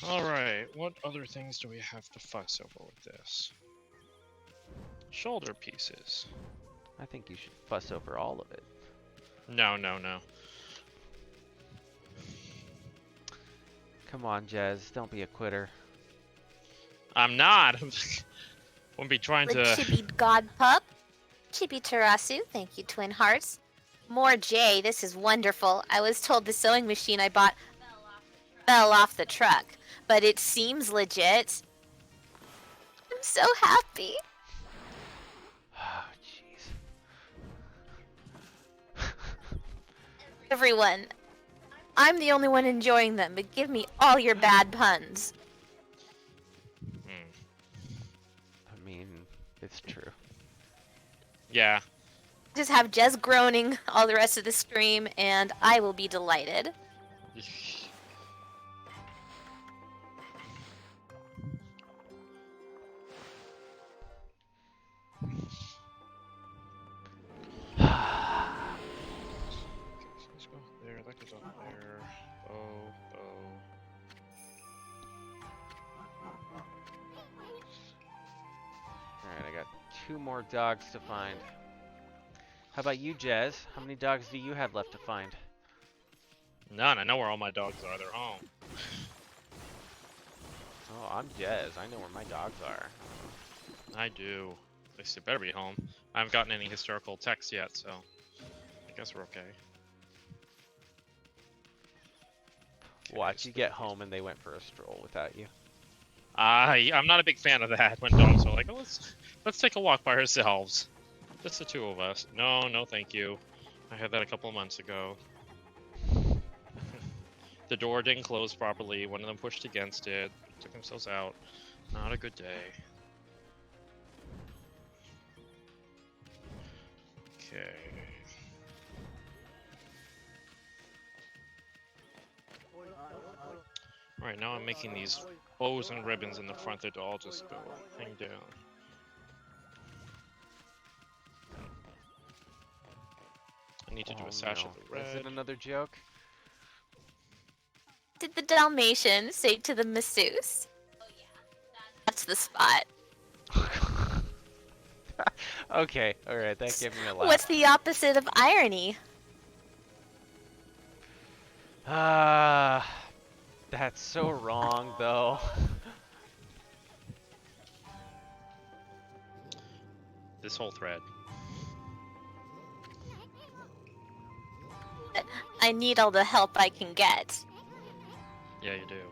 Alright, what other things do we have to fuss over with this? Shoulder pieces. I think you should fuss over all of it. No. Come on, Jez. Don't be a quitter. I'm not! Won't be trying The to... chibi god pup. Chibi Tarasu, thank you, Twin Hearts. More J, this is wonderful. I was told the sewing machine I bought fell off the truck, but it seems legit. I'm so happy. Oh, jeez. Everyone, I'm the only one enjoying them, but give me all your bad puns. I mean, it's true. Yeah. Just have Jez groaning all the rest of the stream, and I will be delighted. 2 more dogs to find. How about you, Jez? How many dogs do you have left to find? None. I know where all my dogs are. They're home. Oh, I'm Jez. I know where my dogs are. I do. At least they better be home. I haven't gotten any historical texts yet, so I guess we're okay. Watch, you get home and they went for a stroll without you. I'm not a big fan of that when dogs are like, oh, let's take a walk by ourselves. Just the 2 of us. No, no, thank you. I had that a couple of months ago. The door didn't close properly. One of them pushed against it. Took themselves out. Not a good day. Okay. Alright, now I'm making these bows and ribbons in the front that all just go hang down. I need to do a sash of the red. Is it another joke? Did the Dalmatian say to the masseuse? That's the spot. Okay, alright, that gave me a laugh. What's the opposite of irony? That's so wrong, though. This whole thread. I need all the help I can get. Yeah, you do.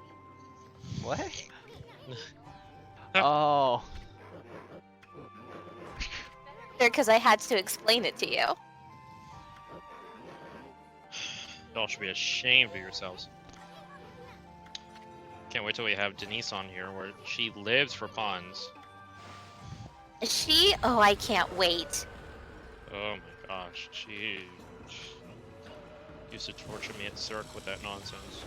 What? Oh. Because I had to explain it to you. Y'all should be ashamed of yourselves. Can't wait till we have Denise on here, where she lives for puns. She? Oh, I can't wait. Oh my gosh, she used to torture me at Cirque with that nonsense.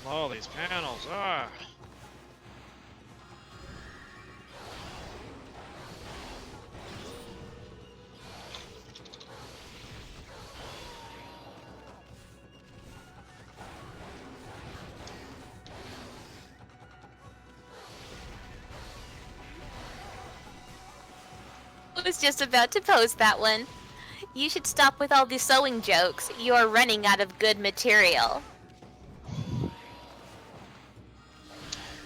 All these panels, ah! I was just about to post that one. You should stop with all the sewing jokes. You are running out of good material.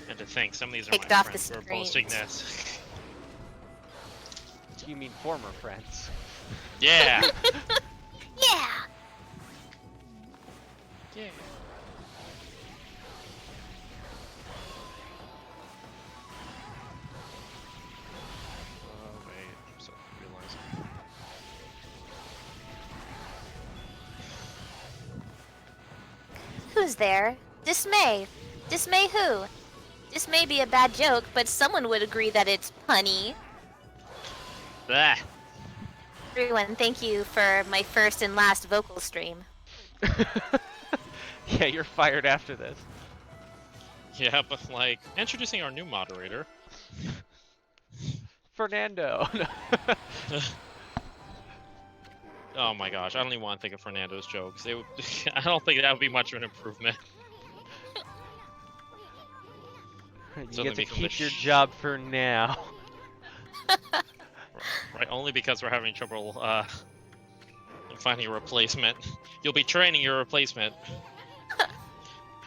And to think, some of these are Kicked my off the friends who are screen. boasting this. You mean former friends? Yeah! Yeah! Yeah. Oh wait, I'm so realizing. Who's there? Dismay. Dismay who? This may be a bad joke, but someone would agree that it's punny. Blah! Everyone, thank you for my first and last vocal stream. Yeah, you're fired after this. Yeah, but like, introducing our new moderator. Fernando. Oh my gosh, I don't even want to think of Fernando's jokes. It would, I don't think that would be much of an improvement. You So get they to become the keep your job for now. Right, only because we're having trouble finding a replacement. You'll be training your replacement.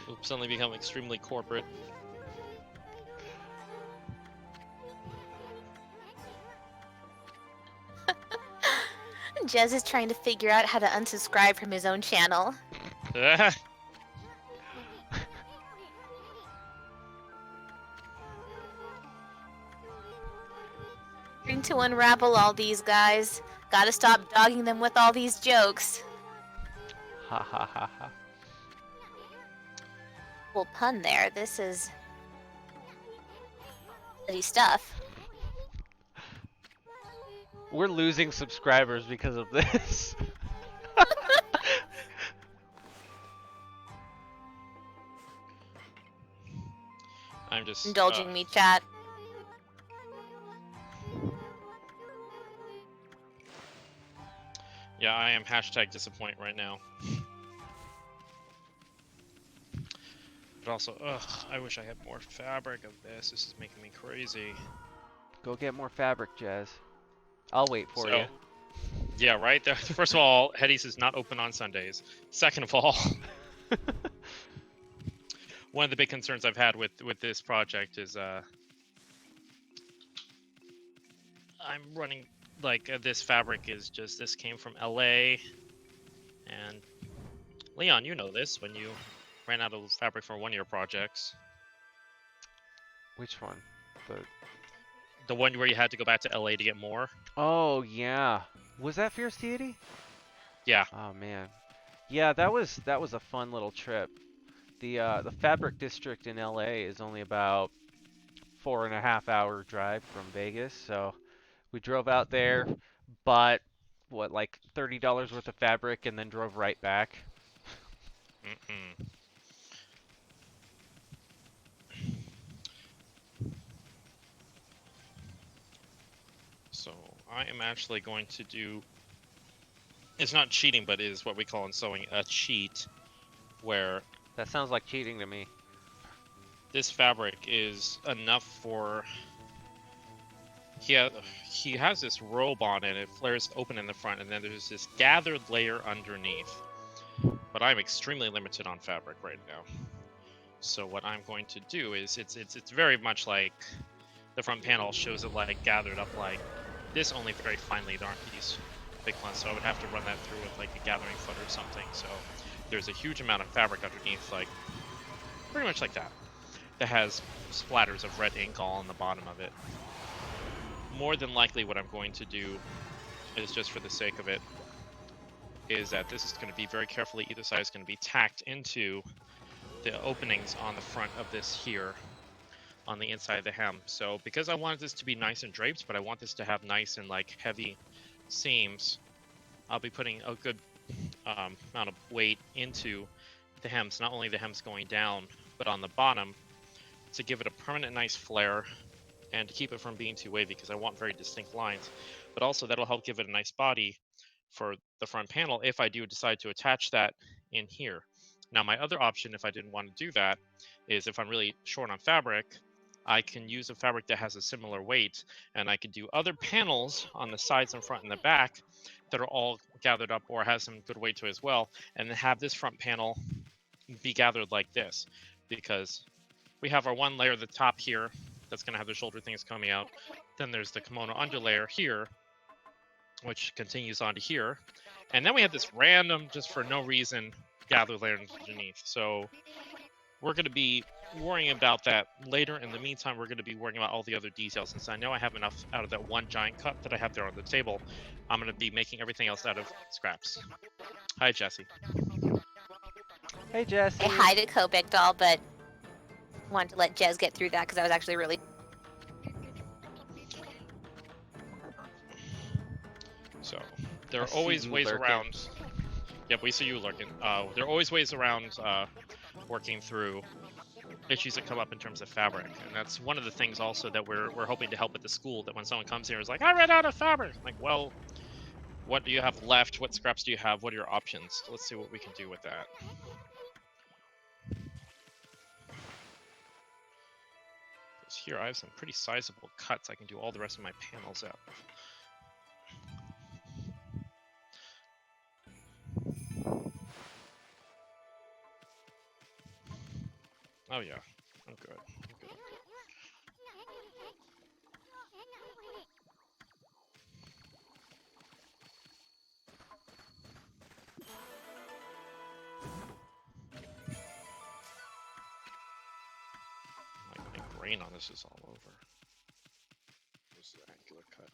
We'll suddenly become extremely corporate. Jez is trying to figure out how to unsubscribe from his own channel. Trying to unravel all these guys. Gotta stop dogging them with all these jokes. Ha ha ha ha. Well, pun there. This is pretty stuff. We're losing subscribers because of this. I'm just Indulging me, chat. Yeah, I am hashtag disappoint right now. But also, ugh, I wish I had more fabric of this. This is making me crazy. Go get more fabric, Jazz. I'll wait for So, you. yeah, right. First of all, Hetty's is not open on Sundays. Second of all, one of the big concerns I've had with this project is I'm running like this fabric is just this came from LA, and Leon, you know this when you ran out of fabric for one of your projects. Which one? The one where you had to go back to LA to get more. Oh yeah. Was that Fierce Deity? Yeah. Oh man. Yeah, that was a fun little trip. The Fabric District in LA is only about 4.5 hour drive from Vegas, so we drove out there, bought what, like $30 worth of fabric, and then drove right back. Mm-mm. So I am actually going to do. It's not cheating, but it is what we call in sewing a cheat, where That sounds like cheating to me. this fabric is enough for. He has this robe on and it flares open in the front, and then there's this gathered layer underneath. But I'm extremely limited on fabric right now. So what I'm going to do is it's very much like the front panel shows it like gathered up like this, only very finely. There aren't these big ones, so I would have to run that through with like a gathering foot or something. So there's a huge amount of fabric underneath, like pretty much like that has splatters of red ink all on the bottom of it. More than likely what I'm going to do is, just for the sake of it, is that this is going to be very carefully, either side is going to be tacked into the openings on the front of this here on the inside of the hem. So because I wanted this to be nice and draped, but I want this to have nice and like heavy seams, I'll be putting a good amount of weight into the hems, not only the hems going down, but on the bottom, to give it a permanent nice flare and to keep it from being too wavy, because I want very distinct lines. But also that'll help give it a nice body for the front panel if I do decide to attach that in here. Now my other option, if I didn't want to do that, is if I'm really short on fabric, I can use a fabric that has a similar weight, and I could do other panels on the sides and front and the back that are all gathered up or has some good weight to it as well, and then have this front panel be gathered like this, because we have our one layer at the top here that's going to have the shoulder things coming out. Then there's the kimono underlayer here, which continues onto here. And then we have this random, just for no reason, gather layer underneath. So we're going to be worrying about that later. In the meantime, we're going to be worrying about all the other details. Since I know I have enough out of that one giant cut that I have there on the table, I'm going to be making everything else out of scraps. Hi, Jesse. Hey, Jesse. I hide a Kobek doll, but wanted to let Jez get through that because I was actually really. So there are I see always you ways lurking. around. Yep, we see you lurking. There are always ways around working through issues that come up in terms of fabric, and that's one of the things also that we're hoping to help at the school. That when someone comes here and is like, I ran out of fabric, like, well, what do you have left? What scraps do you have? What are your options? Let's see what we can do with that. Because here I have some pretty sizable cuts. I can do all the rest of my panels out. Oh yeah, I'm good. I'm good. Like my grain on this is all over. This is an angular cut.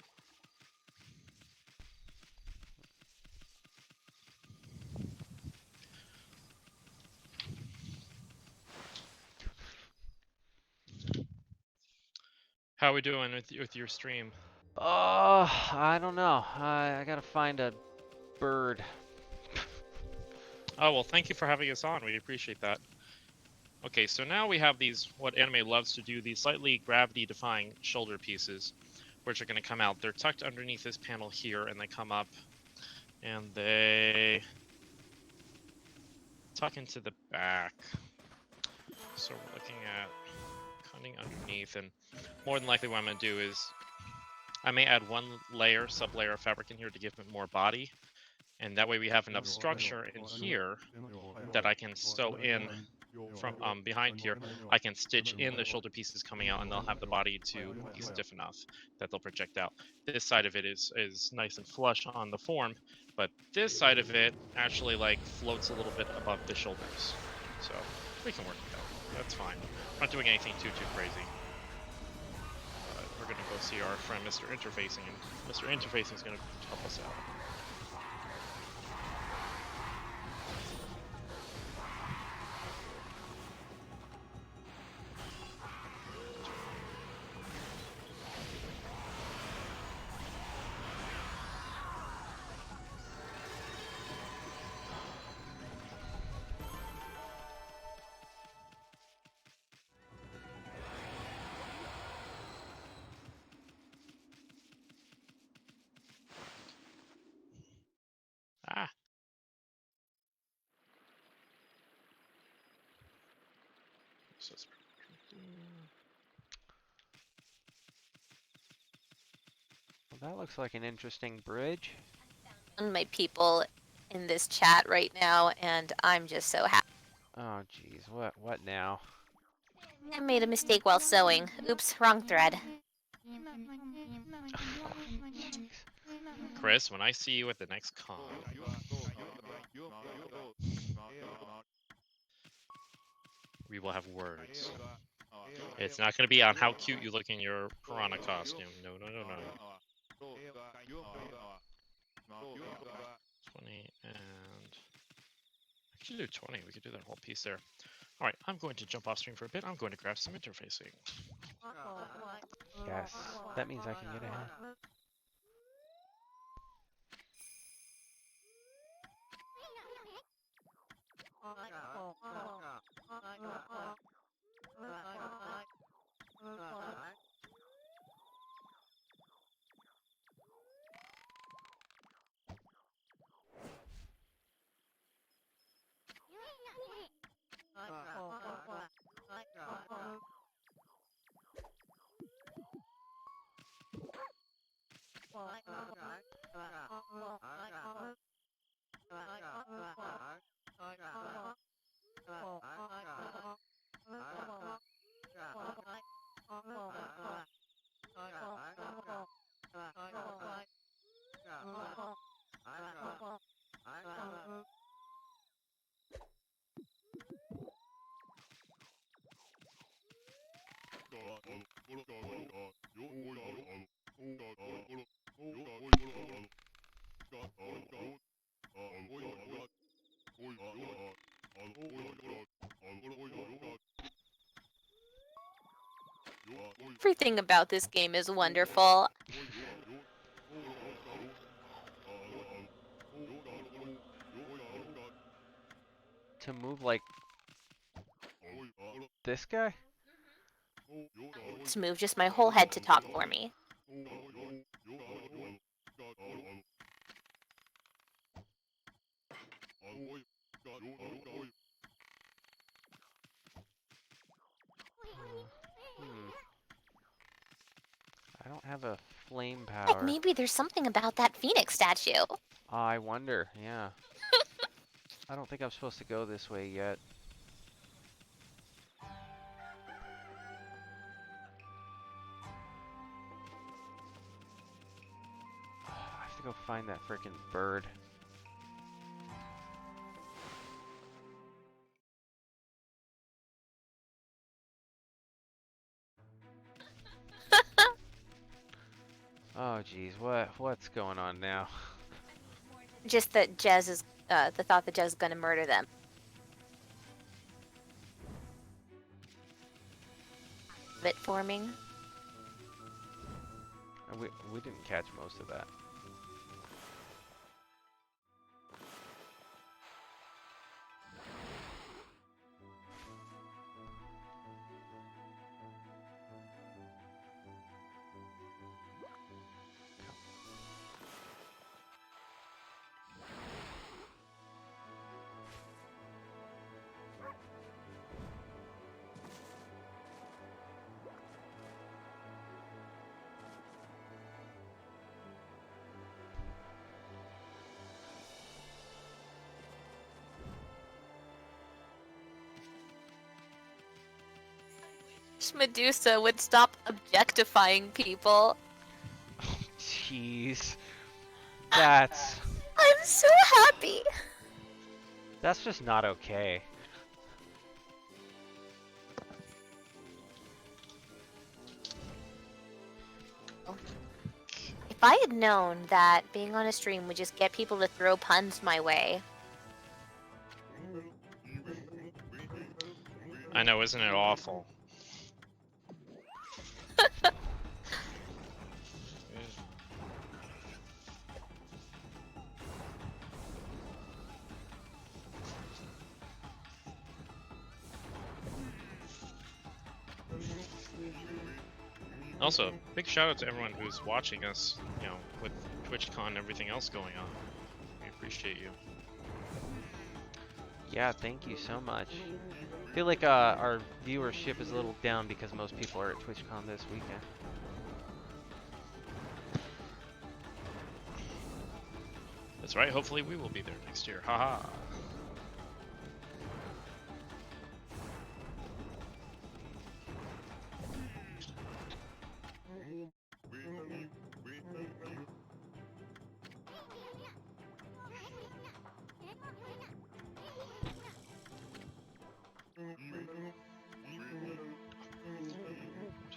How are we doing with your stream? I don't know. I gotta find a bird. Oh, well, thank you for having us on. We appreciate that. Okay, so now we have these, what anime loves to do, these slightly gravity-defying shoulder pieces, which are going to come out. They're tucked underneath this panel here, and they come up, and they tuck into the back. So we're looking at cutting underneath, and more than likely what I'm going to do is I may add one layer, sub-layer of fabric in here to give it more body, and that way we have enough structure in here that I can sew in from behind here. I can stitch in the shoulder pieces coming out, and they'll have the body to be stiff enough that they'll project out. This side of it is nice and flush on the form, but this side of it actually like floats a little bit above the shoulders, so we can work with that. That's fine. I'm not doing anything too crazy. We're gonna go see our friend Mr. Interfacing, and Mr. Interfacing is gonna help us out. Ah. Well, that looks like an interesting bridge. My people in this chat right now, and I'm just so happy. Oh, geez. What now? I made a mistake while sewing. Oops, wrong thread. Chris, when I see you at the next con, we will have words. It's not going to be on how cute you look in your piranha costume. No. 20 and... I could do 20. We could do that whole piece there. Alright, I'm going to jump off stream for a bit. I'm going to grab some interfacing. Yes, that means I can get ahead. Everything about this game is wonderful. To move like this guy? To move just my whole head to talk for me. I don't have a flame Like power. maybe there's something about that phoenix statue. I wonder, yeah. I don't think I'm supposed to go this way yet. I have to go find that frickin' bird. Oh geez, what's going on now? Just that Jez is, the thought that Jez is gonna murder them. Bit forming. We didn't catch most of that. wish Medusa would stop objectifying people. Jeez. That's I'm so happy. just not okay. If I had known that being on a stream would just get people to throw puns my way. I know, isn't it awful? Also, big shout out to everyone who's watching us, you know, with TwitchCon and everything else going on. We appreciate you. Yeah, thank you so much. I feel like our viewership is a little down because most people are at TwitchCon this weekend. That's right, hopefully we will be there next year. Haha.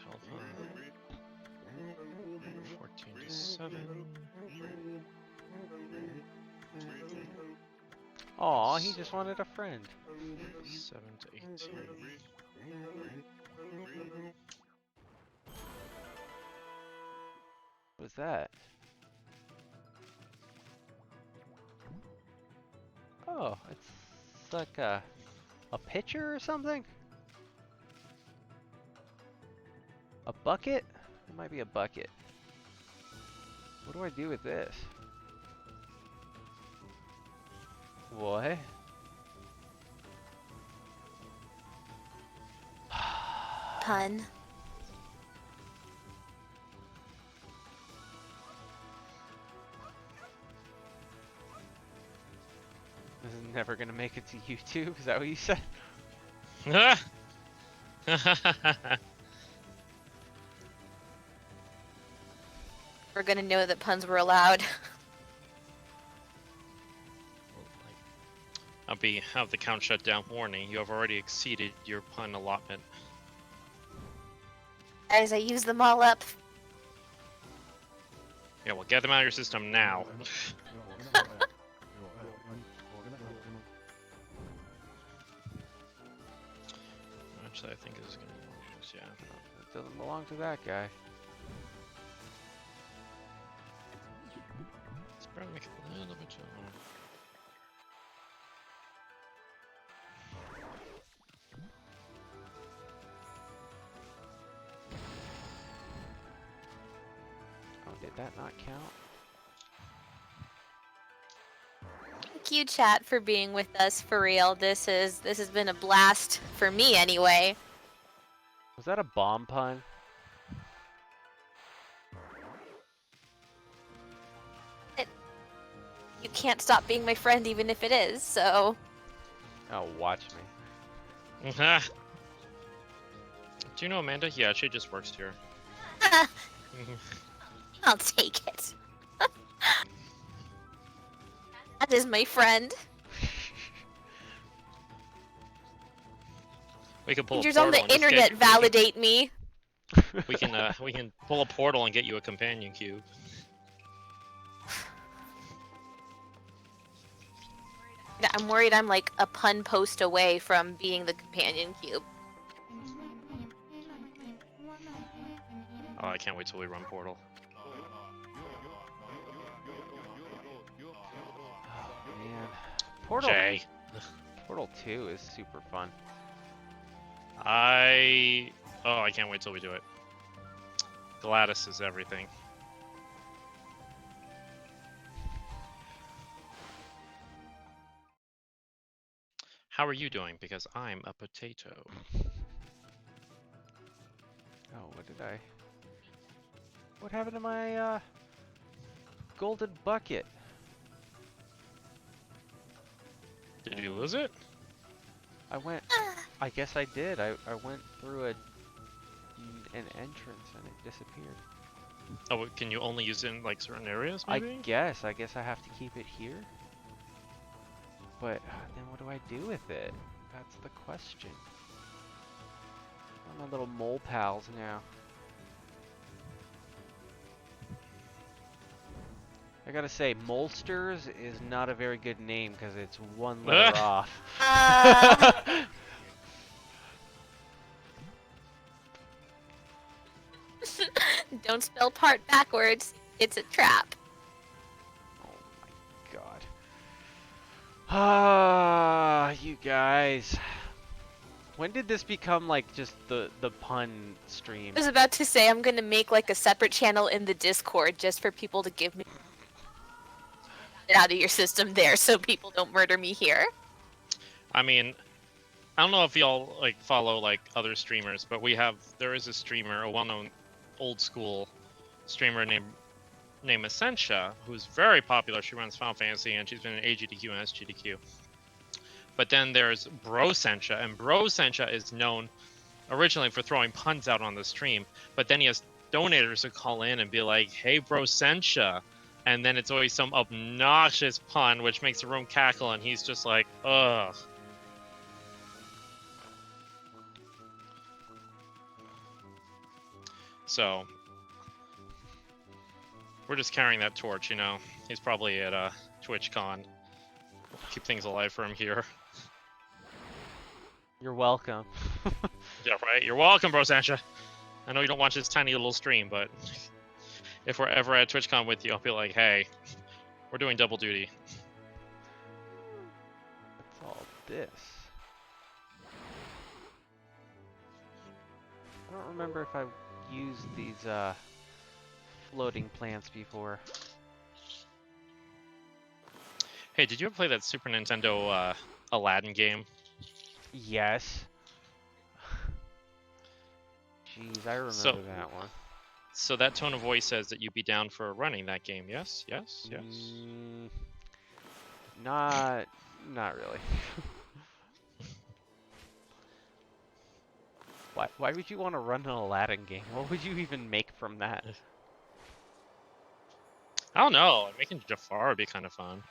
Health on 14 to 7. Aw, he just wanted a friend. 7 to 18. What was that? Oh, it's like a pitcher or something? A bucket? It might be a bucket. What do I do with this? What? Pun. This is never gonna make it to YouTube, is that what you said? We're gonna know that puns were allowed. Have the count shut down. Warning, you have already exceeded your pun allotment. Guys, I used them all up. Yeah, well, get them out of your system now. Actually, I think this is gonna be this, yeah. It doesn't belong to that guy. Let's probably make it a little bit taller. Oh, did that not count? Thank you, chat, for being with us for real. This has been a blast for me anyway. Was that a bomb pun? You can't stop being my friend even if it is, so. Oh, watch me. Do you know Amanda? Yeah, she just works here. I'll take it. That is my friend. We can pull a Strangers portal on the and just internet validate me. we can pull a portal and get you a companion cube. I'm worried I'm like a pun post away from being the companion cube. Oh, I can't wait till we run portal. Oh, man. Portal Jay. Portal 2 is super fun. I can't wait till we do it. Gladys is everything. How are you doing? Because I'm a potato. Oh, what happened to my golden bucket? Did you lose it? I guess I did. I went through a an entrance and it disappeared. Oh, can you only use it in like certain areas? I Maybe. guess I have to keep it here. But then what do I do with it? That's the question. Where are my little mole pals now? I gotta say, Molsters is not a very good name because it's one letter off. Don't spell part backwards. It's a trap. Oh my god. Ah, you guys. When did this become like just the pun stream? I was about to say I'm gonna make like a separate channel in the Discord just for people to give me it out of your system there, so people don't murder me here. I mean, I don't know if y'all like follow like other streamers, but there is a streamer, a well-known old school streamer named Essentia, who's very popular. She runs Final Fantasy and she's been in AGDQ and SGDQ. But then there's Brosentia, and Brosentia is known originally for throwing puns out on the stream, but then he has donators who call in and be like, "Hey, Brosentia," and then it's always some obnoxious pun which makes the room cackle, and he's just like, ugh. So we're just carrying that torch, you know. He's probably at TwitchCon. Keep things alive for him here. You're welcome. Yeah, right. You're welcome, Bro Sancha. I know you don't watch this tiny little stream, but if we're ever at TwitchCon with you, I'll be like, hey, we're doing double duty. What's all this? I don't remember if I used these floating plants before. Hey, did you ever play that Super Nintendo Aladdin game? Yes. Jeez, I remember that one. So that tone of voice says that you'd be down for running that game, yes? Yes? Yes? Not really. Why would you want to run an Aladdin game? What would you even make from that? I don't know. Making Jafar would be kind of fun.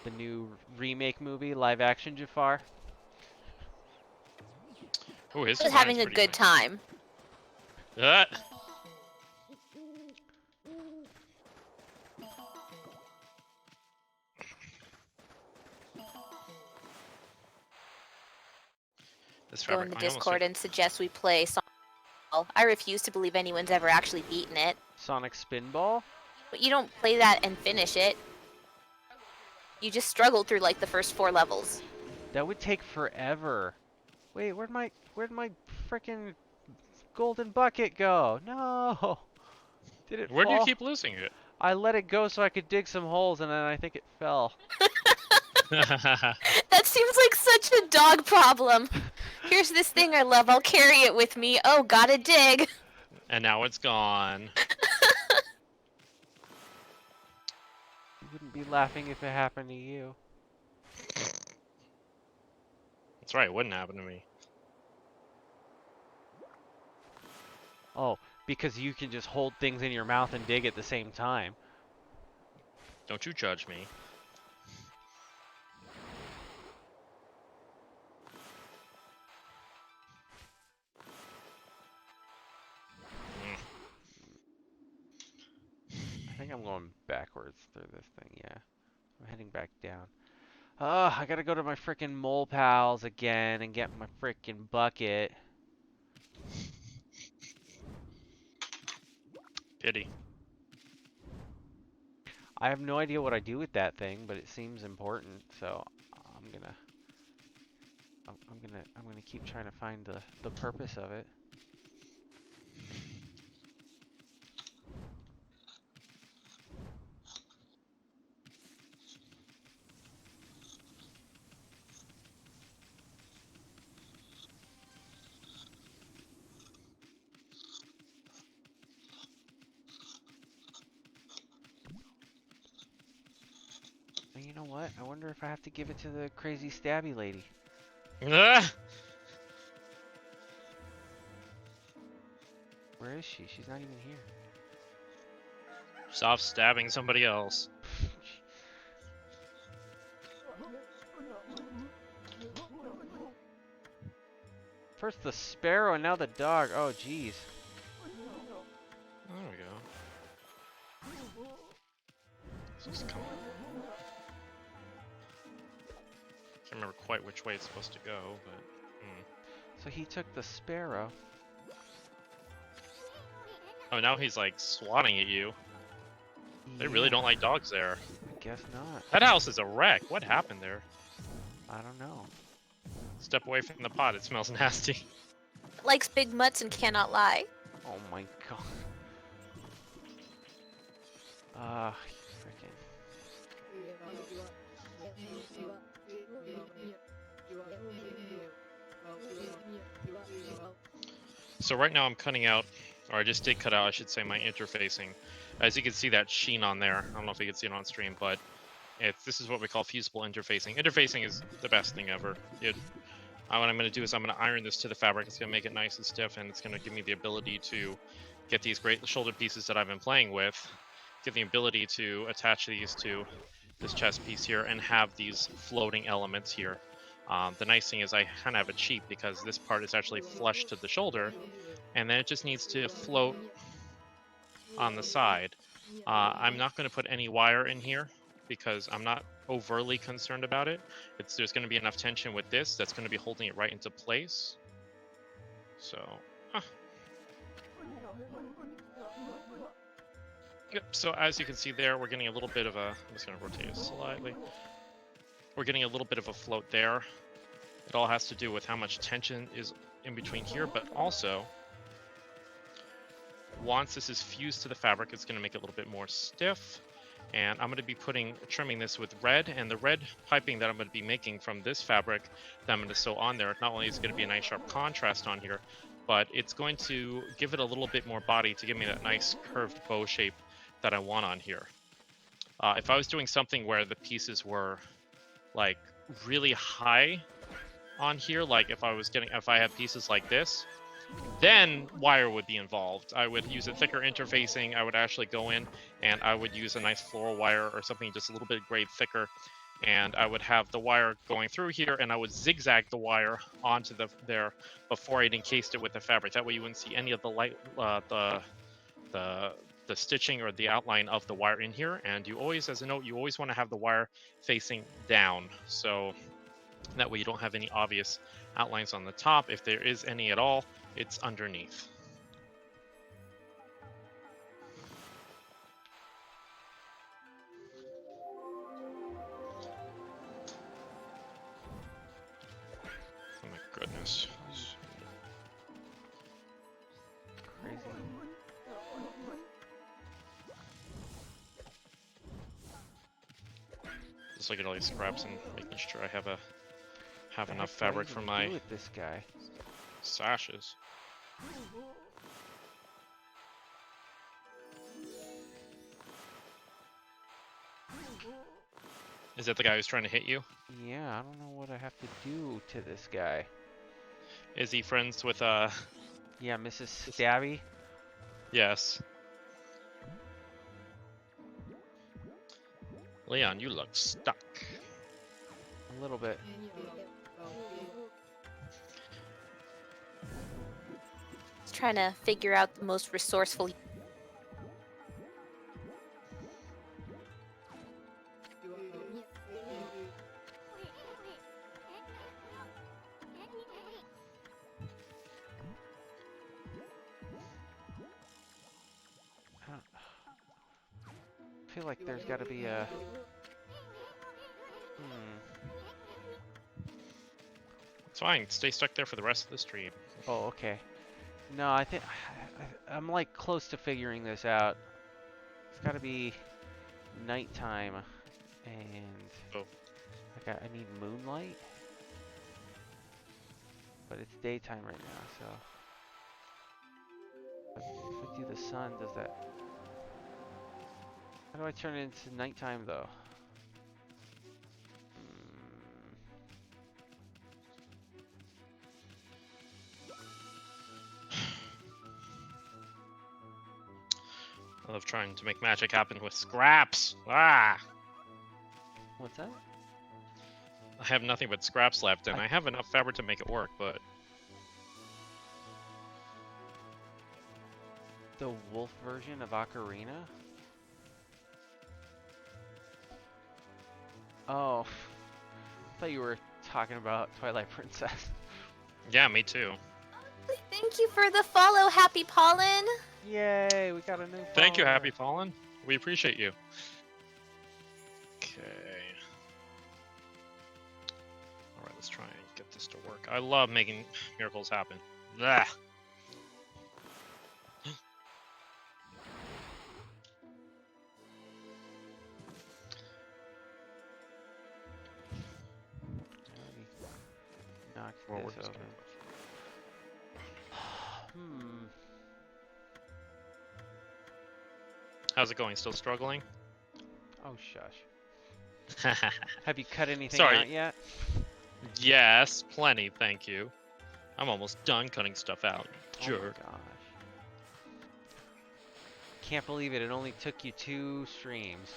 The new remake movie, live action Jafar. Oh, his I was having a good time. This Go in the Discord and suggest we play Sonic Spinball. I refuse to believe anyone's ever actually beaten it. Sonic Spinball? But you don't play that and finish it. You just struggled through like the first 4 levels. That would take forever. Wait, where'd my frickin' golden bucket go? No! Did it Where fall? do you keep losing it? I let it go so I could dig some holes and then I think it fell. That seems like such a dog problem. Here's this thing I love, I'll carry it with me. Oh, gotta dig. And now it's gone. You wouldn't be laughing if it happened to you. That's right, it wouldn't happen to me. Oh, because you can just hold things in your mouth and dig at the same time. Don't you judge me. I think I'm going backwards through this thing, yeah. I'm heading back down. Oh, I gotta go to my frickin' mole pals again and get my frickin' bucket. Pity. I have no idea what I do with that thing, but it seems important, so I'm gonna keep trying to find the purpose of it. And you know what? I wonder if I have to give it to the crazy stabby lady. Where is she? She's not even here. Stop stabbing somebody else. First the sparrow and now the dog. Oh, jeez. There we go. This is coming. Can't remember quite which way it's supposed to go, but. So he took the sparrow. Oh, now he's like swatting at you. They really don't like dogs there. I guess not. That house is a wreck. What happened there? I don't know. Step away from the pot. It smells nasty. Likes big mutts and cannot lie. Oh my god. Ah, freaking. So right now I'm cutting out, or I just did cut out, I should say, my interfacing. As you can see that sheen on there. I don't know if you can see it on stream, but this is what we call fusible interfacing. Interfacing is the best thing ever. What I'm going to do is I'm going to iron this to the fabric. It's going to make it nice and stiff, and it's going to give me the ability to get these great shoulder pieces that I've been playing with, get the ability to attach these to this chest piece here, and have these floating elements here. The nice thing is I kind of have it cheap because this part is actually flush to the shoulder, and then it just needs to float on the side. I'm not going to put any wire in here because I'm not overly concerned about it. There's going to be enough tension with this that's going to be holding it right into place. So, Yep, so as you can see there, we're getting a little bit of a, I'm just going to rotate it slightly. We're getting a little bit of a float there. It all has to do with how much tension is in between here, but also, once this is fused to the fabric, it's going to make it a little bit more stiff. And I'm going to be trimming this with red, and the red piping that I'm going to be making from this fabric that I'm going to sew on there, not only is it going to be a nice sharp contrast on here, but it's going to give it a little bit more body to give me that nice curved bow shape that I want on here. If I was doing something where the pieces were like really high on here, like if I had pieces like this, then wire would be involved. I would use a thicker interfacing. I would actually go in and I would use a nice floral wire or something just a little bit grade thicker, and I would have the wire going through here, and I would zigzag the wire onto there before I'd encased it with the fabric. That way you wouldn't see any of the light, the stitching or the outline of the wire in here. And you always, as a note, you always want to have the wire facing down, so that way you don't have any obvious outlines on the top. If there is any at all, it's underneath. Oh my goodness. Crazy. Just looking at all these scraps and making sure I have enough What fabric do for you my do with this guy? sashes. Is that the guy who's trying to hit you? Yeah, I don't know what I have to do to this guy. Is he friends with Yeah, Mrs. Stabby. Yes. Leon, you look stuck. A little bit. Just trying to figure out the most resourceful. I feel like there's got to be a. It's fine. Stay stuck there for the rest of the stream. Oh, okay. No, I think I'm like close to figuring this out. It's got to be nighttime, and I need moonlight, but it's daytime right now. So if I do the sun, does that? How do I turn it into nighttime though? Trying to make magic happen with scraps. Ah! What's that? I have nothing but scraps left, and I have enough fabric to make it work, but... The wolf version of Ocarina? Oh, I thought you were talking about Twilight Princess. Yeah, me too. Thank you for the follow, Happy Pollen. Yay, we got a new Thank you, follower. Happy Fallen. We appreciate you. Okay. Alright, let's try and get this to work. I love making miracles happen. Blah. Knock Well, we're this just over. gonna- How's it going? Still struggling? Oh, shush. Have you cut anything Sorry. out yet? Yes, plenty, thank you. I'm almost done cutting stuff out. Oh Jerk. my gosh. Can't believe it. It only took you 2 streams.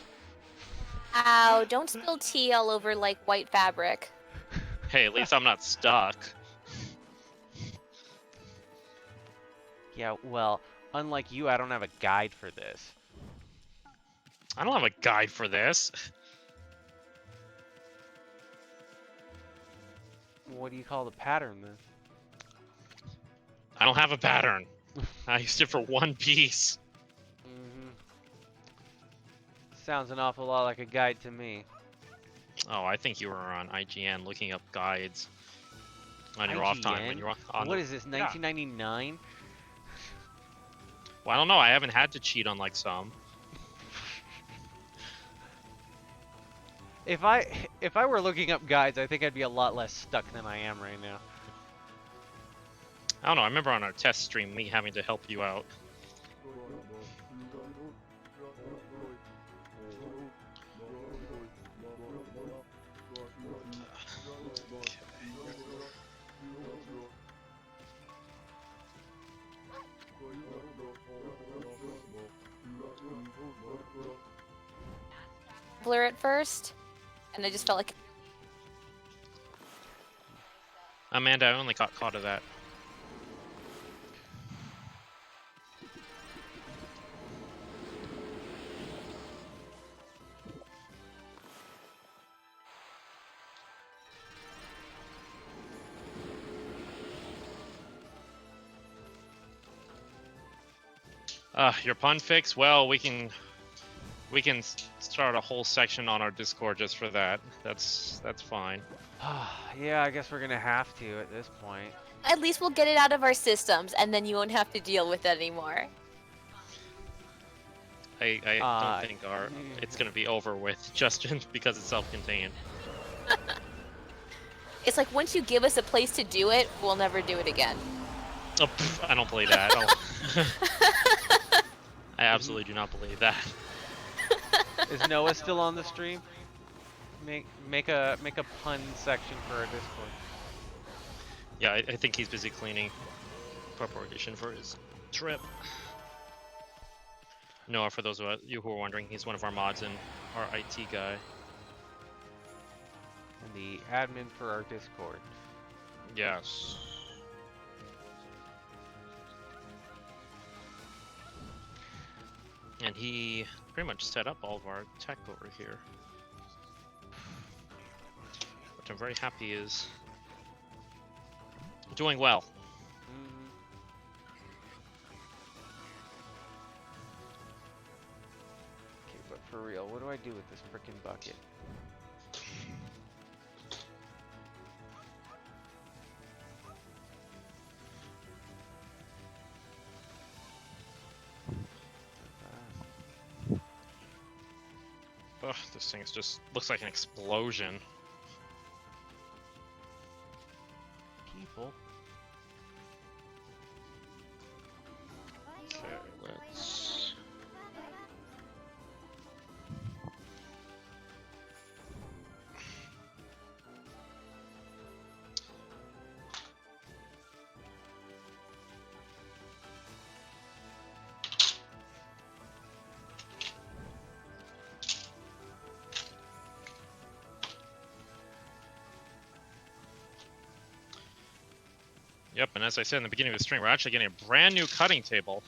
Ow, don't spill tea all over like white fabric. Hey, at least I'm not stuck. Yeah, well, unlike you, I don't have a guide for this. I don't have a guide for this. What do you call the pattern then? I don't have a pattern. I used it for one piece. Mm-hmm. Sounds an awful lot like a guide to me. Oh, I think you were on IGN looking up guides on your off time when IGN? you're on. What is this, 1999? Well, I don't know. I haven't had to cheat on like some. If I were looking up guides, I think I'd be a lot less stuck than I am right now. I don't know. I remember on our test stream me having to help you out. Blur at first, and I just felt like Amanda, I only got caught of that. Your pun fix? Well, we can start a whole section on our Discord just for that. That's fine. Yeah, I guess we're gonna have to at this point. at least we'll get it out of our systems, and then you won't have to deal with it anymore. I don't think it's gonna be over with just because it's self-contained. It's like once you give us a place to do it, we'll never do it again. Oh, pff, I don't believe that. I absolutely do not believe that. Is Noah still on the stream? Make a pun section for our Discord. Yeah, I think he's busy cleaning preparation for his trip. Noah, for those of you who are wondering, he's one of our mods and our IT guy. And the admin for our Discord. Yes. And he pretty much set up all of our tech over here. Which I'm very happy is doing well. Okay, but for real, what do I do with this frickin' bucket? Ugh, this thing just looks like an explosion. People. Okay, let's... Yep, and as I said in the beginning of the stream, we're actually getting a brand new cutting table.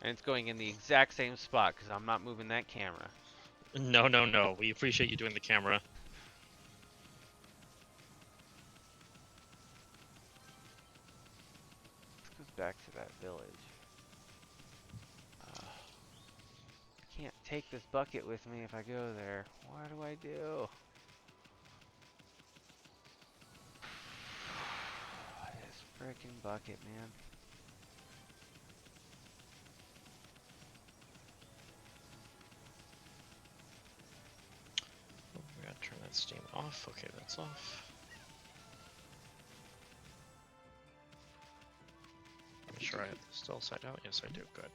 And it's going in the exact same spot because I'm not moving that camera. No, no, no. We appreciate you doing the camera. Let's go back to that village. Can't take this bucket with me if I go there. What do I do? This frickin' bucket, man. Oh, we gotta turn that steam off. Okay, that's off. Make sure I have this still side out. Yes, I do. Good.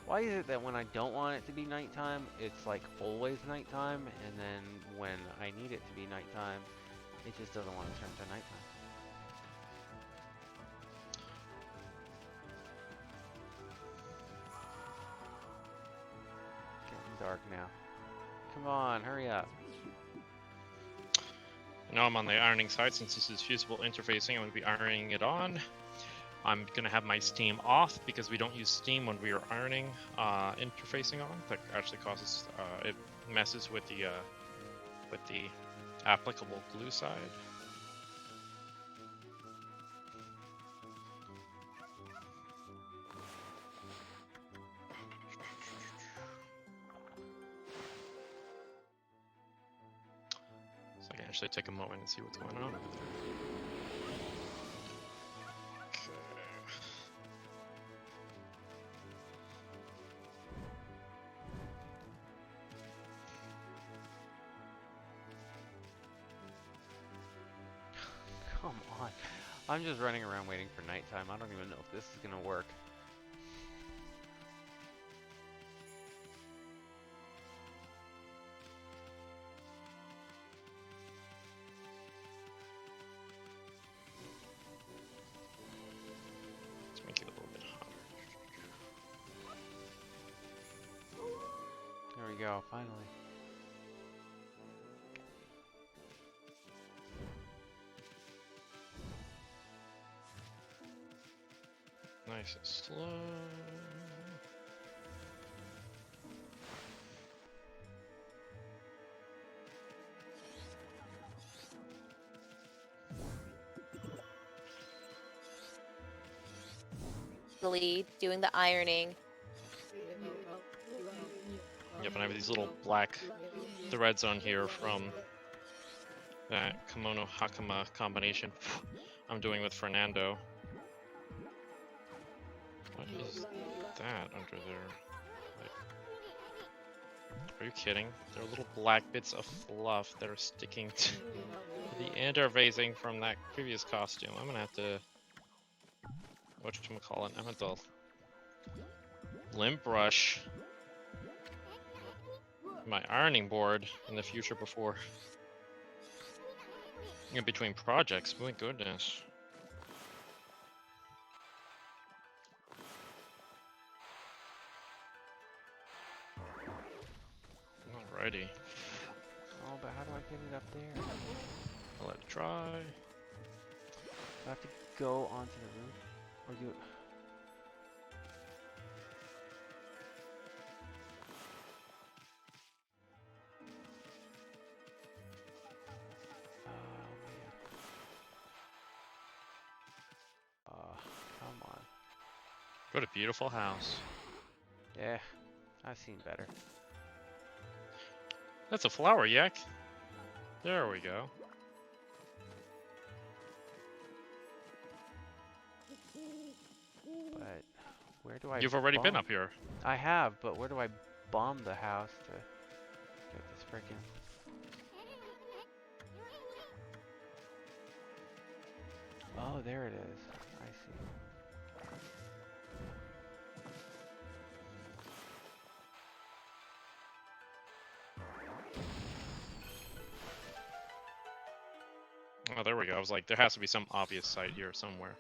Why is it that when I don't want it to be nighttime, it's like always nighttime, and then when I need it to be nighttime, it just doesn't want to turn to nighttime? Getting dark now. Come on, hurry up. Now I'm on the ironing side. Since this is fusible interfacing, I'm going to be ironing it on. I'm going to have my steam off because we don't use steam when we are ironing interfacing on. That actually causes, it messes with the applicable glue side. So I can actually take a moment and see what's going on over there. Come on. I'm just running around waiting for nighttime. I don't even know if this is gonna work. Let's make it a little bit hotter. There we go, finally. Nice and slow. Doing the ironing. Yep, and I have these little black threads on here from that kimono hakama combination I'm doing with Fernando. What is that under there? Like, are you kidding? There are little black bits of fluff that are sticking to the interfacing from that previous costume. I'm gonna have to, whatchamacallit, I'm gonna have to lint brush my ironing board in the future before in between projects. My goodness. Alrighty. Oh, but how do I get it up there? I'll let it dry. Do I have to go onto the roof? Or do it? Come on. What a beautiful house. Yeah, I've seen better. That's a flower yak. There we go. But where do I You've already been bomb? up here. I have, but where do I bomb the house to get this frickin'... Oh, there it is. I see. Oh, there we go. I was like, there has to be some obvious site here somewhere.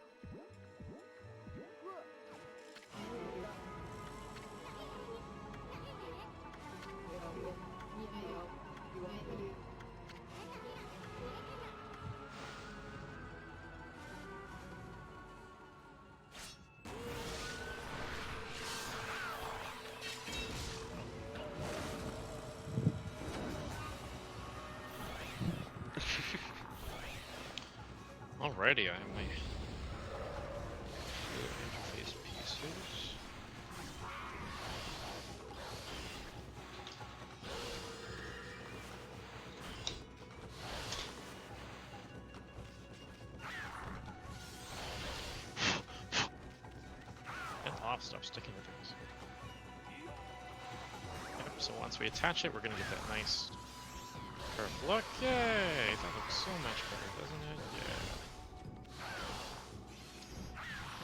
Alrighty, I have my interface pieces. And off, stop sticking to things. Yep, so once we attach it, we're gonna get that nice curved look. Yay! That looks so much better, doesn't it? Yeah.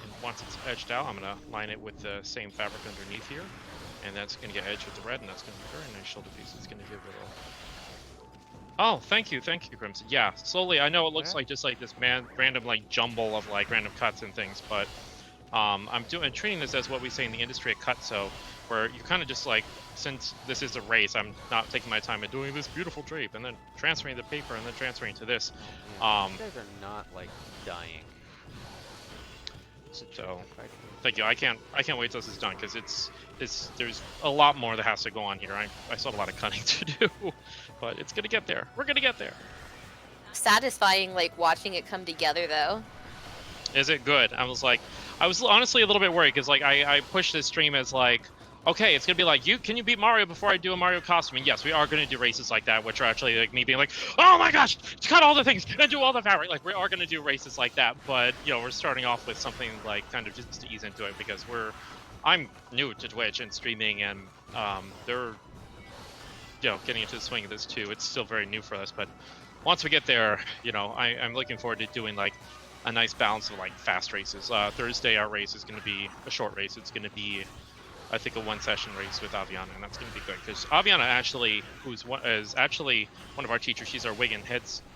And once it's edged out, I'm gonna line it with the same fabric underneath here. And that's gonna get edged with the red, and that's gonna be a very nice shoulder piece. It's gonna give it a... Oh, thank you, Crimson. Yeah, slowly, I know it looks like just like this random like jumble of like random cuts and things, but I'm treating this as what we say in the industry, a cutso, where you kind of just like, since this is a race, I'm not taking my time and doing this beautiful drape and then transferring the paper and then transferring to this. Oh, you guys are not like dying. So, thank you. I can't wait till this is done because there's a lot more that has to go on here. I still have a lot of cutting to do, but it's gonna get there. We're gonna get there. Satisfying, like watching it come together, though. Is it good? I was honestly a little bit worried because like I pushed this stream as like, okay, it's gonna be like, can you beat Mario before I do a Mario costume? And yes, we are gonna do races like that, which are actually like me being like, oh my gosh, cut all the things and do all the fabric. Like we are gonna do races like that, but you know, we're starting off with something like kind of just to ease into it because I'm new to Twitch and streaming, and they're getting into the swing of this too. It's still very new for us, but once we get there, I'm looking forward to doing like a nice balance of like fast races. Thursday our race is going to be a short race. It's going to be, I think, a one-session race with Aviana, and that's going to be good because Aviana actually, is actually one of our teachers. She's our wig and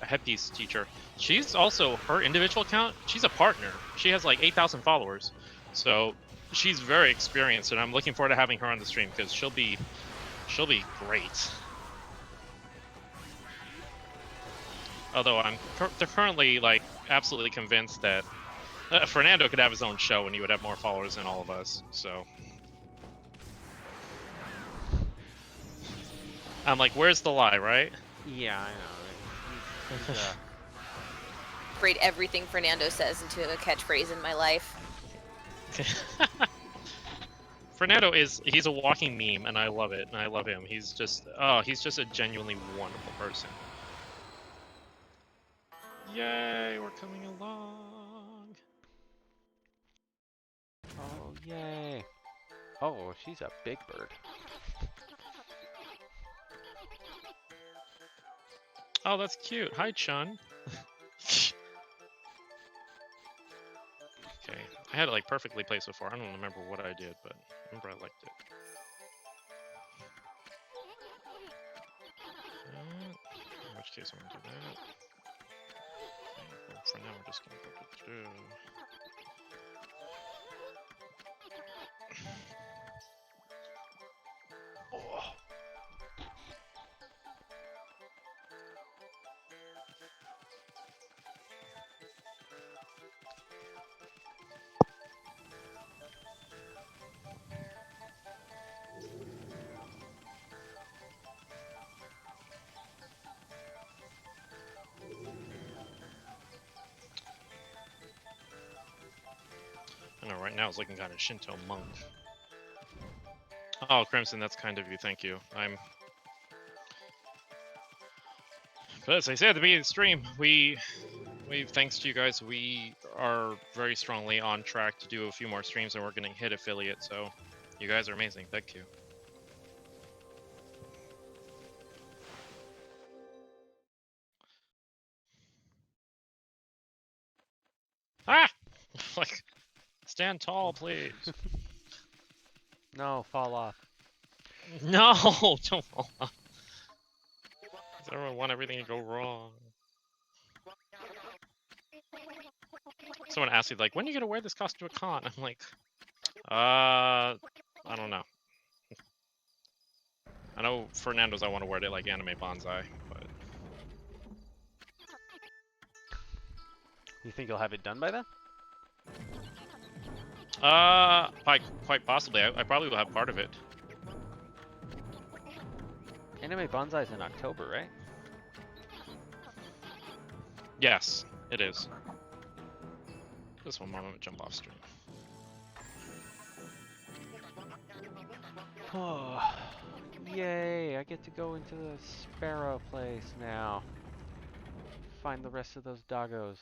headpiece teacher. She's also, her individual account, she's a partner. She has like 8,000 followers, so she's very experienced, and I'm looking forward to having her on the stream because she'll be great. Although I'm currently like absolutely convinced that Fernando could have his own show and he would have more followers than all of us. So I'm like, where's the lie, right? Yeah, I know. Breed everything Fernando says into a catchphrase in my life. Fernando he's a walking meme, and I love it, and I love him. He's just a genuinely wonderful person. Yay, we're coming along. Oh, yay. Oh, she's a big bird. Oh, that's cute. Hi, Chun. Okay, I had it like perfectly placed before. I don't remember what I did, but I remember I liked it. In which case I'm gonna do that. Okay, well, for now we're just gonna go through. Oh. I know right now it's looking kind of Shinto monk. Oh, Crimson, that's kind of you. Thank you. But as I said at the beginning of the stream, we thanks to you guys, we are very strongly on track to do a few more streams, and we're going to hit affiliate. So, you guys are amazing. Thank you. Ah! Like, stand tall, please. No, fall off. No, don't fall off. Does everyone want everything to go wrong? Someone asked me like, when are you gonna wear this costume to a con? I'm like, I don't know. I know Fernando's I want to wear it like anime bonsai, but You think you'll have it done by then? quite possibly. I probably will have part of it. Anime Bonsai's in October, right? Yes, it is. Just one moment, jump off stream. Oh, yay! I get to go into the Sparrow place now. Find the rest of those doggos.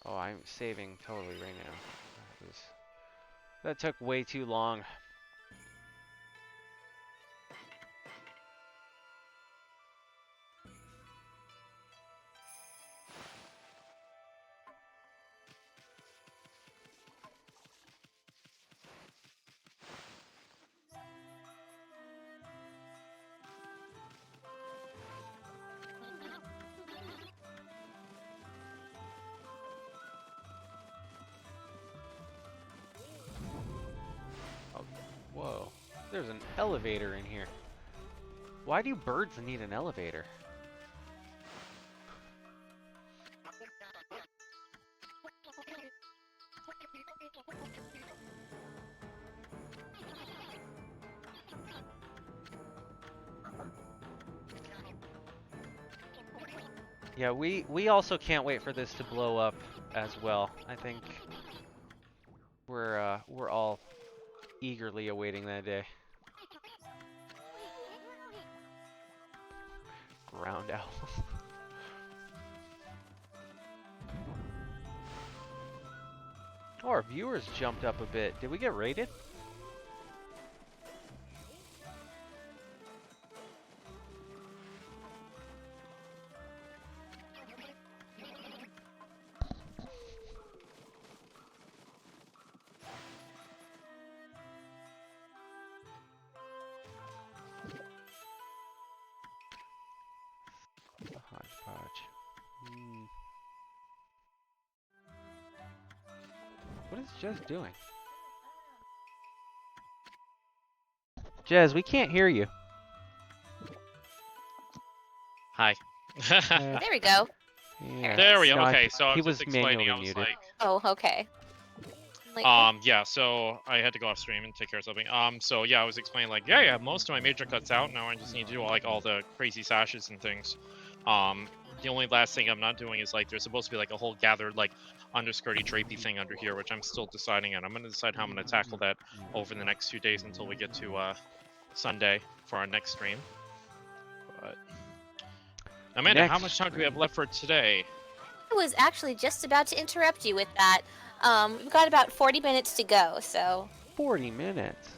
Oh, I'm saving totally right now. That took way too long. Whoa, there's an elevator in here. Why do birds need an elevator? Yeah, we also can't wait for this to blow up as well. I think we're all eagerly awaiting that day. Ground owl. Oh, our viewers jumped up a bit. Did we get rated? Hodgepodge. What is Jez doing? Jez, we can't hear you. Hi. There we go. Yeah. There we go. No, Okay, so I he was was just explaining. I manually was muted. like, Oh, okay. Like, yeah. So I had to go off stream and take care of something. So yeah, I was explaining like, yeah, most of my major cuts out now. I just need to do like all the crazy sashes and things. The only last thing I'm not doing is like there's supposed to be like a whole gathered like underskirty drapey thing under here, which I'm still deciding on. I'm gonna decide how I'm gonna tackle that over the next few days until we get to Sunday for our next stream. But Amanda, how much time do we have left for today? I was actually just about to interrupt you with that. We've got about 40 minutes to go, so 40 minutes.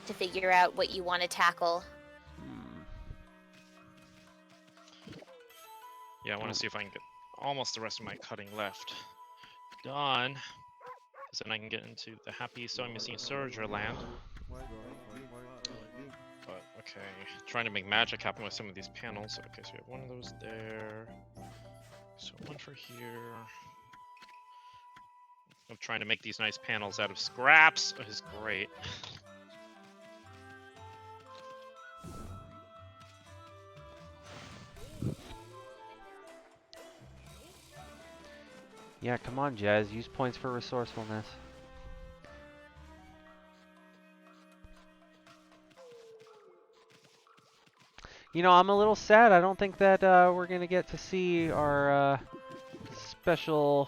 to figure out what you want to tackle. Yeah, I want to see if I can get almost the rest of my cutting left done. Because then I can get into the happy sewing machine Surger land. But, okay, trying to make magic happen with some of these panels. Okay, so we have one of those there. So one for here. Of trying to make these nice panels out of scraps is great. Yeah, come on, Jazz. Use points for resourcefulness. You know, I'm a little sad. I don't think that we're going to get to see our special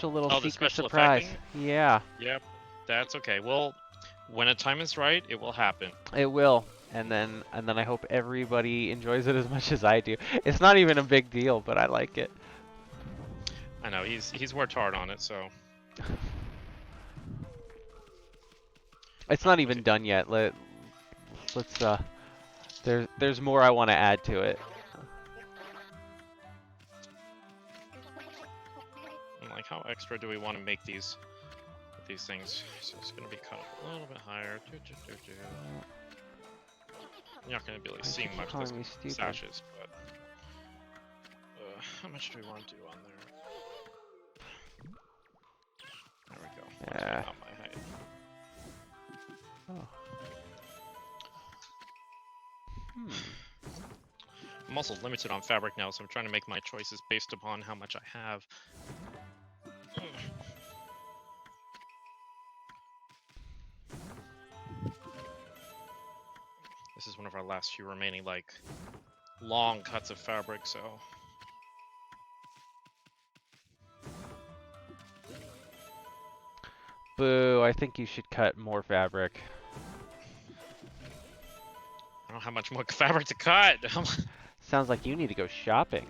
little secret special surprise. effecting? Yeah. Yep, that's okay. Well, when a time is right, it will happen. It will. And then I hope everybody enjoys it as much as I do. It's not even a big deal, but I like it. I know, he's worked hard on it, so. It's not even done yet. Let's there's more I want to add to it. And like, how extra do we want to make these things? So it's gonna be cut a little bit higher. You're not going to be Why seeing is he much of calling those me stupid? sashes, but how much do we want to do on there? There we go. That's Yeah. about my height. Oh. Hmm. I'm also limited on fabric now, so I'm trying to make my choices based upon how much I have. This is one of our last few remaining, like, long cuts of fabric, so... Boo, I think you should cut more fabric. I don't have much more fabric to cut! Sounds like you need to go shopping.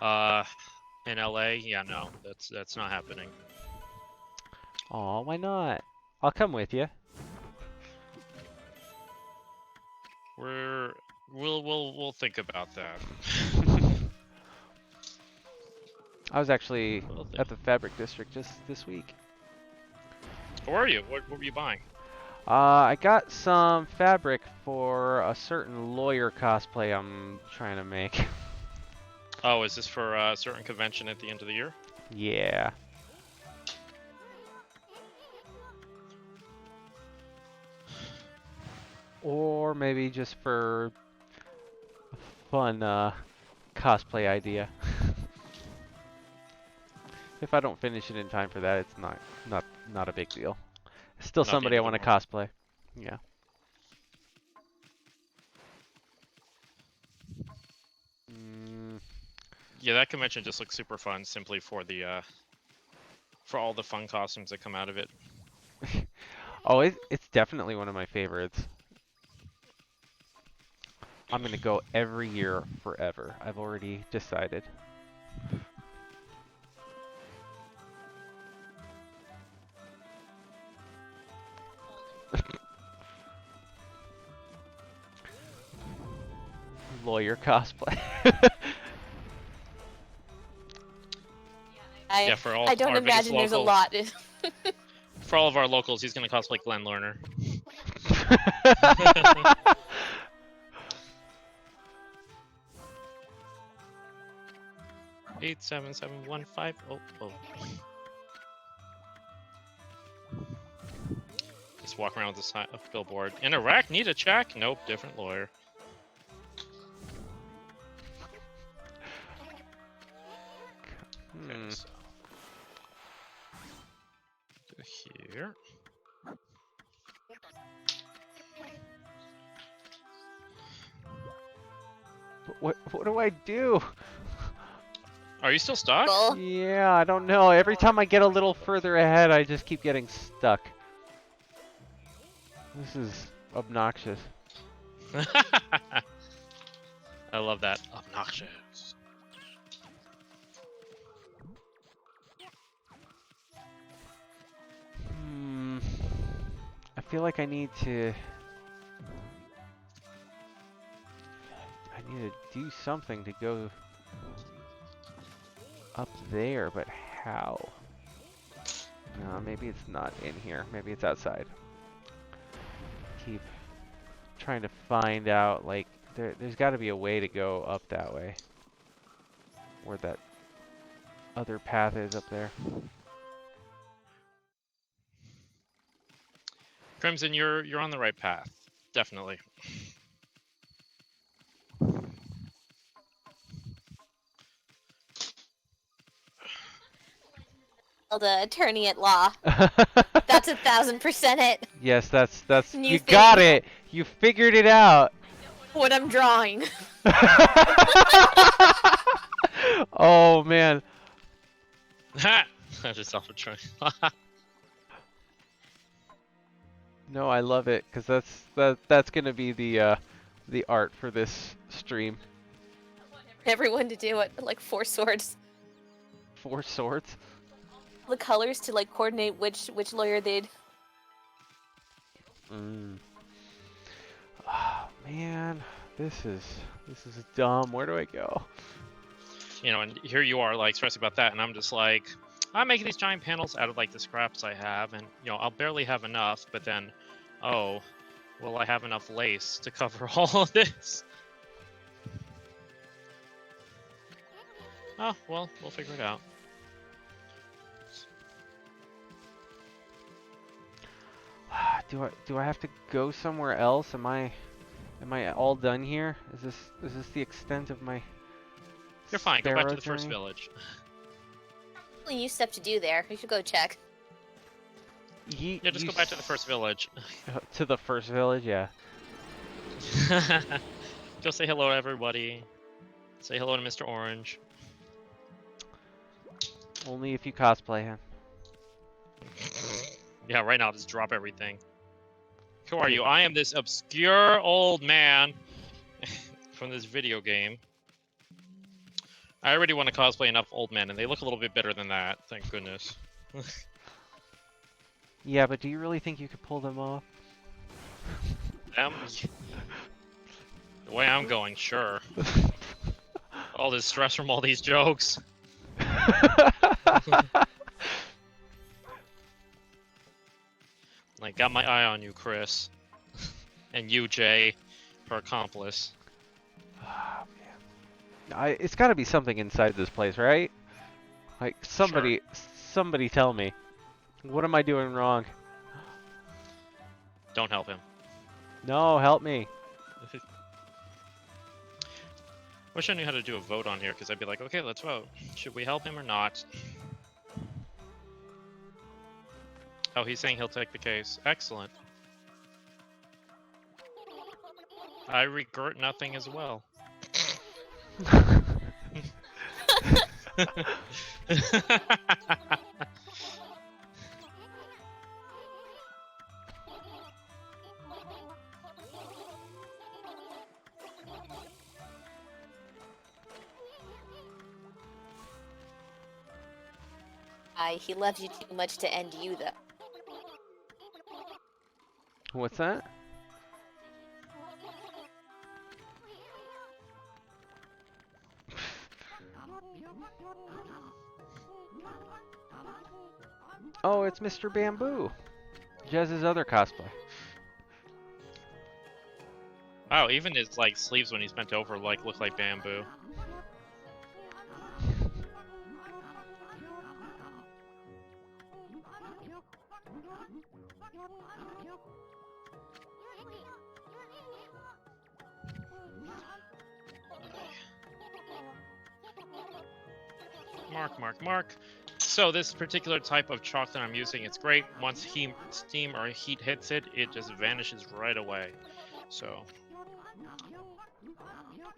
In LA? Yeah, no, that's not happening. Aw, why not? I'll come with you. We'll think about that. I was actually We'll think. at the fabric district just this week. Where are you? What were you buying? I got some fabric for a certain lawyer cosplay I'm trying to make. Oh, is this for a certain convention at the end of the year? Yeah. Or maybe just for a fun cosplay idea. If I don't finish it in time for that, it's not a big deal. It's still Not the somebody I end of want the to world. cosplay. Yeah. Yeah, that convention just looks super fun, simply for the for all the fun costumes that come out of it. Oh, it's definitely one of my favorites. I'm gonna go every year forever. I've already decided. Lawyer cosplay. Yeah, for all I don't our biggest imagine there's a local, lot. for all of our locals, he's gonna cosplay Glenn Lerner. 87715. Oh. Just walk around with the sign of billboard. In Iraq, need a check? Nope, different lawyer. Okay, so do here. What do I do? Are you still stuck? Well, Yeah, I don't know. Every time I get a little further ahead, I just keep getting stuck. This is obnoxious. I love that. Obnoxious. I feel like I need to do something to go up there, but how? No, maybe it's not in here. Maybe it's outside. Keep trying to find out, like, there's got to be a way to go up that way. Where that other path is up there. Crimson, you're on the right path. Definitely. the attorney at law. That's 1000% it. Yes, that's New you thing. got it. You figured it out. What I'm drawing. Oh man. Ha! I just self-trying. No, I love it because that's gonna be the art for this stream. Everyone to do it, like 4 swords. 4 swords. The colors to like coordinate which lawyer they'd. Oh man, this is dumb. Where do I go? You know, and here you are, like, stressing about that, and I'm just like, I'm making these giant panels out of, like, the scraps I have, and, you know, I'll barely have enough, but then, oh, Will I have enough lace to cover all of this? Oh, well, we'll figure it out. Do I have to go somewhere else? Am I all done here? Is this the extent of my You're fine. Go back to the journey? first village. New stuff to do there. We should go check. Yeah, just go back to the first village. To the first village, yeah. Go say hello to everybody. Say hello to Mr. Orange. Only if you cosplay him. Yeah, right now, just drop everything. Who are you? I am this obscure old man from this video game. I already want to cosplay enough old men, and they look a little bit better than that, thank goodness. Yeah, but do you really think you could pull them off? The way I'm going, sure. All this stress from all these jokes. Like, got my eye on you, Chris. And you, Jay, her accomplice. Oh, man. It's got to be something inside this place, right? Like, somebody tell me. What am I doing wrong? Don't help him. No, help me. Wish I knew how to do a vote on here, because I'd be like, okay, let's vote. Should we help him or not? Oh, he's saying he'll take the case. Excellent. I regret nothing as well. He loves you too much to end you, though. What's that? Oh, it's Mr. Bamboo. Jez's other cosplay. Wow, even his like sleeves when he's bent over like look like bamboo. Mark. So this particular type of chalk that I'm using, it's great. Once steam or heat hits it, it just vanishes right away. So.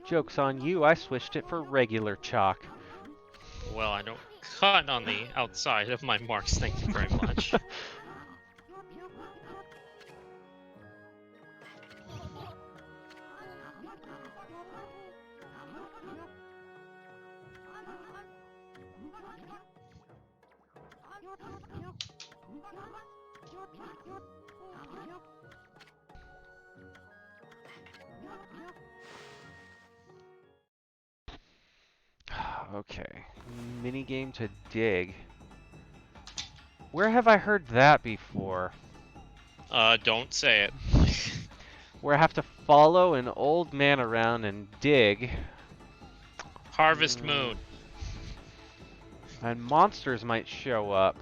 Joke's on you, I switched it for regular chalk. Well, I don't cut on the outside of my marks, thank you very much. Okay, minigame to dig. Where have I heard that before? Don't say it. Where I have to follow an old man around and dig. Harvest Moon. And monsters might show up.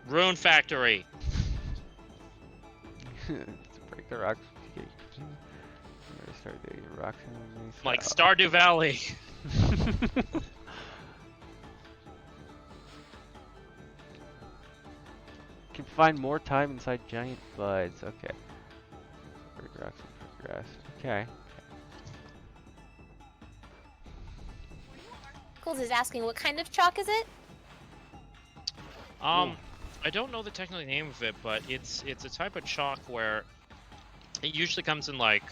Rune Factory. To break the rocks. Start digging rocks. Like Stardew Valley. Can find more time inside giant buds. Okay. Break rocks and progress. Okay. Coles is asking, what kind of chalk is it? I don't know the technical name of it, but it's a type of chalk where it usually comes in like,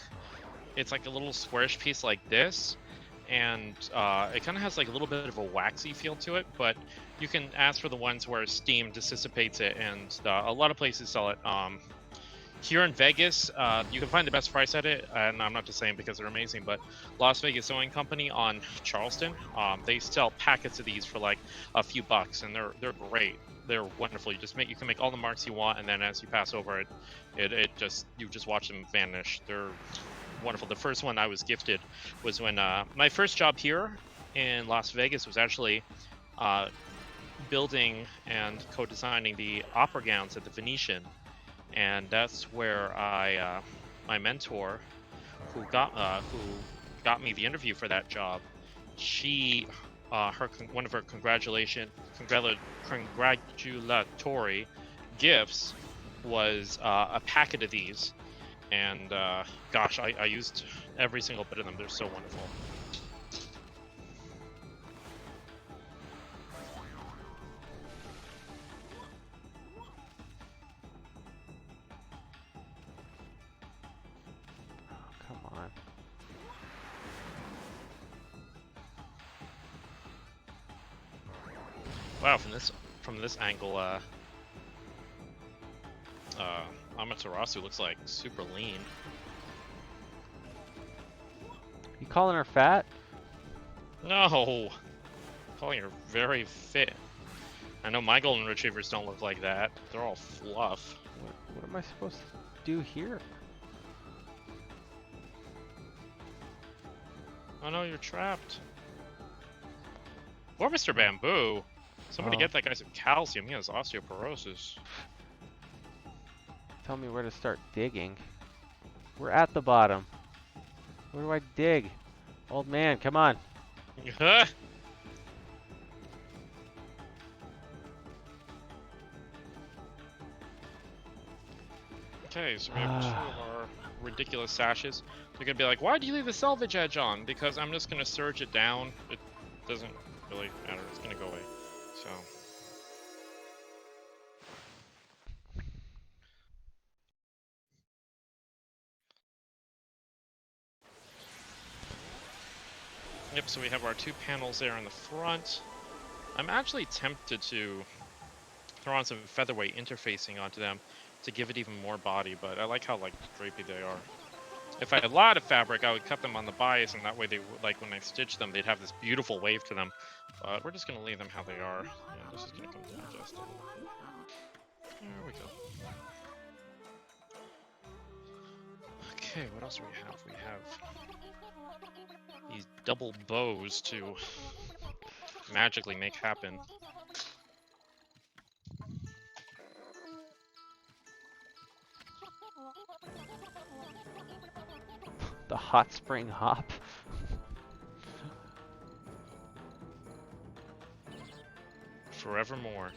it's like a little squarish piece like this, and it kind of has like a little bit of a waxy feel to it, but you can ask for the ones where steam dissipates it, and a lot of places sell it. Here in Vegas, you can find the best price at it, and I'm not just saying because they're amazing, but Las Vegas Sewing Company on Charleston, they sell packets of these for like a few bucks, and they're great. They're wonderful. You can make all the marks you want, and then as you pass over it just you just watch them vanish. They're wonderful. The first one I was gifted was when my first job here in Las Vegas was actually building and co-designing the opera gowns at the Venetian. And that's where my mentor, who got me the interview for that job, she, one of her congratulatory gifts was a packet of these, and gosh, I used every single bit of them. They're so wonderful. Wow, from this angle, Amaterasu looks like super lean. You calling her fat? No, I'm calling her very fit. I know my golden retrievers don't look like that. They're all fluff. What am I supposed to do here? Oh no, you're trapped. Poor Mr. Bamboo. Somebody get that guy some calcium. He has osteoporosis. Tell me where to start digging. We're at the bottom. Where do I dig? Old man, come on. Okay, so we have two of our ridiculous sashes. They're gonna be like, why do you leave the salvage edge on? Because I'm just gonna surge it down. It doesn't really matter. It's gonna go away. So. Yep, so we have our two panels there in the front. I'm actually tempted to throw on some featherweight interfacing onto them to give it even more body, but I like how like drapey they are. If I had a lot of fabric, I would cut them on the bias, and that way they would, like when I stitch them, they'd have this beautiful wave to them. But we're just gonna leave them how they are. Yeah, this is gonna come down just. There we go. Okay, what else do we have? We have these double bows to magically make happen. The hot spring hop. Forevermore.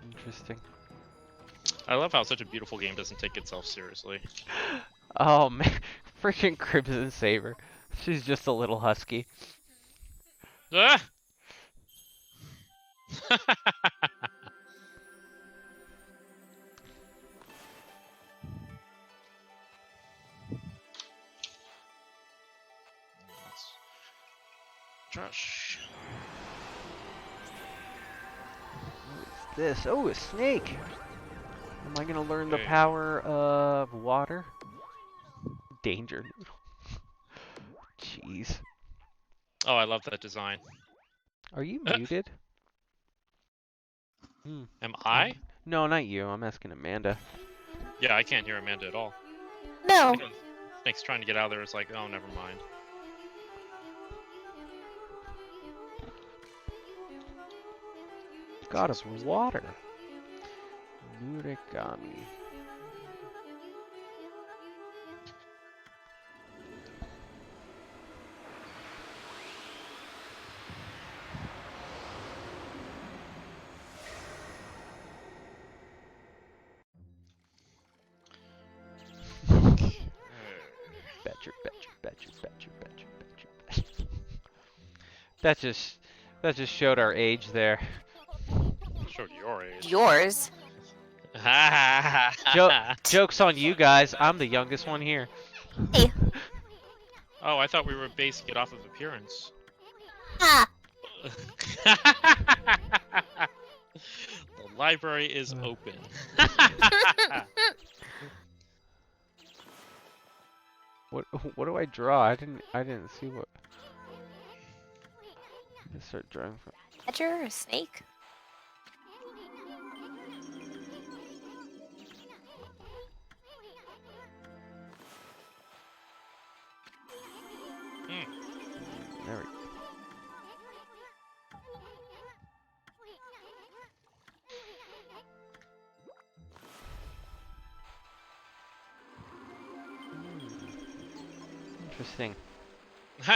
Interesting. I love how such a beautiful game doesn't take itself seriously. Oh man, freaking Crimson Saber. She's just a little husky. Ah! Josh. What's this? Oh, a snake! Am I gonna learn the Okay. power of water? Danger noodle. Jeez. Oh, I love that design. Are you muted? Am I? No, not you. I'm asking Amanda. Yeah, I can't hear Amanda at all. No. Snake's trying to get out of there. It's like, oh, never mind. God of water. Murakami. Betcha. That just showed our age there. Showed your age. Yours. Joke's on you guys. I'm the youngest one here. Hey. Oh, I thought we were basing it off of appearance. Ah. The library is open. What do I draw? I didn't see what. Let's start drawing from. Badger, a snake? There we go. Interesting.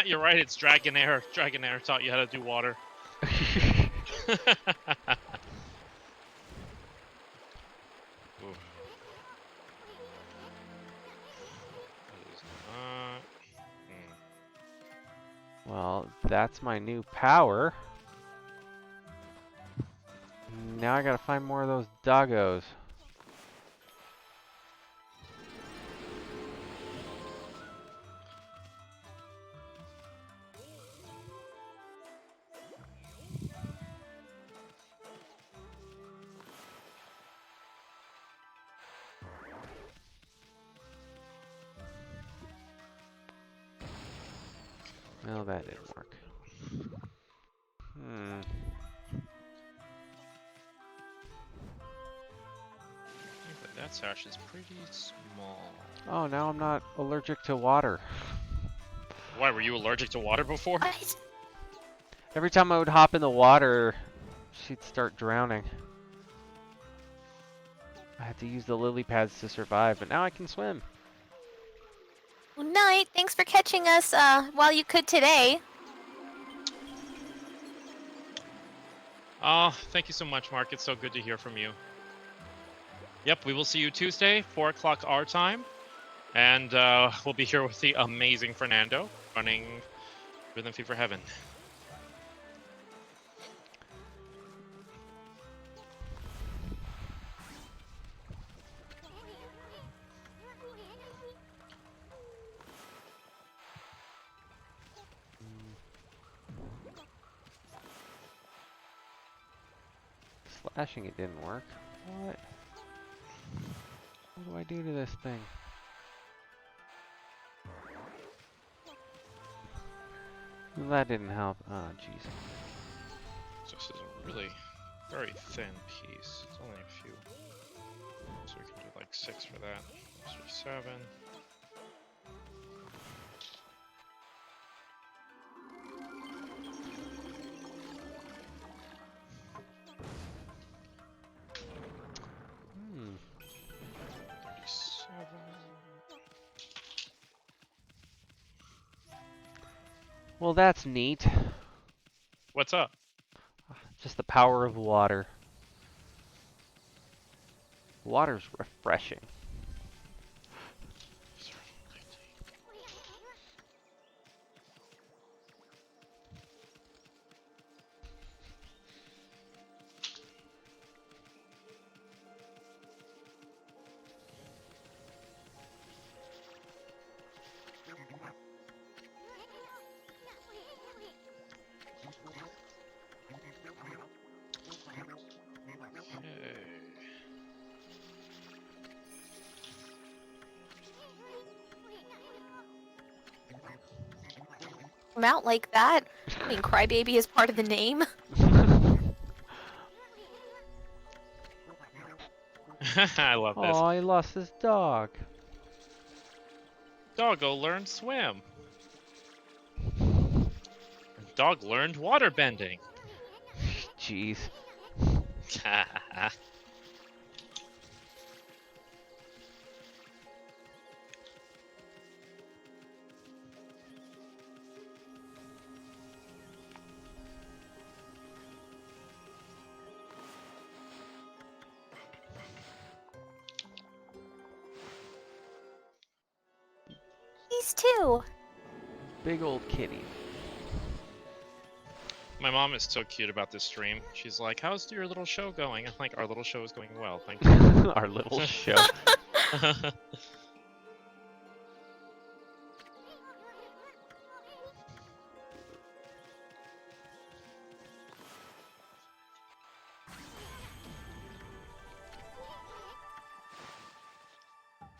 You're right, it's Dragonair. Dragonair taught you how to do water. Oof. That is not- Well, that's my new power. Now I gotta find more of those doggos. No, that didn't work. That sash is pretty small. Oh, now I'm not allergic to water. Why, were you allergic to water before? What? Every time I would hop in the water, she'd start drowning. I had to use the lily pads to survive, but now I can swim. Well, night. Thanks for catching us while you could today. Oh, thank you so much, Mark. It's so good to hear from you. Yep, we will see you Tuesday, 4 o'clock our time. And we'll be here with the amazing Fernando running Rhythm Fever Heaven. Slashing it didn't work. What? What do I do to this thing? That didn't help. Oh, jeez. So this is a really very thin piece. It's only a few. So we can do like 6 for that. 7. Hmm. 37. Well, that's neat. What's up? Just the power of water. Water's refreshing. Come out like that. I mean, Crybaby is part of the name. I love this. Oh, he lost his dog. Doggo learned swim. Dog learned water bending. Jeez. These two. Big old kitty. My mom is so cute about this stream. She's like, "How's your little show going?" I'm like, "Our little show is going well, thank you." Our little show.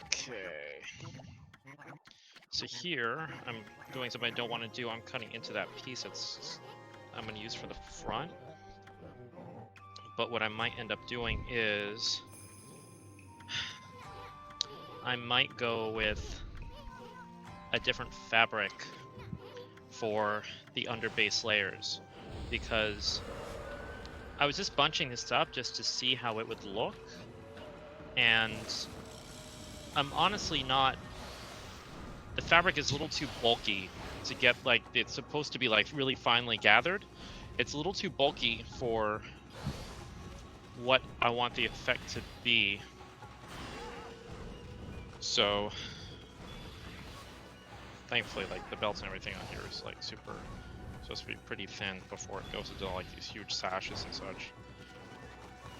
Okay. So here, I'm doing something I don't want to do. I'm cutting into that piece I'm going to use for the front. But what I might end up doing is I might go with a different fabric for the under base layers, because I was just bunching this up just to see how it would look, and I'm honestly not... The fabric is a little too bulky to get, like, it's supposed to be like really finely gathered. It's a little too bulky for what I want the effect to be. So thankfully, like, the belts and everything on here is like super supposed to be pretty thin before it goes into like these huge sashes and such.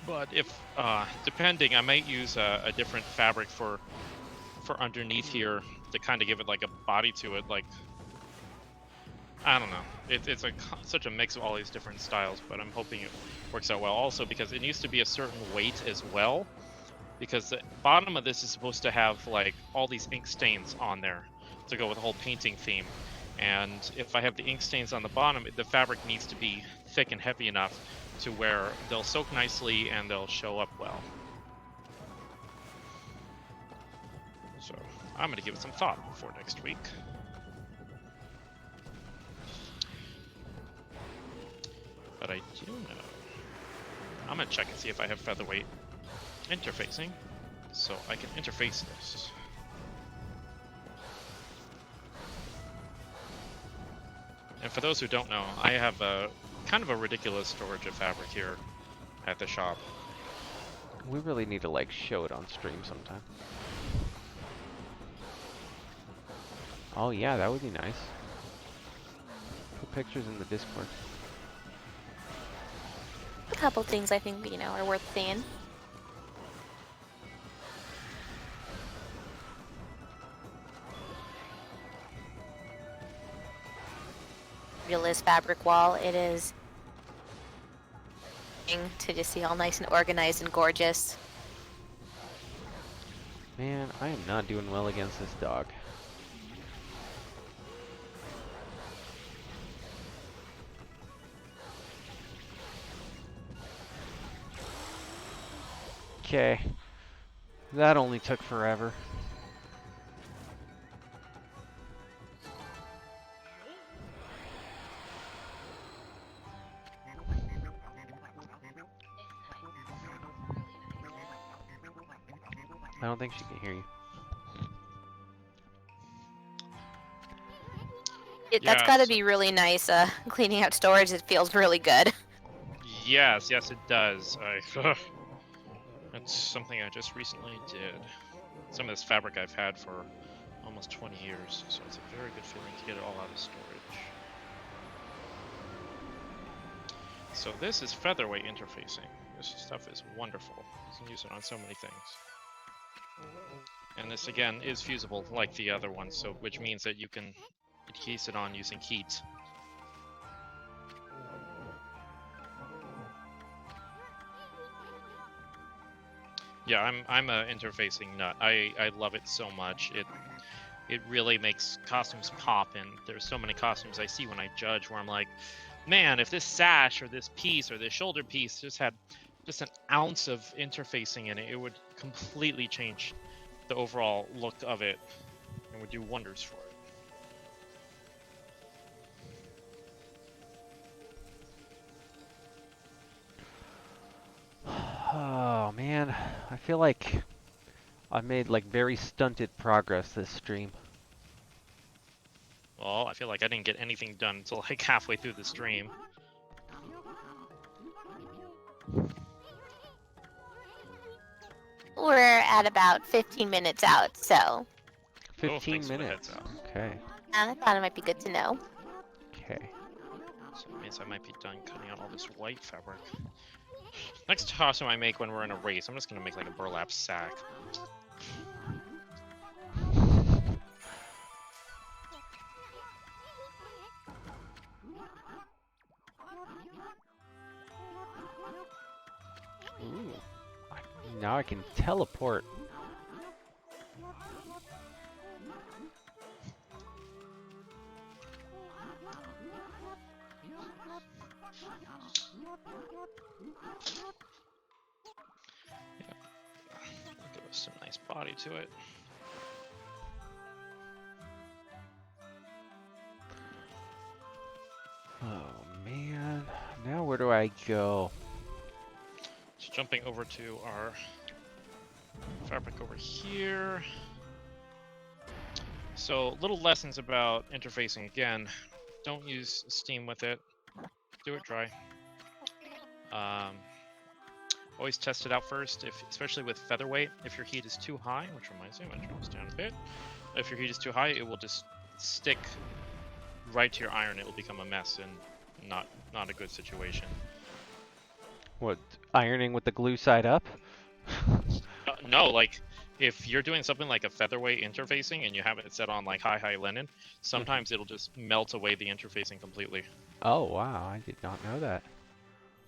But if depending, I might use a different fabric for underneath here to kind of give it like a body to it. Like, I don't know, it's such a mix of all these different styles, but I'm hoping it works out well. Also because it needs to be a certain weight as well, because the bottom of this is supposed to have like all these ink stains on there to go with the whole painting theme. And if I have the ink stains on the bottom, the fabric needs to be thick and heavy enough to where they'll soak nicely and they'll show up well. So I'm going to give it some thought for next week. But I do know... I'm going to check and see if I have featherweight interfacing, so I can interface this. And for those who don't know, I have a kind of a ridiculous storage of fabric here at the shop. We really need to like show it on stream sometime. Oh yeah, that would be nice. Put pictures in the Discord. A couple things I think, you know, are worth seeing. Realist fabric wall. It is to just see all nice and organized and gorgeous. Man, I am not doing well against this dog. Okay. That only took forever. I don't think she can hear you. That's Yeah, got to so- be really nice. Cleaning out storage, it feels really good. Yes, it does. That's something I just recently did. Some of this fabric I've had for almost 20 years, so it's a very good feeling to get it all out of storage. So this is featherweight interfacing. This stuff is wonderful. You can use it on so many things. And this again is fusible like the other one, so which means that you can adhese it on using heat. Yeah, I'm a interfacing nut. I love it so much. It really makes costumes pop, and there's so many costumes I see when I judge where I'm like, man, if this sash or this piece or this shoulder piece just had just an ounce of interfacing in it, it would completely change the overall look of it and would do wonders for it. Oh man, I feel like I've made like very stunted progress this stream. Well, I feel like I didn't get anything done until like halfway through the stream. We're at about 15 minutes out, so 15 thanks for the minutes. heads up. Okay. I thought it might be good to know. Okay. So it means I might be done cutting out all this white fabric. Next costume I make when we're in a race, I'm just gonna make like a burlap sack. Ooh. Now I can teleport. Give us some nice body to it. Oh man, now where do I go? So jumping over to our fabric over here. So little lessons about interfacing again. Don't use steam with it. Do it dry. Always test it out first, especially with featherweight. If your heat is too high, which reminds me, I'm gonna turn this down a bit. If your heat is too high, it will just stick right to your iron. It will become a mess and not a good situation. What, ironing with the glue side up? No, like if you're doing something like a featherweight interfacing and you have it set on like high linen, sometimes it'll just melt away the interfacing completely. Oh wow, I did not know that.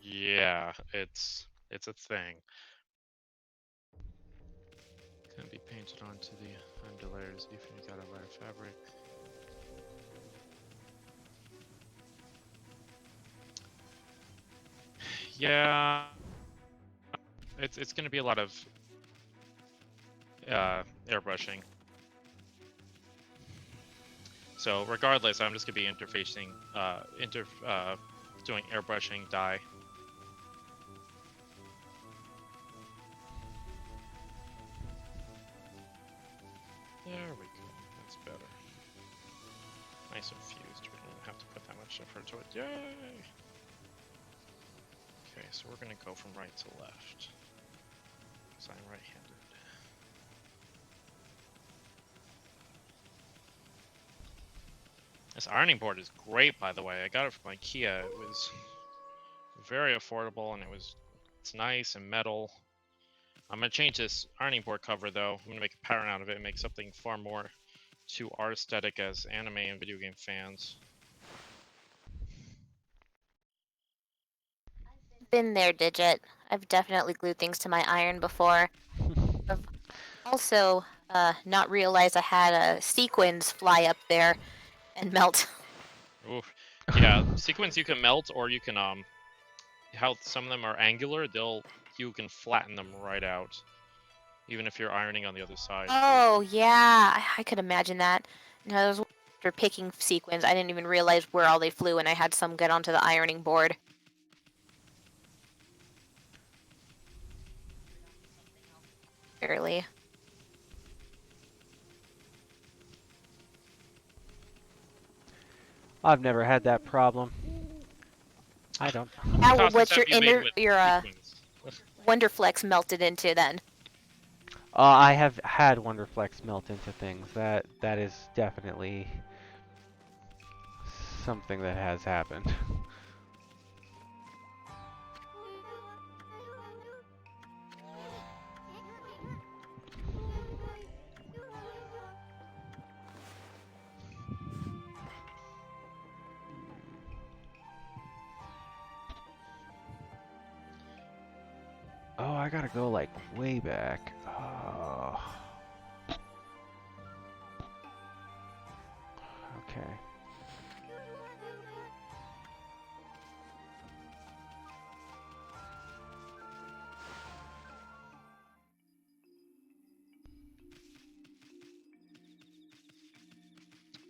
Yeah, it's a thing. Can be painted onto the underlayers if you got a rare fabric. Yeah, it's going to be a lot of airbrushing. So regardless, I'm just going to be interfacing, doing airbrushing dye. There we go. That's better. Nice and fused. We don't even have to put that much effort to it. Yay! Okay, so we're going to go from right to left. Because I'm right-handed. This ironing board is great, by the way. I got it from IKEA. It was very affordable, and it's nice and metal. I'm gonna change this ironing board cover though. I'm gonna make a pattern out of it and make something far more to our aesthetic as anime and video game fans. Been there, Digit. I've definitely glued things to my iron before. I've also not realized I had sequins fly up there and melt. Oof. Yeah, sequins you can melt, or you can how some of them are angular, you can flatten them right out, even if you're ironing on the other side. Oh yeah, I could imagine that. No, those were picking sequins. I didn't even realize where all they flew, and I had some get onto the ironing board. Barely. I've never had that problem. I don't. Yeah, well, Costumes what's have your you made with sequins? Wonderflex melted into then? I have had Wonderflex melt into things. That is definitely something that has happened. Oh, I gotta go like way back. Oh. Okay.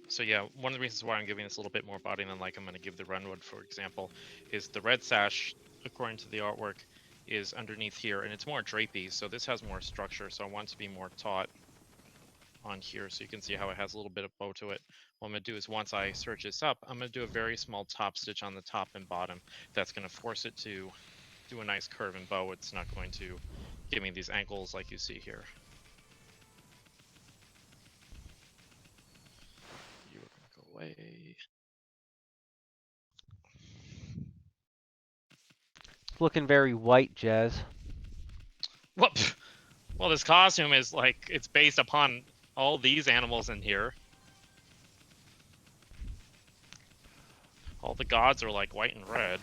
So yeah, one of the reasons why I'm giving this a little bit more body than like I'm going to give the Runwood, for example, is the red sash, according to the artwork, is underneath here, and it's more drapey, so this has more structure, so I want it to be more taut on here, so you can see how it has a little bit of bow to it. What I'm going to do is once I serge this up, I'm going to do a very small top stitch on the top and bottom. That's going to force it to do a nice curve and bow. It's not going to give me these ankles like you see here. You are going to go away. It's looking very white, Jez. What? Well, this costume is like, it's based upon all these animals in here. All the gods are like white and red.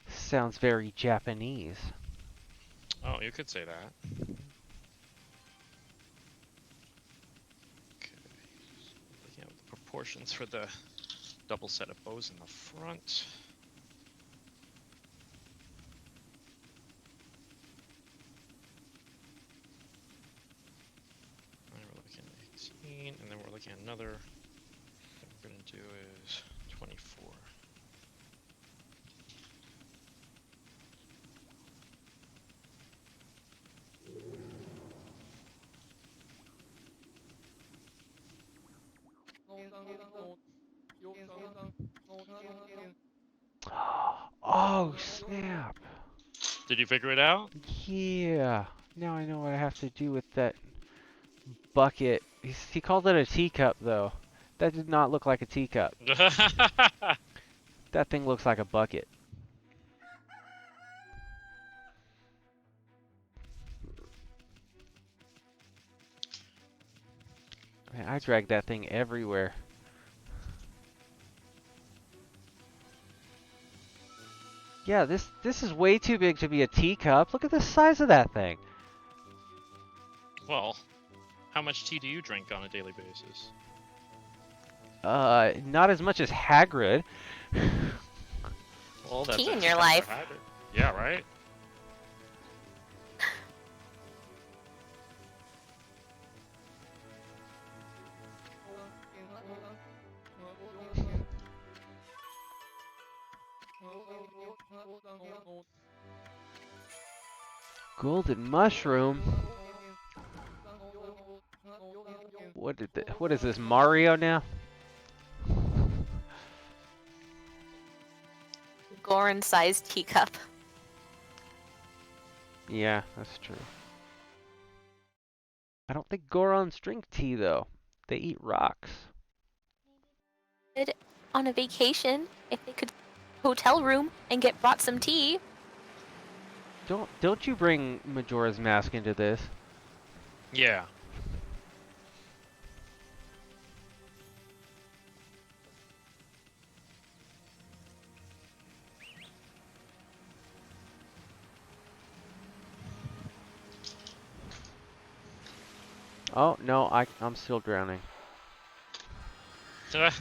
Sounds very Japanese. Oh, you could say that. Okay. Looking at what the proportions for the double set of bows in the front. And we're looking at 18, and then we're looking at another. What we're gonna do is 24. Oh, snap. Did you figure it out? Yeah. Now I know what I have to do with that bucket. He called it a teacup, though. That did not look like a teacup. That thing looks like a bucket. Man, I dragged that thing everywhere. Yeah, this is way too big to be a teacup. Look at the size of that thing. Well, how much tea do you drink on a daily basis? Not as much as Hagrid. Well, that's Tea in extra your for life. habit. Yeah, right? Golden mushroom. What is this, Mario now? Goron-sized teacup. Yeah, that's true. I don't think Gorons drink tea though. They eat rocks. On a vacation, if they could hotel room and get brought some tea. Don't you bring Majora's Mask into this? Yeah. Oh no, I'm still drowning. What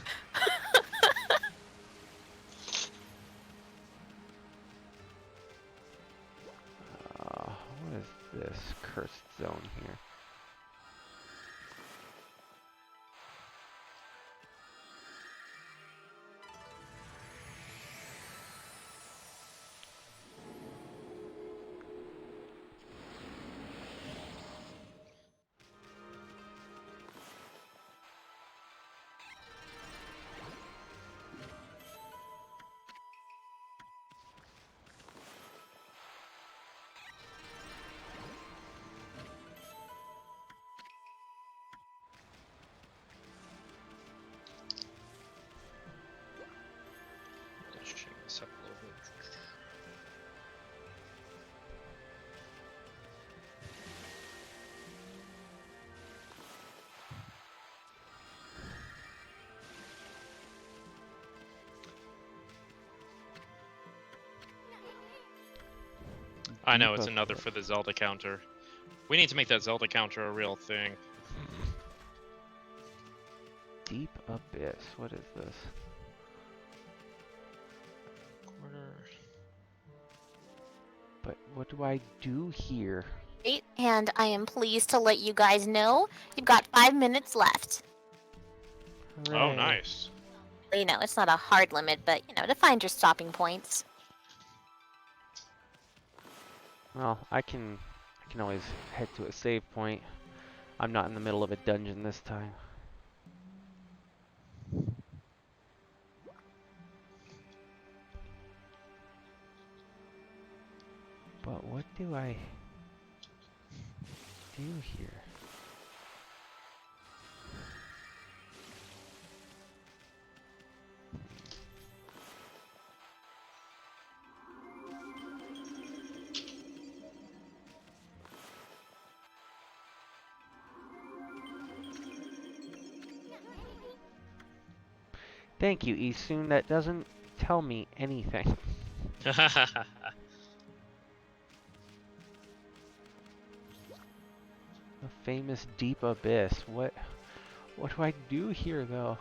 is this cursed zone here? Let's shake this up a little bit. I know, it's another for the Zelda counter. We need to make that Zelda counter a real thing. Deep Abyss. What is this? Corner. But what do I do here? Great, and I am pleased to let you guys know you've got 5 minutes left. Hooray. Oh, nice. You know, it's not a hard limit, but, you know, to find your stopping points. Well, I can always head to a save point. I'm not in the middle of a dungeon this time. But what do I do here? Thank you, Isun. That doesn't tell me anything. The famous Deep Abyss. What do I do here, though?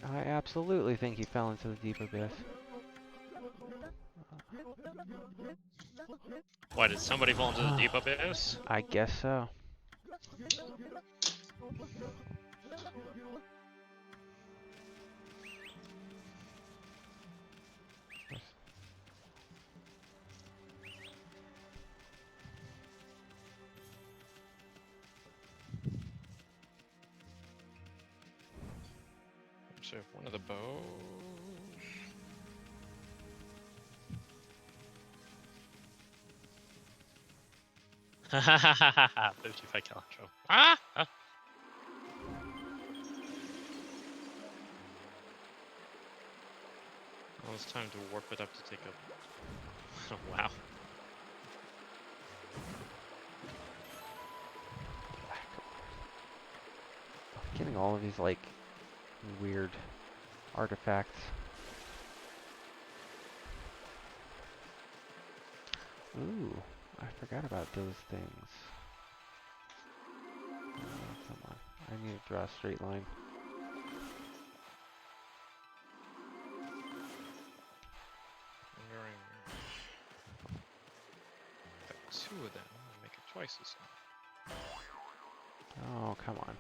I absolutely think he fell into the deep abyss. Why, did somebody fall into the deep abyss? I guess so. So one of the bows. 55 calantro. Ah! Well, it's time to warp it up to take a. Oh, wow. I'm getting all of these like weird artifacts. Ooh, I forgot about those things. Come on, I need to draw a straight line. Got 2 of them. I'll make it twice as long. Oh, come on.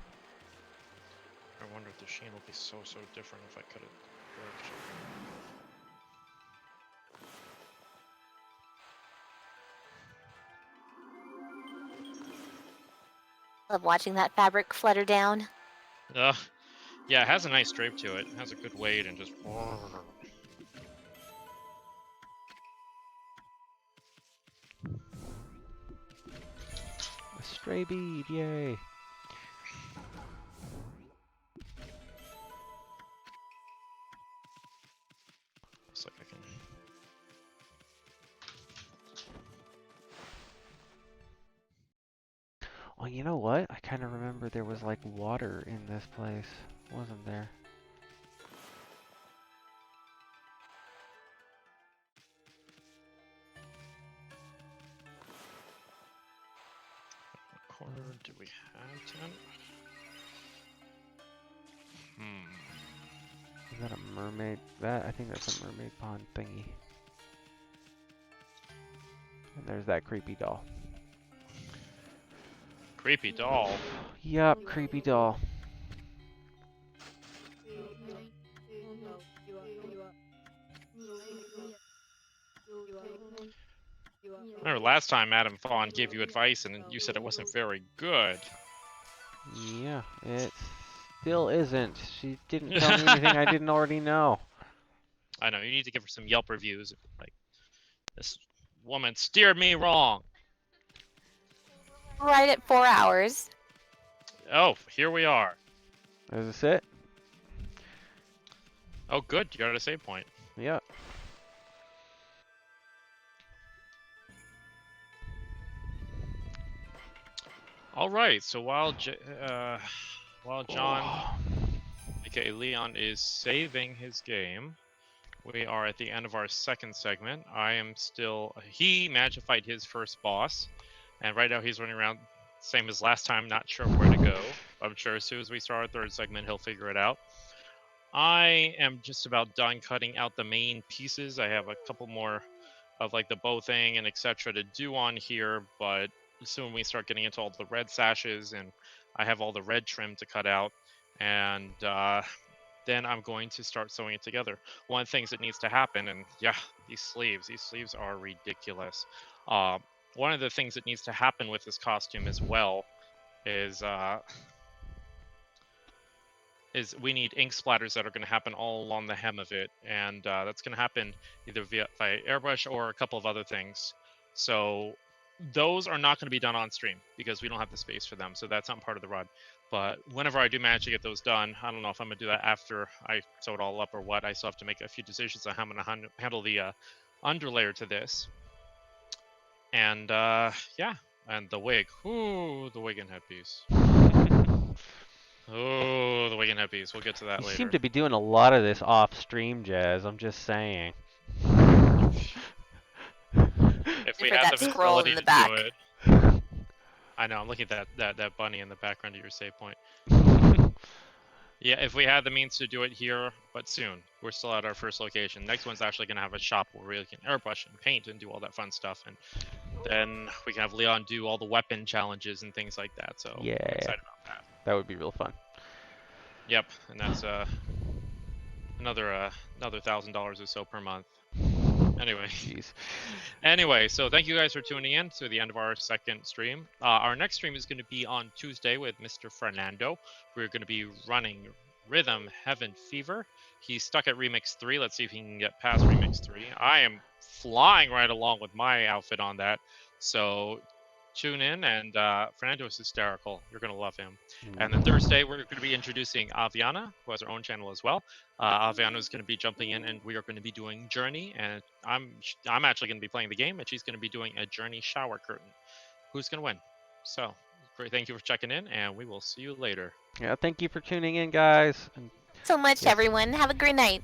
I wonder if the sheen will be so different if I cut it direction. Love watching that fabric flutter down. Yeah, it has a nice drape to it. It has a good weight and just. A stray bead, yay! Looks like I can. Well, you know what? I kind of remember there was like water in this place, wasn't there? Corner, do we have 10? Is that a mermaid? I think that's a mermaid pond thingy. And there's that creepy doll. Creepy doll. Yup, creepy doll. Remember last time Adam Fawn gave you advice and you said it wasn't very good. Yeah, it still isn't. She didn't tell me anything I didn't already know. I know, you need to give her some Yelp reviews. Like, this woman steered me wrong. Right at 4 hours. Oh, here we are. Is this it? Oh, good. You got a save point. Yep. All right. So while John, aka Leon, is saving his game, we are at the end of our second segment. He managed to fight his first boss, and right now he's running around, same as last time, not sure where to go. I'm sure as soon as we start our third segment, he'll figure it out. I am just about done cutting out the main pieces. I have a couple more of like the bow thing and etc. to do on here, but soon we start getting into all the red sashes, and I have all the red trim to cut out, and then I'm going to start sewing it together. One of the things that needs to happen, and yeah, these sleeves are ridiculous. One of the things that needs to happen with this costume as well is we need ink splatters that are going to happen all along the hem of it, and that's going to happen either via airbrush or a couple of other things. So those are not going to be done on stream because we don't have the space for them, so that's not part of the run. But whenever I do manage to get those done, I don't know if I'm going to do that after I sew it all up or what. I still have to make a few decisions on how I'm going to handle the underlayer to this. And yeah, and the wig. Ooh, the wig and headpiece. Oh, the wig and headpiece. We'll get to that You later. seem to be doing a lot of this off stream, Jazz. I'm just saying. If we For had that the scroll facility in the to back. do it. I know. I'm looking at that bunny in the background of your save point. Yeah, if we had the means to do it here, but soon. We're still at our first location. Next one's actually going to have a shop where we can airbrush and paint and do all that fun stuff. And then we can have Leon do all the weapon challenges and things like that. So Yeah. I'm excited about that. That would be real fun. Yep, and that's another $1,000 or so per month. Anyway. Jeez. Anyway, so thank you guys for tuning in to the end of our second stream. Our next stream is going to be on Tuesday with Mr. Fernando. We're going to be running Rhythm Heaven Fever. He's stuck at Remix 3. Let's see if he can get past Remix 3. I am flying right along with my outfit on that. So tune in, and Fernando is hysterical. You're going to love him. And then Thursday, we're going to be introducing Aviana, who has her own channel as well. Aviana is going to be jumping in, and we are going to be doing Journey. And I'm actually going to be playing the game, and she's going to be doing a Journey shower curtain. Who's going to win? So, great. Thank you for checking in, and we will see you later. Yeah, thank you for tuning in, guys. And So much, Yes. everyone. Have a great night.